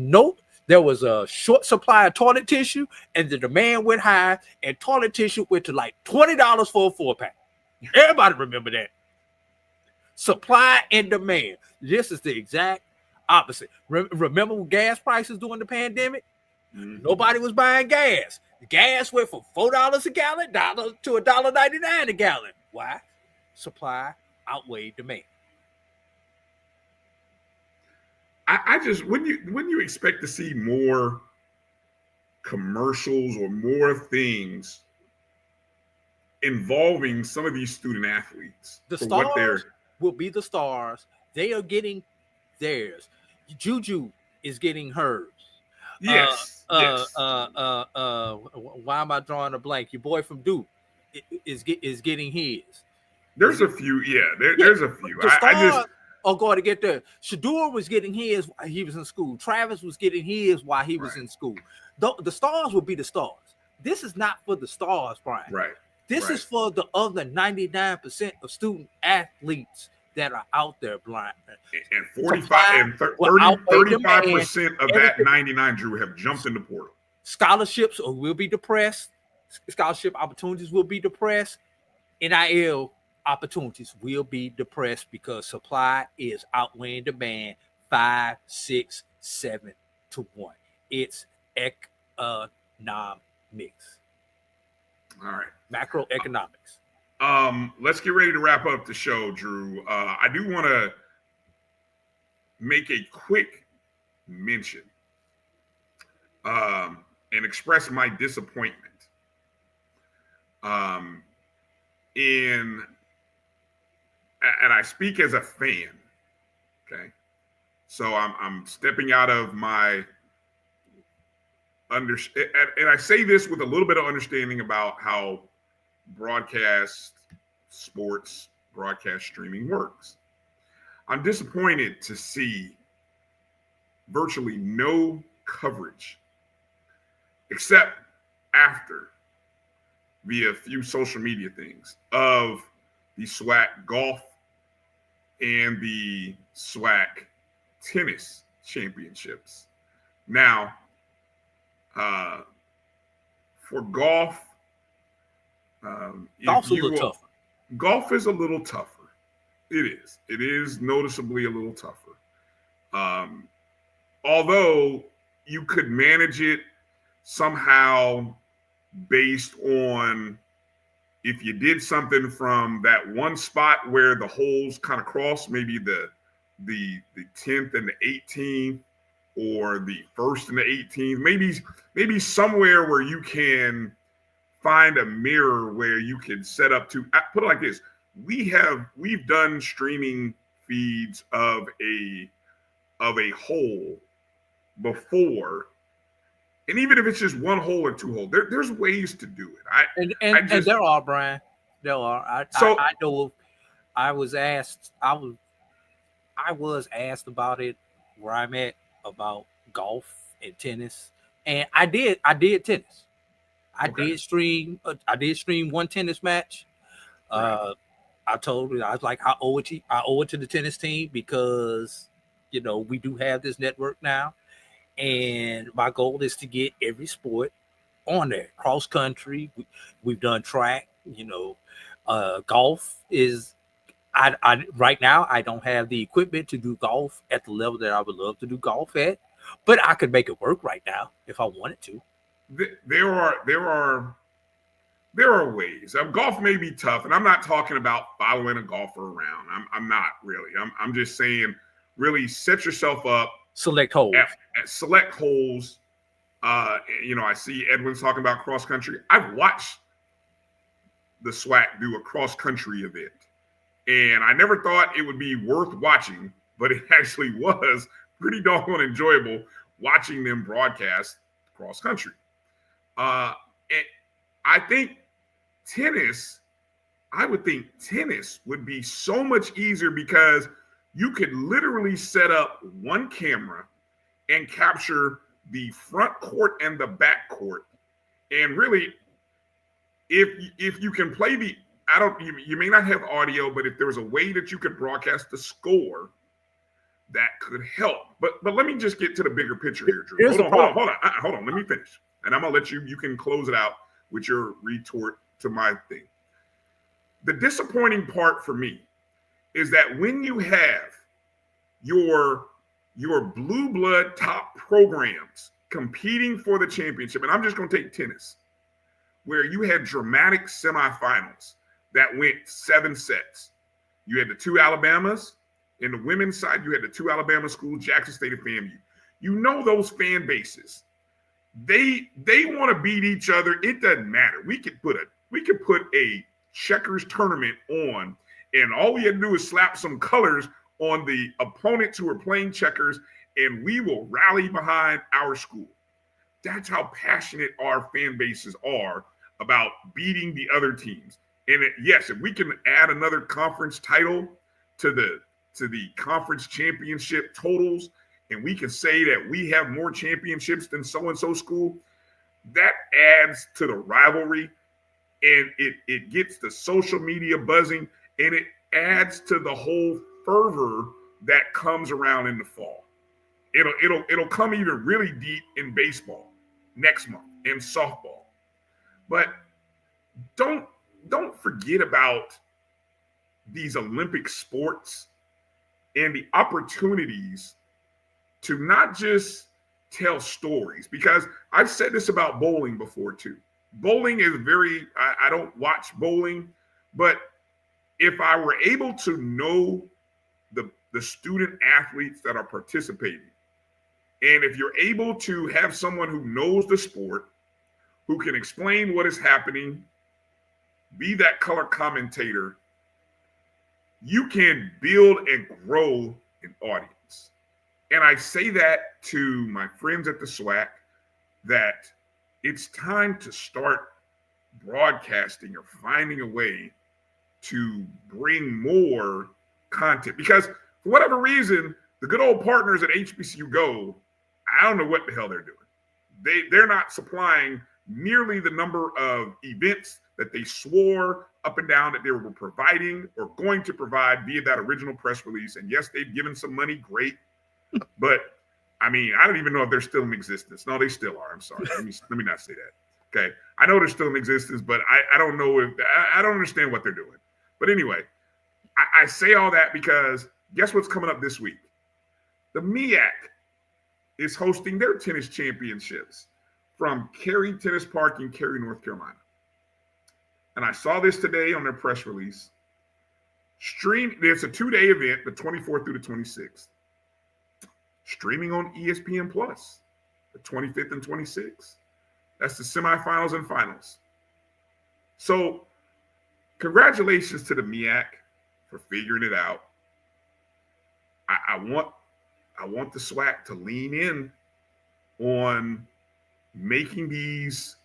a short supply of toilet tissue, and the demand went high, and toilet tissue went to like $20 for a 4-pack. Everybody remember that. Supply and demand. This is the exact opposite. Remember gas prices during the pandemic? Mm-hmm. Nobody was buying gas. The gas went from $4 a gallon to $1.99 a gallon. Why? Supply outweighed demand. I just when you expect to see more commercials or more things involving some of these student athletes. The stars will be the stars. They are getting theirs. Juju is getting hers. Yes. Why am I drawing a blank? Your boy from Duke is getting his. There's a few. Yeah, there's a few. The stars are going to get there. Shador was getting his while he was in school. Travis was getting his while he was in school. The stars will be the stars. This is not for the stars, Brian. Right. This is for the other 99% of student athletes that are out there, Brian. And 35% of that 99, Drew, have jumped in the portal. Scholarships will be depressed. Scholarship opportunities will be depressed. NIL opportunities will be depressed because supply is outweighing demand 5, 6, 7 to 1. It's economics. All right. Macroeconomics. Let's get ready to wrap up the show, Drew. I do want to make a quick mention and express my disappointment and I speak as a fan. Okay, so I'm stepping out of my and I say this with a little bit of understanding about how broadcast sports, broadcast streaming works. I'm disappointed to see virtually no coverage except after via a few social media things of the SWAC golf and the SWAC tennis championships. Now, for golf, golf's a little tougher. Golf is a little tougher. It is. It is noticeably a little tougher. Although you could manage it somehow based on if you did something from that one spot where the holes kind of cross, maybe the 10th and the 18th, or the 1st and the 18th, maybe somewhere where you can find a mirror where you can set up to put it like this. We've done streaming feeds of a hole before, and even if it's just one hole or two holes, there's ways to do it. And there are, Brian. There are. I know. I was asked about it where I'm at about golf and tennis, and I did tennis. I did stream one tennis match. Right. I told her, I was like, I owe it to the tennis team because we do have this network now, and my goal is to get every sport on there. Cross country, we've done track. Golf is. I right now I don't have the equipment to do golf at the level that I would love to do golf at, but I could make it work right now if I wanted to. There are ways. Golf may be tough, and I'm not talking about following a golfer around. I'm not really. I'm just saying, really set yourself up. Select holes. Select holes I see Edwin's talking about cross country. I've watched the SWAC do a cross country event, and I never thought it would be worth watching, but it actually was pretty doggone enjoyable watching them broadcast cross country. And I think I would think tennis would be so much easier because you could literally set up one camera and capture the front court and the back court. And really, if you can play you may not have audio, but if there was a way that you could broadcast the score, that could help. But let me just get to the bigger picture here, Drew. Hold on. Let me finish. And I'm gonna let you can close it out with your retort to my thing. The disappointing part for me is that when you have your blue blood top programs competing for the championship, and I'm just going to take tennis, where you had dramatic semifinals that went 7 sets. You had the 2 Alabamas. In the women's side, you had the 2 Alabama schools, Jackson State and FAMU. You know those fan bases. They want to beat each other. It doesn't matter. We could put a checkers tournament on, and all we had to do is slap some colors on the opponents who are playing checkers, and we will rally behind our school. That's how passionate our fan bases are about beating the other teams. And yes, if we can add another conference title to the conference championship totals, and we can say that we have more championships than so-and-so school, that adds to the rivalry, and it gets the social media buzzing, and it adds to the whole fervor that comes around in the fall. It'll come even really deep in baseball next month and softball. But don't forget about these Olympic sports and the opportunities to not just tell stories, because I've said this about bowling before too. Bowling is I don't watch bowling, but if I were able to know the student athletes that are participating, and if you're able to have someone who knows the sport, who can explain what is happening, be that color commentator, you can build and grow an audience. And I say that to my friends at the SWAC, that it's time to start broadcasting or finding a way to bring more content. Because for whatever reason, the good old partners at HBCU Go, I don't know what the hell they're doing. They're not supplying nearly the number of events that they swore up and down that they were providing or going to provide via that original press release. And yes, they've given some money, great. But I mean, I don't even know if they're still in existence. No, they still are. I'm sorry. Let me not say that. Okay. I know they're still in existence, but I don't know I don't understand what they're doing. But anyway, I say all that because guess what's coming up this week? The MEAC is hosting their tennis championships from Cary Tennis Park in Cary, North Carolina. And I saw this today on their press release. It's a 2-day event, the 24th through the 26th. Streaming on ESPN Plus, the 25th and 26th. That's the semifinals and finals. So congratulations to the MEAC for figuring it out. I want the SWAC to lean in on making these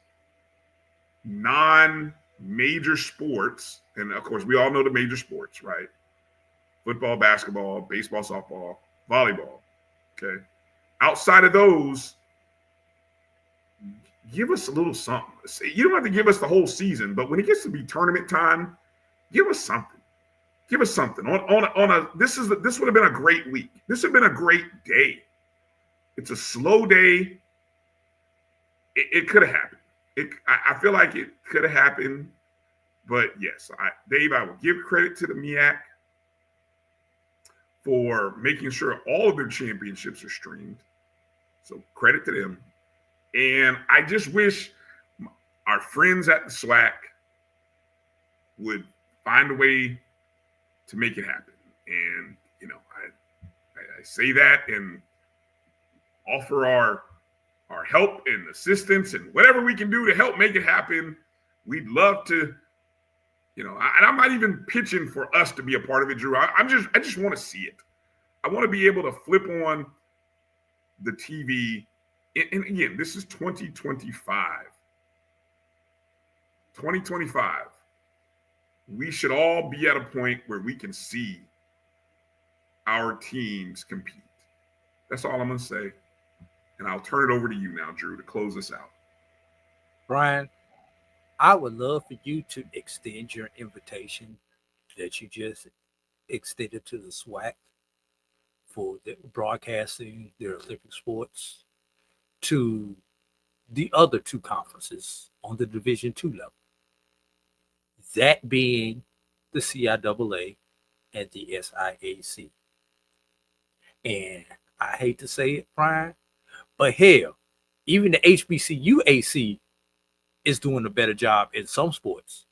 non-major sports, and of course we all know the major sports, right? Football, basketball, baseball, softball, volleyball. Okay. Outside of those, give us a little something. You don't have to give us the whole season, but when it gets to be tournament time, give us something. Give us something. This would have been a great week. This would have been a great day. It's a slow day. It could have happened. I feel like it could have happened, but yes, Dave, I will give credit to the MEAC for making sure all of their championships are streamed. So credit to them. And I just wish our friends at the SWAC would find a way to make it happen. And, I say that and offer our our help and assistance and whatever we can do to help make it happen. We'd love to, and I'm not even pitching for us to be a part of it, Drew. I just want to see it. I want to be able to flip on the TV. And again, this is 2025. 2025. We should all be at a point where we can see our teams compete. That's all I'm going to say. And I'll turn it over to you now, Drew, to close this out. Bryan, I would love for you to extend your invitation that you just extended to the SWAC for the broadcasting their Olympic sports to the other two conferences on the Division II level. That being the CIAA and the SIAC. And I hate to say it, Bryan, but hell, even the HBCU AC is doing a better job in some sports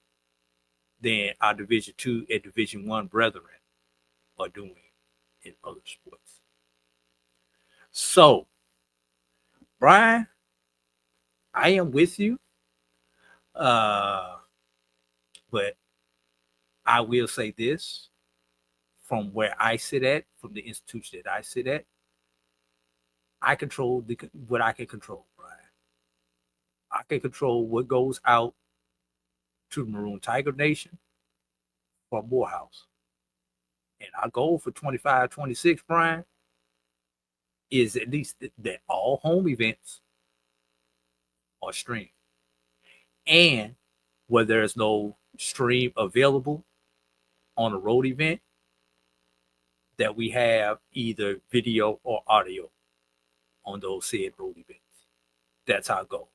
than our Division II and Division I brethren are doing in other sports. So, Bryan, I am with you. But I will say this, from where I sit at, from the institution that I sit at, I control what I can control, Bryan. I can control what goes out to the Maroon Tiger Nation from Morehouse. And our goal for 25-26, Bryan, is at least that all home events are streamed. And where there's no stream available on a road event, that we have either video or audio on those said road events. That's our goal.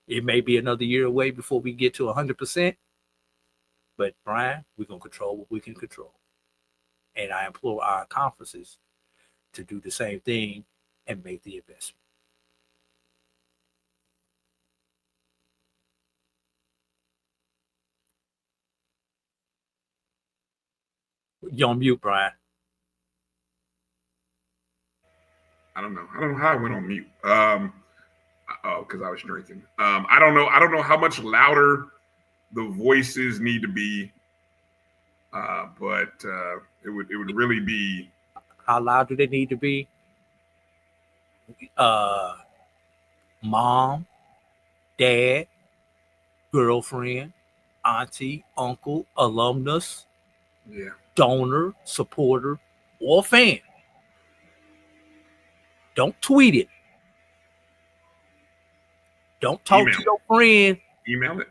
It may be another year away before we get to 100%, but Bryan, we're going to control what we can control. And I implore our conferences to do the same thing and make the investment. You're on mute, Bryan. I don't know how I went on mute. Because I was drinking. I don't know how much louder the voices need to be. But it would really be. How loud do they need to be? Mom, dad, girlfriend, auntie, uncle, alumnus, donor, supporter, or fan. Don't tweet it. Don't talk to your friend. Email it.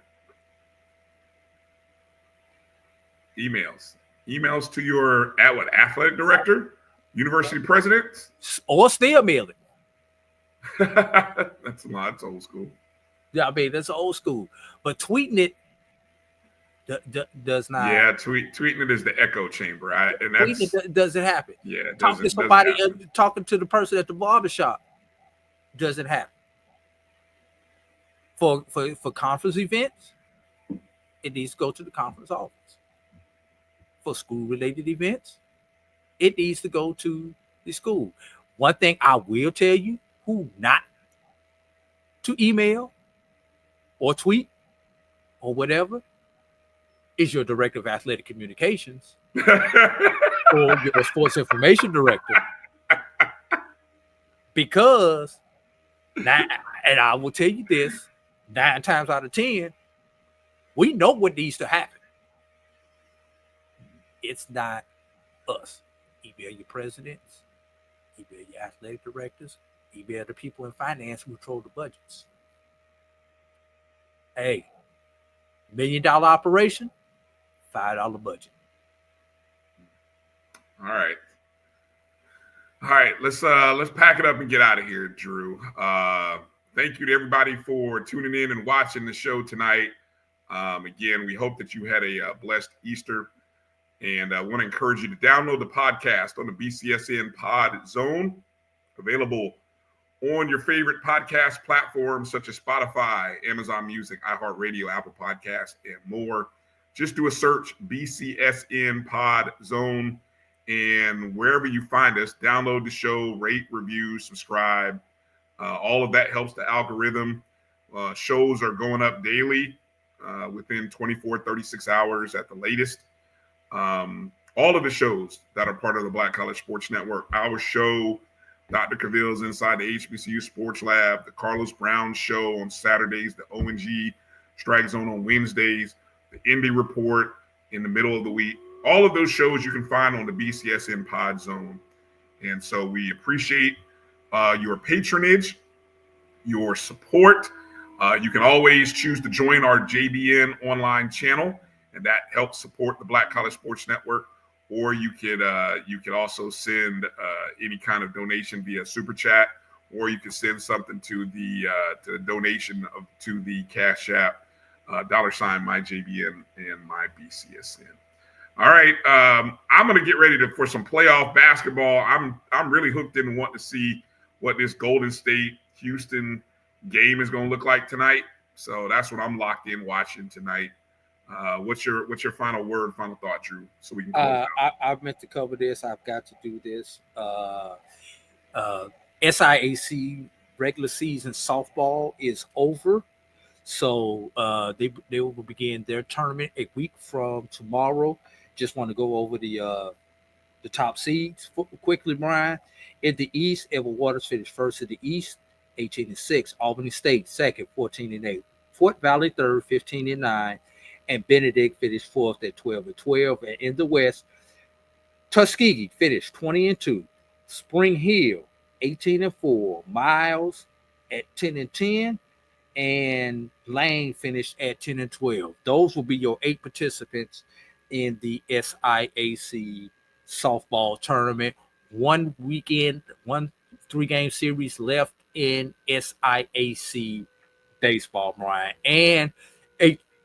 Emails to your athletic director, university president, or still mail it. That's old school. Yeah, I mean that's old school. But tweeting it does not. Yeah, tweeting it is the echo chamber. Tweeting it doesn't happen. Yeah, talking to somebody, talking to the person at the barbershop doesn't happen. For conference events, it needs to go to the conference office. For school-related events, it needs to go to the school. One thing I will tell you, who not to email or tweet or whatever, is your director of athletic communications or your sports information director. Because now, and I will tell you this, 9 times out of 10, we know what needs to happen. It's not us. Email your presidents, email your athletic directors, email the people in finance who control the budgets. Hey, $1 million operation, $5 budget. All right. Let's pack it up and get out of here, Drew. Thank you to everybody for tuning in and watching the show tonight. Again, we hope that you had a blessed Easter, and I want to encourage you to download the podcast on the BCSN Pod Zone, available on your favorite podcast platforms such as Spotify, Amazon Music, iHeartRadio, Apple Podcasts, and more. Just do a search, BCSN Pod Zone, and wherever you find us, download the show, rate, review, subscribe. All of that helps the algorithm. Shows are going up daily within 24, 36 hours at the latest. All of the shows that are part of the Black College Sports Network, our show, Dr. Cavill's Inside the HBCU Sports Lab, the Carlos Brown Show on Saturdays, the O&G Strike Zone on Wednesdays, the Indy Report in the middle of the week. All of those shows you can find on the BCSN Pod Zone. And so we appreciate your patronage, your support. You can always choose to join our JBN online channel, and that helps support the Black College Sports Network. Or you could also send any kind of donation via Super Chat, or you can send something to the donation to the Cash App, $MyJBN and my BCSN. All right, I'm gonna get ready for some playoff basketball. I'm really hooked in and want to see what this Golden State Houston game is gonna look like tonight. So that's what I'm locked in watching tonight. What's your final word, final thought, Drew? So we can close out. I've meant to cover this. I've got to do this. SIAC regular season softball is over. So they will begin their tournament a week from tomorrow. Just want to go over the top seeds quickly, Brian. In the East, Edward Waters finished first in the East, 18-6. Albany State second, 14-8. Fort Valley third, 15-9. And Benedict finished fourth at 12-12. And in the West, Tuskegee finished 20-2. Spring Hill, 18-4. Miles at 10-10. And Lane finished at 10-12. Those will be your 8 participants in the SIAC softball tournament. 1 weekend, 1 3-game series left in SIAC baseball, Brian. And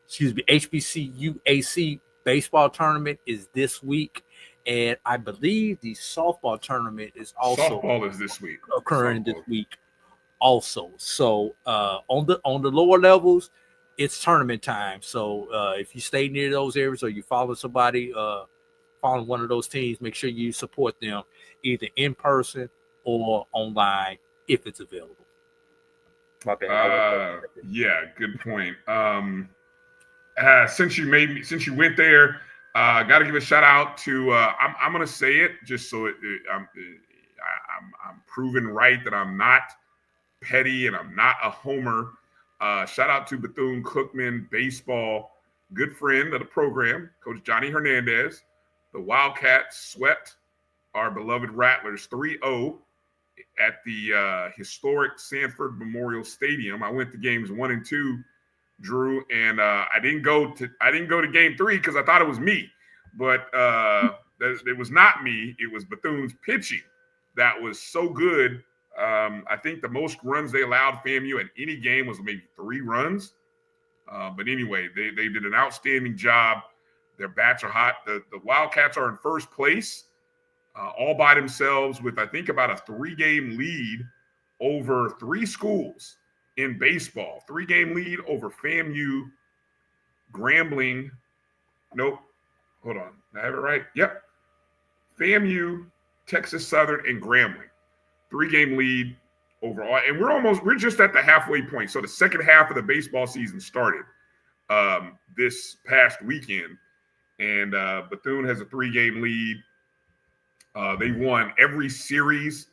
HBCU AC baseball tournament is this week, and I believe the softball tournament is also this week occurring this week also. So on the lower levels, it's tournament time. So if you stay near those areas or you follow somebody, following one of those teams, make sure you support them either in person or online if it's available. My bad. Yeah, good point. Since you went there, got to give a shout out to. I'm gonna say it just so I'm proven right that I'm not petty and I'm not a homer. Shout out to Bethune-Cookman baseball, good friend of the program, Coach Johnny Hernandez. The Wildcats swept our beloved Rattlers 3-0 at the historic Sanford Memorial Stadium. I went to games 1 and 2, Drew, and I didn't go to game 3 because I thought it was me, but it was not me. It was Bethune's pitching that was so good. I think the most runs they allowed FAMU at any game was maybe 3 runs. But anyway, they did an outstanding job. Their bats are hot. The Wildcats are in first place all by themselves with, I think, about a 3-game lead over 3 schools in baseball. 3-game lead over FAMU, Grambling. Nope. Hold on. Did I have it right? Yep. FAMU, Texas Southern, and Grambling. 3-game lead overall. And we're just at the halfway point. So the second half of the baseball season started this past weekend. And Bethune has a 3-game lead. They won every series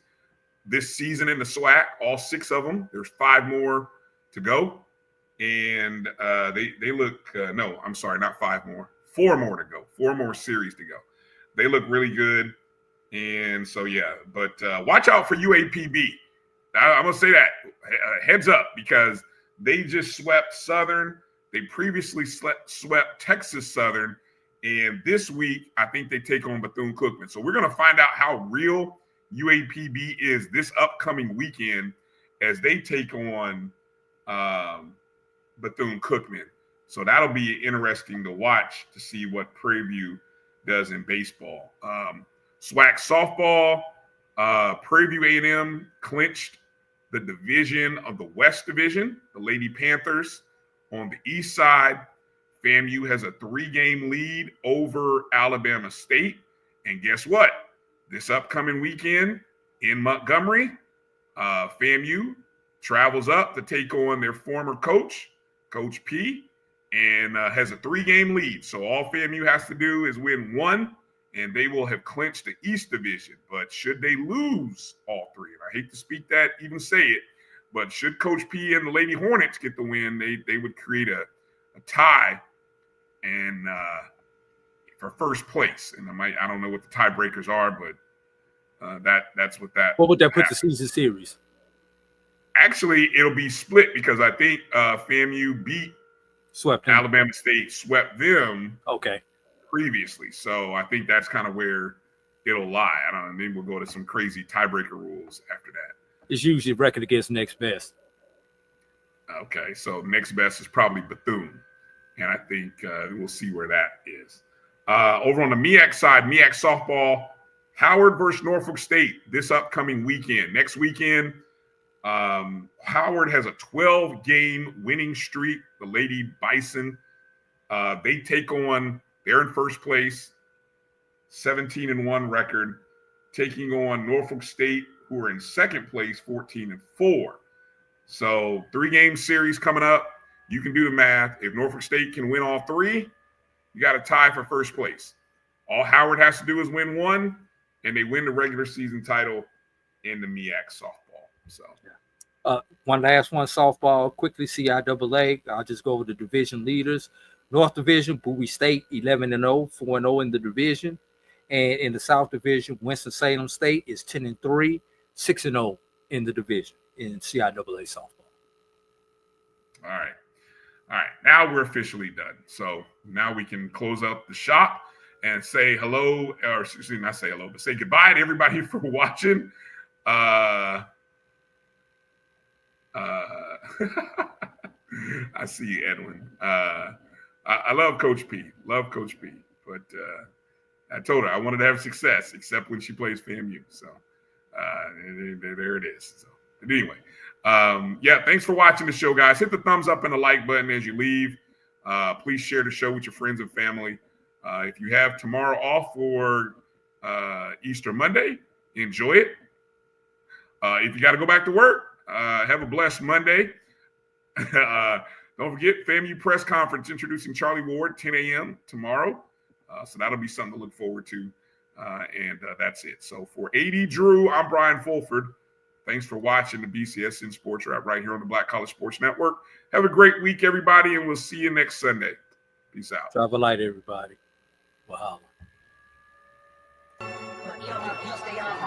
this season in the SWAC, all 6 of them. There's 5 more to go. And they look, no, I'm sorry, not 5 more. 4 more to go. 4 more series to go. They look really good. And so, yeah, but watch out for UAPB. I'm going to say that. Heads up, because they just swept Southern. They previously swept Texas Southern. And this week, I think they take on Bethune-Cookman. So we're going to find out how real UAPB is this upcoming weekend as they take on Bethune-Cookman. So that'll be interesting to watch to see what Prairie View does in baseball. SWAC softball, Prairie View A&M clinched the division of the West Division, the Lady Panthers. On the east side, FAMU has a 3-game lead over Alabama State. And guess what? This upcoming weekend in Montgomery, FAMU travels up to take on their former coach, Coach P, and has a 3-game lead. So all FAMU has to do is win one, and they will have clinched the East Division. But should they lose all 3, and I hate to speak that, even say it, but should Coach P and the Lady Hornets get the win, they would create a tie and for first place. And I don't know what the tiebreakers are, but that's what that. What would that put the season series? Actually, it'll be split because I think FAMU swept him. Alabama State, swept them previously. So I think that's kind of where it'll lie. I don't know. Maybe we'll go to some crazy tiebreaker rules after that. It's usually record against next best. Okay, so next best is probably Bethune. And I think we'll see where that is. Over on the MEAC side, MEAC softball, Howard versus Norfolk State this upcoming weekend. Next weekend, Howard has a 12-game winning streak. The Lady Bison, they take on, they're in first place, 17-1 record, taking on Norfolk State, who are in second place, 14-4. So 3-game series coming up. You can do the math. If Norfolk State can win all 3, you got a tie for first place. All Howard has to do is win one, and they win the regular season title in the MEAC softball. So, one last one, softball, quickly, CIAA. I'll just go over the division leaders. North Division, Bowie State, 11-0, 4-0 in the division. And in the South Division, Winston-Salem State is 10-3, 6-0 in the division in CIAA softball. All right. Now we're officially done. So now we can close up the shop and say hello, or excuse me, not say hello, but say goodbye to everybody for watching. I see you, Edwin. I love Coach P. But I told her I wanted to have success, except when she plays FAMU. So there it is. So, but anyway. Thanks for watching the show, guys. Hit the thumbs up and the like button as you leave. Please share the show with your friends and family. If you have tomorrow off for Easter Monday, enjoy it. If you got to go back to work, have a blessed Monday. Don't forget FAMU press conference introducing Charlie Ward, 10 a.m. tomorrow. So that'll be something to look forward to. And that's it. So for A.D. Drew, I'm Bryan Fulford. Thanks for watching the BCSN SportsWrap right here on the Black College Sports Network. Have a great week, everybody, and we'll see you next Sunday. Peace out. Travel light, everybody. Wow. But you stay on